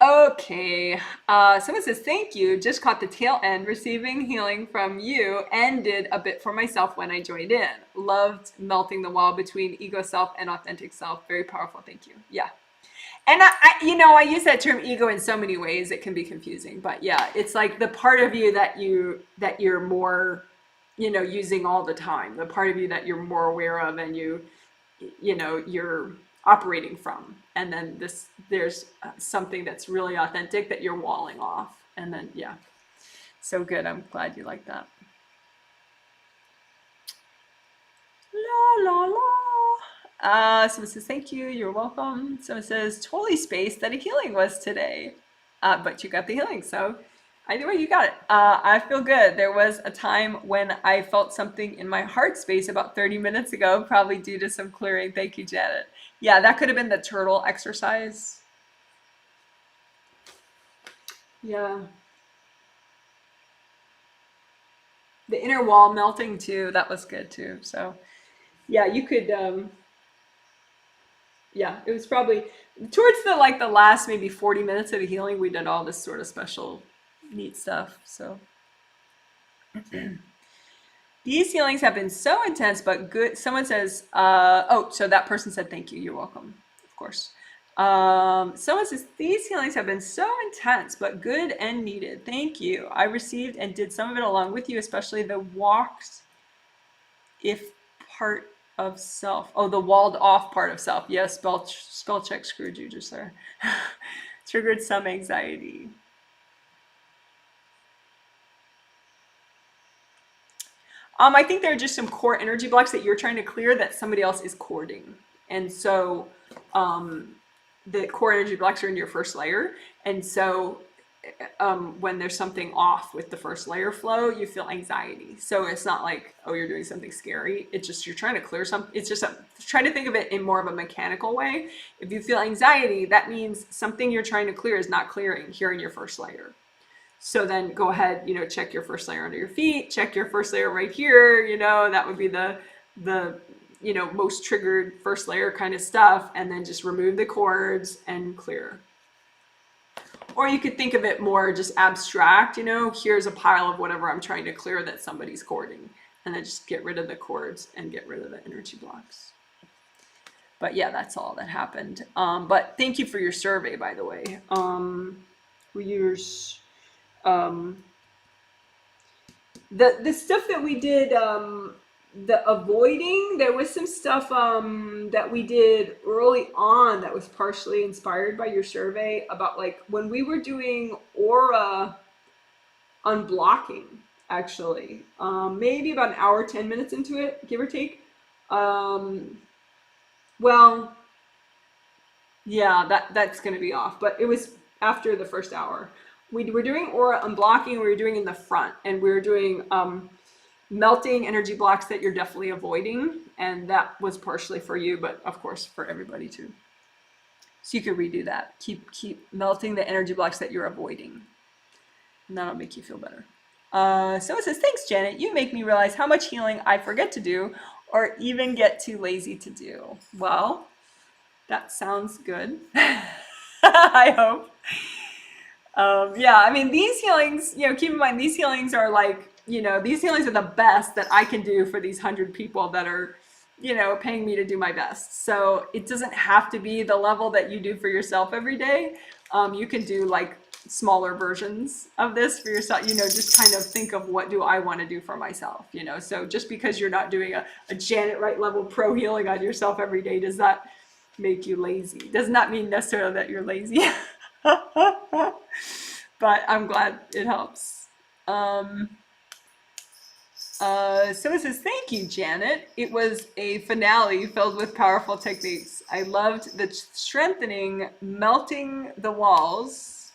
Okay, someone says, thank you. Just caught the tail end receiving healing from you and did a bit for myself when I joined in. Loved melting the wall between ego self and authentic self. Very powerful. Thank you. Yeah. And I use that term ego in so many ways. It can be confusing, but yeah, it's like the part of you that you're more, using all the time, the part of you that you're more aware of and you're operating from, and then there's something that's really authentic that you're walling off, and then yeah, so good. I'm glad you like that. La la la. Someone says thank you, you're welcome. Someone says totally spaced that a healing was today, but you got the healing, so either way you got it. I feel good. There was a time when I felt something in my heart space about 30 minutes ago, probably due to some clearing. Thank you, Janet. Yeah, that could have been the turtle exercise. Yeah. The inner wall melting too, that was good too. So yeah, you could, yeah, it was probably towards the last maybe 40 minutes of the healing, we did all this sort of special neat stuff. So these healings have been so intense, but good. Someone says, so that person said, thank you. You're welcome, of course. Someone says, these healings have been so intense, but good and needed. Thank you. I received and did some of it along with you, especially the walked if part of self. Oh, the walled off part of self. Yes, spell check screwed you just there. Triggered some anxiety. I think there are just some core energy blocks that you're trying to clear that somebody else is courting. And so the core energy blocks are in your first layer. And so when there's something off with the first layer flow, you feel anxiety. So it's not like, oh, you're doing something scary. It's just you're trying to clear something. It's just try to think of it in more of a mechanical way. If you feel anxiety, that means something you're trying to clear is not clearing here in your first layer. So then go ahead, check your first layer under your feet, check your first layer right here, that would be the most triggered first layer kind of stuff, and then just remove the cords and clear. Or you could think of it more just abstract, here's a pile of whatever I'm trying to clear that somebody's cording, and then just get rid of the cords and get rid of the energy blocks. But yeah, that's all that happened. But thank you for your survey, by the way. The stuff that we did, the avoiding, there was some stuff that we did early on that was partially inspired by your survey about when we were doing aura unblocking, actually, maybe about an hour, 10 minutes into it, give or take. Well, yeah, that's going to be off, but it was after the first hour. We were doing aura unblocking, we were doing in the front, and we were doing melting energy blocks that you're definitely avoiding, and that was partially for you, but of course for everybody too. So you could redo that. Keep melting the energy blocks that you're avoiding, and that'll make you feel better. So it says, thanks, Janet. You make me realize how much healing I forget to do or even get too lazy to do. Well, that sounds good. I hope. Yeah, I mean, these healings, keep in mind, these healings are these healings are the best that I can do for these 100 people that are, you know, paying me to do my best. So it doesn't have to be the level that you do for yourself every day. You can do like smaller versions of this for yourself, you know, just kind of think of what do I want to do for myself, you know. So just because you're not doing a Janet Wright level pro healing on yourself every day, does that make you lazy? Does not mean necessarily that you're lazy. But I'm glad it helps. So it says, thank you, Janet. It was a finale filled with powerful techniques. I loved the strengthening, melting the walls.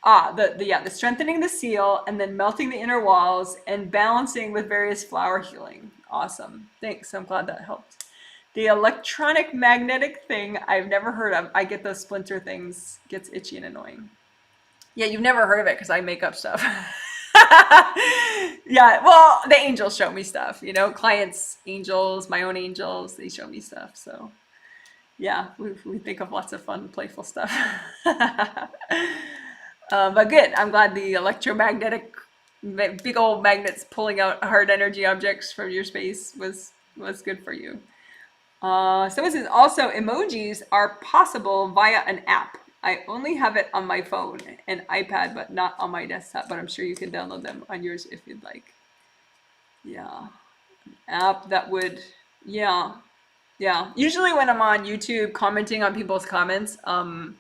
The strengthening the seal and then melting the inner walls and balancing with various flower healing. Awesome. Thanks. I'm glad that helped. The electronic magnetic thing I've never heard of. I get those splinter things. Gets itchy and annoying. Yeah, you've never heard of it because I make up stuff. Yeah, well, the angels show me stuff, you know, clients, angels, my own angels, they show me stuff. So yeah, we think of lots of fun, playful stuff. But good, I'm glad the electromagnetic, big old magnets pulling out hard energy objects from your space was good for you. So it says also emojis are possible via an app. I only have it on my phone and iPad, but not on my desktop. But I'm sure you can download them on yours if you'd like. Yeah, an app that would, yeah. Usually when I'm on YouTube commenting on people's comments, I'm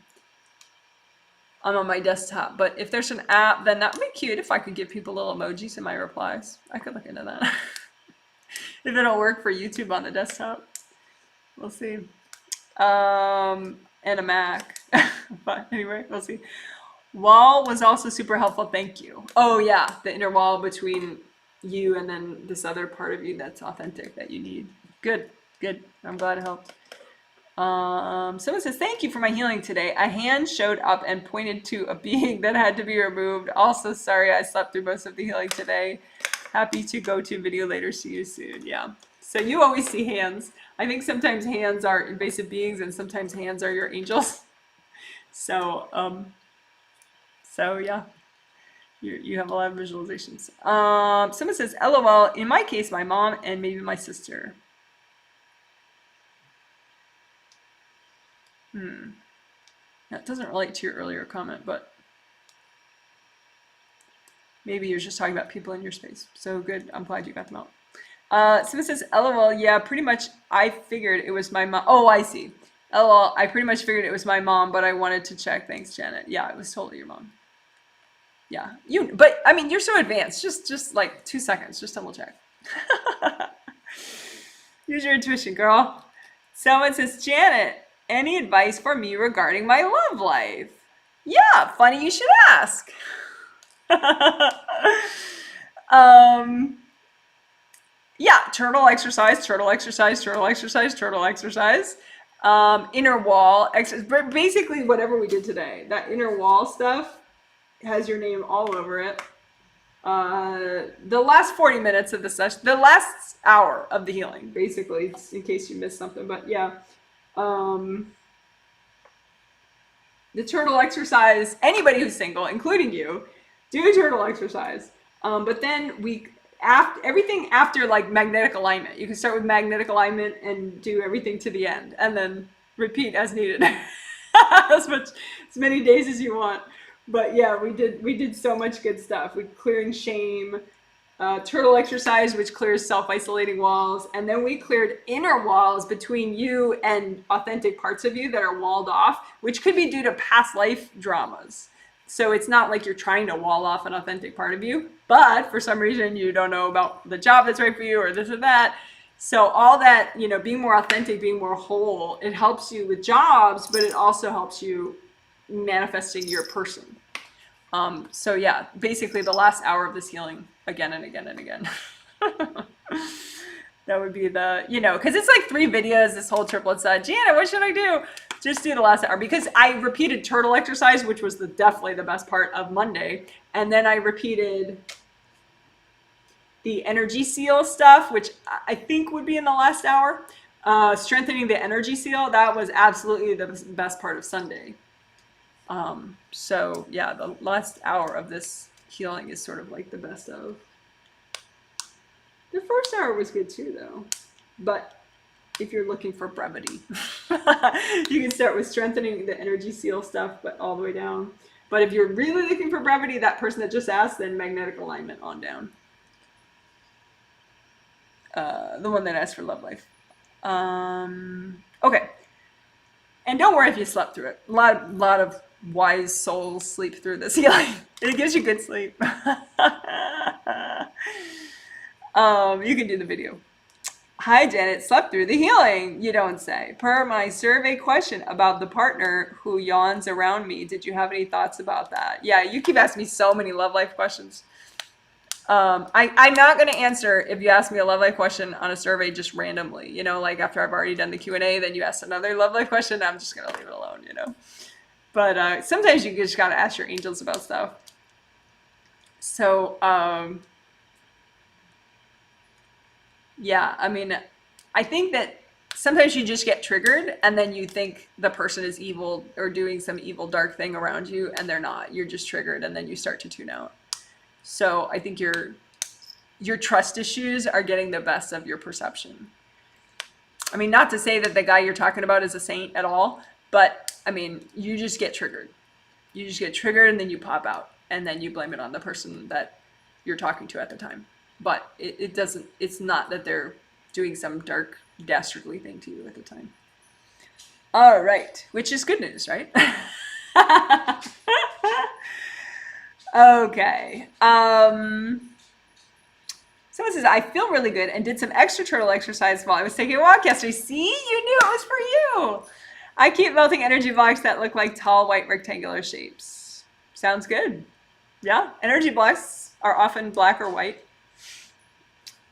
on my desktop. But if there's an app, then that would be cute if I could give people little emojis in my replies. I could look into that. If it'll work for YouTube on the desktop, we'll see. And a Mac. But anyway, we'll see. Wall was also super helpful. Thank you. Oh yeah, the inner wall between you and then this other part of you that's authentic that you need. Good. I'm glad it helped. Someone says, thank you for my healing today. A hand showed up and pointed to a being that had to be removed. Also, sorry I slept through most of the healing today. Happy to go to video later. See you soon. Yeah. So you always see hands. I think sometimes hands are invasive beings and sometimes hands are your angels. So, yeah, you have a lot of visualizations. Someone says, LOL, in my case, my mom and maybe my sister. That doesn't relate to your earlier comment, but maybe you're just talking about people in your space. So good. I'm glad you got them out. Someone says, LOL, yeah, pretty much I figured it was my mom. Oh, I see. LOL, I pretty much figured it was my mom, but I wanted to check. Thanks, Janet. Yeah, it was totally your mom. Yeah, but I mean, you're so advanced. Just like 2 seconds, just double check. Use your intuition, girl. Someone says, Janet, any advice for me regarding my love life? Yeah, funny you should ask. Yeah, turtle exercise. Inner wall exercise. Basically, whatever we did today. That inner wall stuff has your name all over it. The last 40 minutes of the session, the last hour of the healing, basically, in case you missed something. But yeah, the turtle exercise. Anybody who's single, including you, do a turtle exercise. But then everything after like magnetic alignment. You can start with magnetic alignment and do everything to the end, and then repeat as needed, as many days as you want. But yeah, we did so much good stuff. We clearing shame, turtle exercise, which clears self-isolating walls, and then we cleared inner walls between you and authentic parts of you that are walled off, which could be due to past life dramas. So it's not like you're trying to wall off an authentic part of you, but for some reason you don't know about the job that's right for you or this or that. So all that, you know, being more authentic, being more whole, it helps you with jobs, but it also helps you manifesting your person. So yeah, basically the last hour of this healing again and again and again. That would be the, you know, because it's like 3 videos, this whole triplet set. Janet, what should I do? Just do the last hour, because I repeated turtle exercise, which was definitely the best part of Monday. And then I repeated the energy seal stuff, which I think would be in the last hour. Strengthening the energy seal, that was absolutely the best part of Sunday. So yeah, the last hour of this healing is sort of like the best of. The first hour was good too, though. But if you're looking for brevity. You can start with strengthening the energy seal stuff, but all the way down. But if you're really looking for brevity, that person that just asked, then magnetic alignment on down. The one that asked for love life. Okay. And don't worry if you slept through it. A lot of wise souls sleep through this healing. It gives you good sleep. You can do the video. Hi, Janet. Slept through the healing, you don't say. Per my survey question about the partner who yawns around me, did you have any thoughts about that? Yeah, you keep asking me so many love life questions. I'm not going to answer if you ask me a love life question on a survey just randomly, you know, like after I've already done the Q&A, then you ask another love life question, I'm just going to leave it alone, you know. But sometimes you just got to ask your angels about stuff. So, yeah, I mean, I think that sometimes you just get triggered and then you think the person is evil or doing some evil dark thing around you, and they're not. You're just triggered, and then you start to tune out. So I think your trust issues are getting the best of your perception. I mean, not to say that the guy you're talking about is a saint at all, but I mean, you just get triggered. You just get triggered and then you pop out, and then you blame it on the person that you're talking to at the time. But it's not that they're doing some dark, dastardly thing to you at the time. All right, which is good news, right? Okay. Someone says, I feel really good and did some extra turtle exercise while I was taking a walk yesterday. See, you knew it was for you. I keep melting energy blocks that look like tall white rectangular shapes. Sounds good. Yeah, energy blocks are often black or white.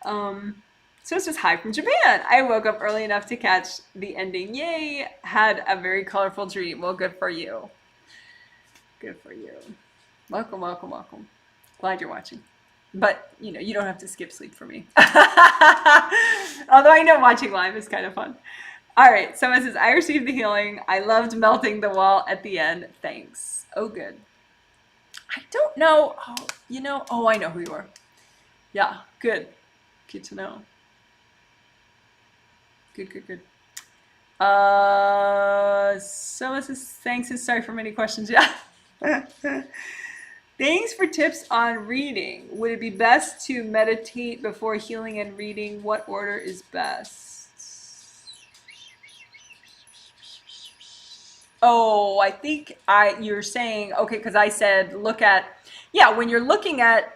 So it says, hi from Japan. I woke up early enough to catch the ending. Yay. Had a very colorful dream. Well, good for you. Good for you. Welcome, welcome, welcome. Glad you're watching. But, you know, you don't have to skip sleep for me. Although I know watching live is kind of fun. All right, someone says, I received the healing. I loved melting the wall at the end. Thanks. Oh, good. I don't know. Oh, you know, I know who you are. Yeah, good. Good to know. Good, good, good. Someone says, thanks and sorry for many questions. Yeah. Thanks for tips on reading. Would it be best to meditate before healing and reading? What order is best? Oh, I think you're saying, okay, because I said look at, yeah, when you're looking at,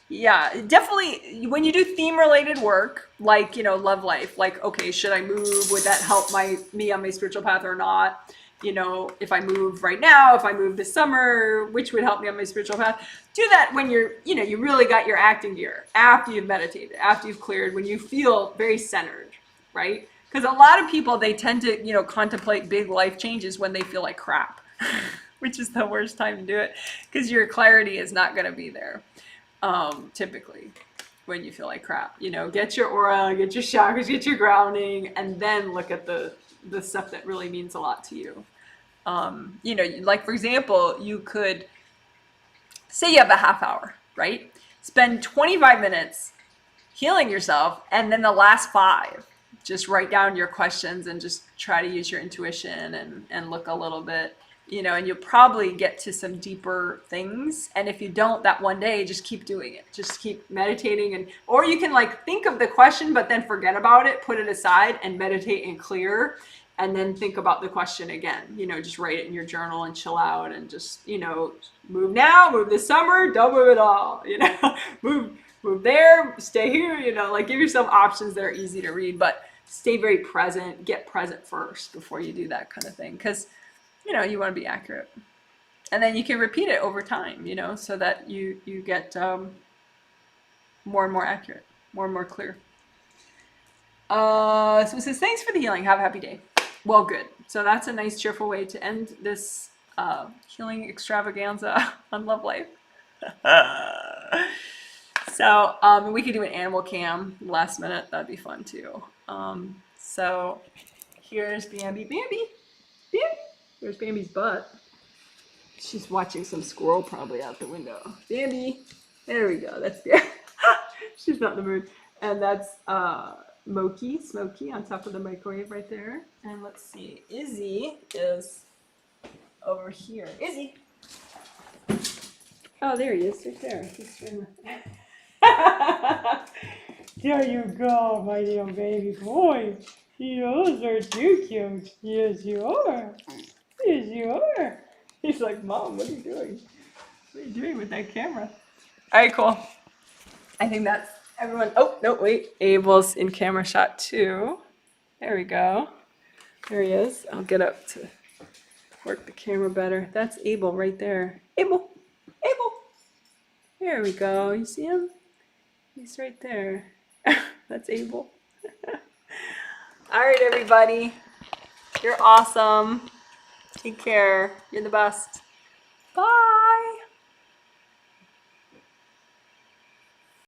yeah, definitely when you do theme related work, like, you know, love life, like, okay, should I move? Would that help me on my spiritual path or not? You know, if I move right now, if I move this summer, which would help me on my spiritual path? Do that when you're, you know, you really got your acting gear, after you've meditated, after you've cleared, when you feel very centered, right? Because a lot of people, they tend to, you know, contemplate big life changes when they feel like crap, which is the worst time to do it, because your clarity is not going to be there, typically, when you feel like crap. You know, get your aura, get your chakras, get your grounding, and then look at the stuff that really means a lot to you. You know, like, for example, you could say you have a half hour, right? Spend 25 minutes healing yourself, and then the last 5, just write down your questions and just try to use your intuition and look a little bit, you know, and you'll probably get to some deeper things. And if you don't, that one day, just keep doing it. Just keep meditating, or you can like think of the question, but then forget about it, put it aside and meditate and clear. And then think about the question again, you know, just write it in your journal and chill out and just, you know, move now, move this summer, don't move at all, you know, move there, stay here, you know, like give yourself options that are easy to read, but stay very present, get present first before you do that kind of thing. Because, you know, you want to be accurate. And then you can repeat it over time, you know, so that you get more and more accurate, more and more clear. So it says, thanks for the healing. Have a happy day. Well, good. So that's a nice, cheerful way to end this healing extravaganza on Love Life. So we could do an animal cam last minute. That'd be fun too. So here's Bambi. Bambi. There's Bambi's butt. She's watching some squirrel probably out the window. Bambi. There we go. That's Bambi. She's not in the mood. And that's Smokey on top of the microwave right there. And let's see, Izzy is over here. Izzy! Oh, there he is, right there. He's trying to... There you go, my little baby boy. Those are too cute. Yes, you are. Yes, you are. He's like, Mom, what are you doing? What are you doing with that camera? All right, cool. I think that's everyone. Oh, no, wait. Abel's in camera shot too. There we go. There he is. I'll get up to work the camera better. That's Abel right there. Abel! Abel! There we go. You see him? He's right there. That's Abel. All right, everybody. You're awesome. Take care. You're the best. Bye.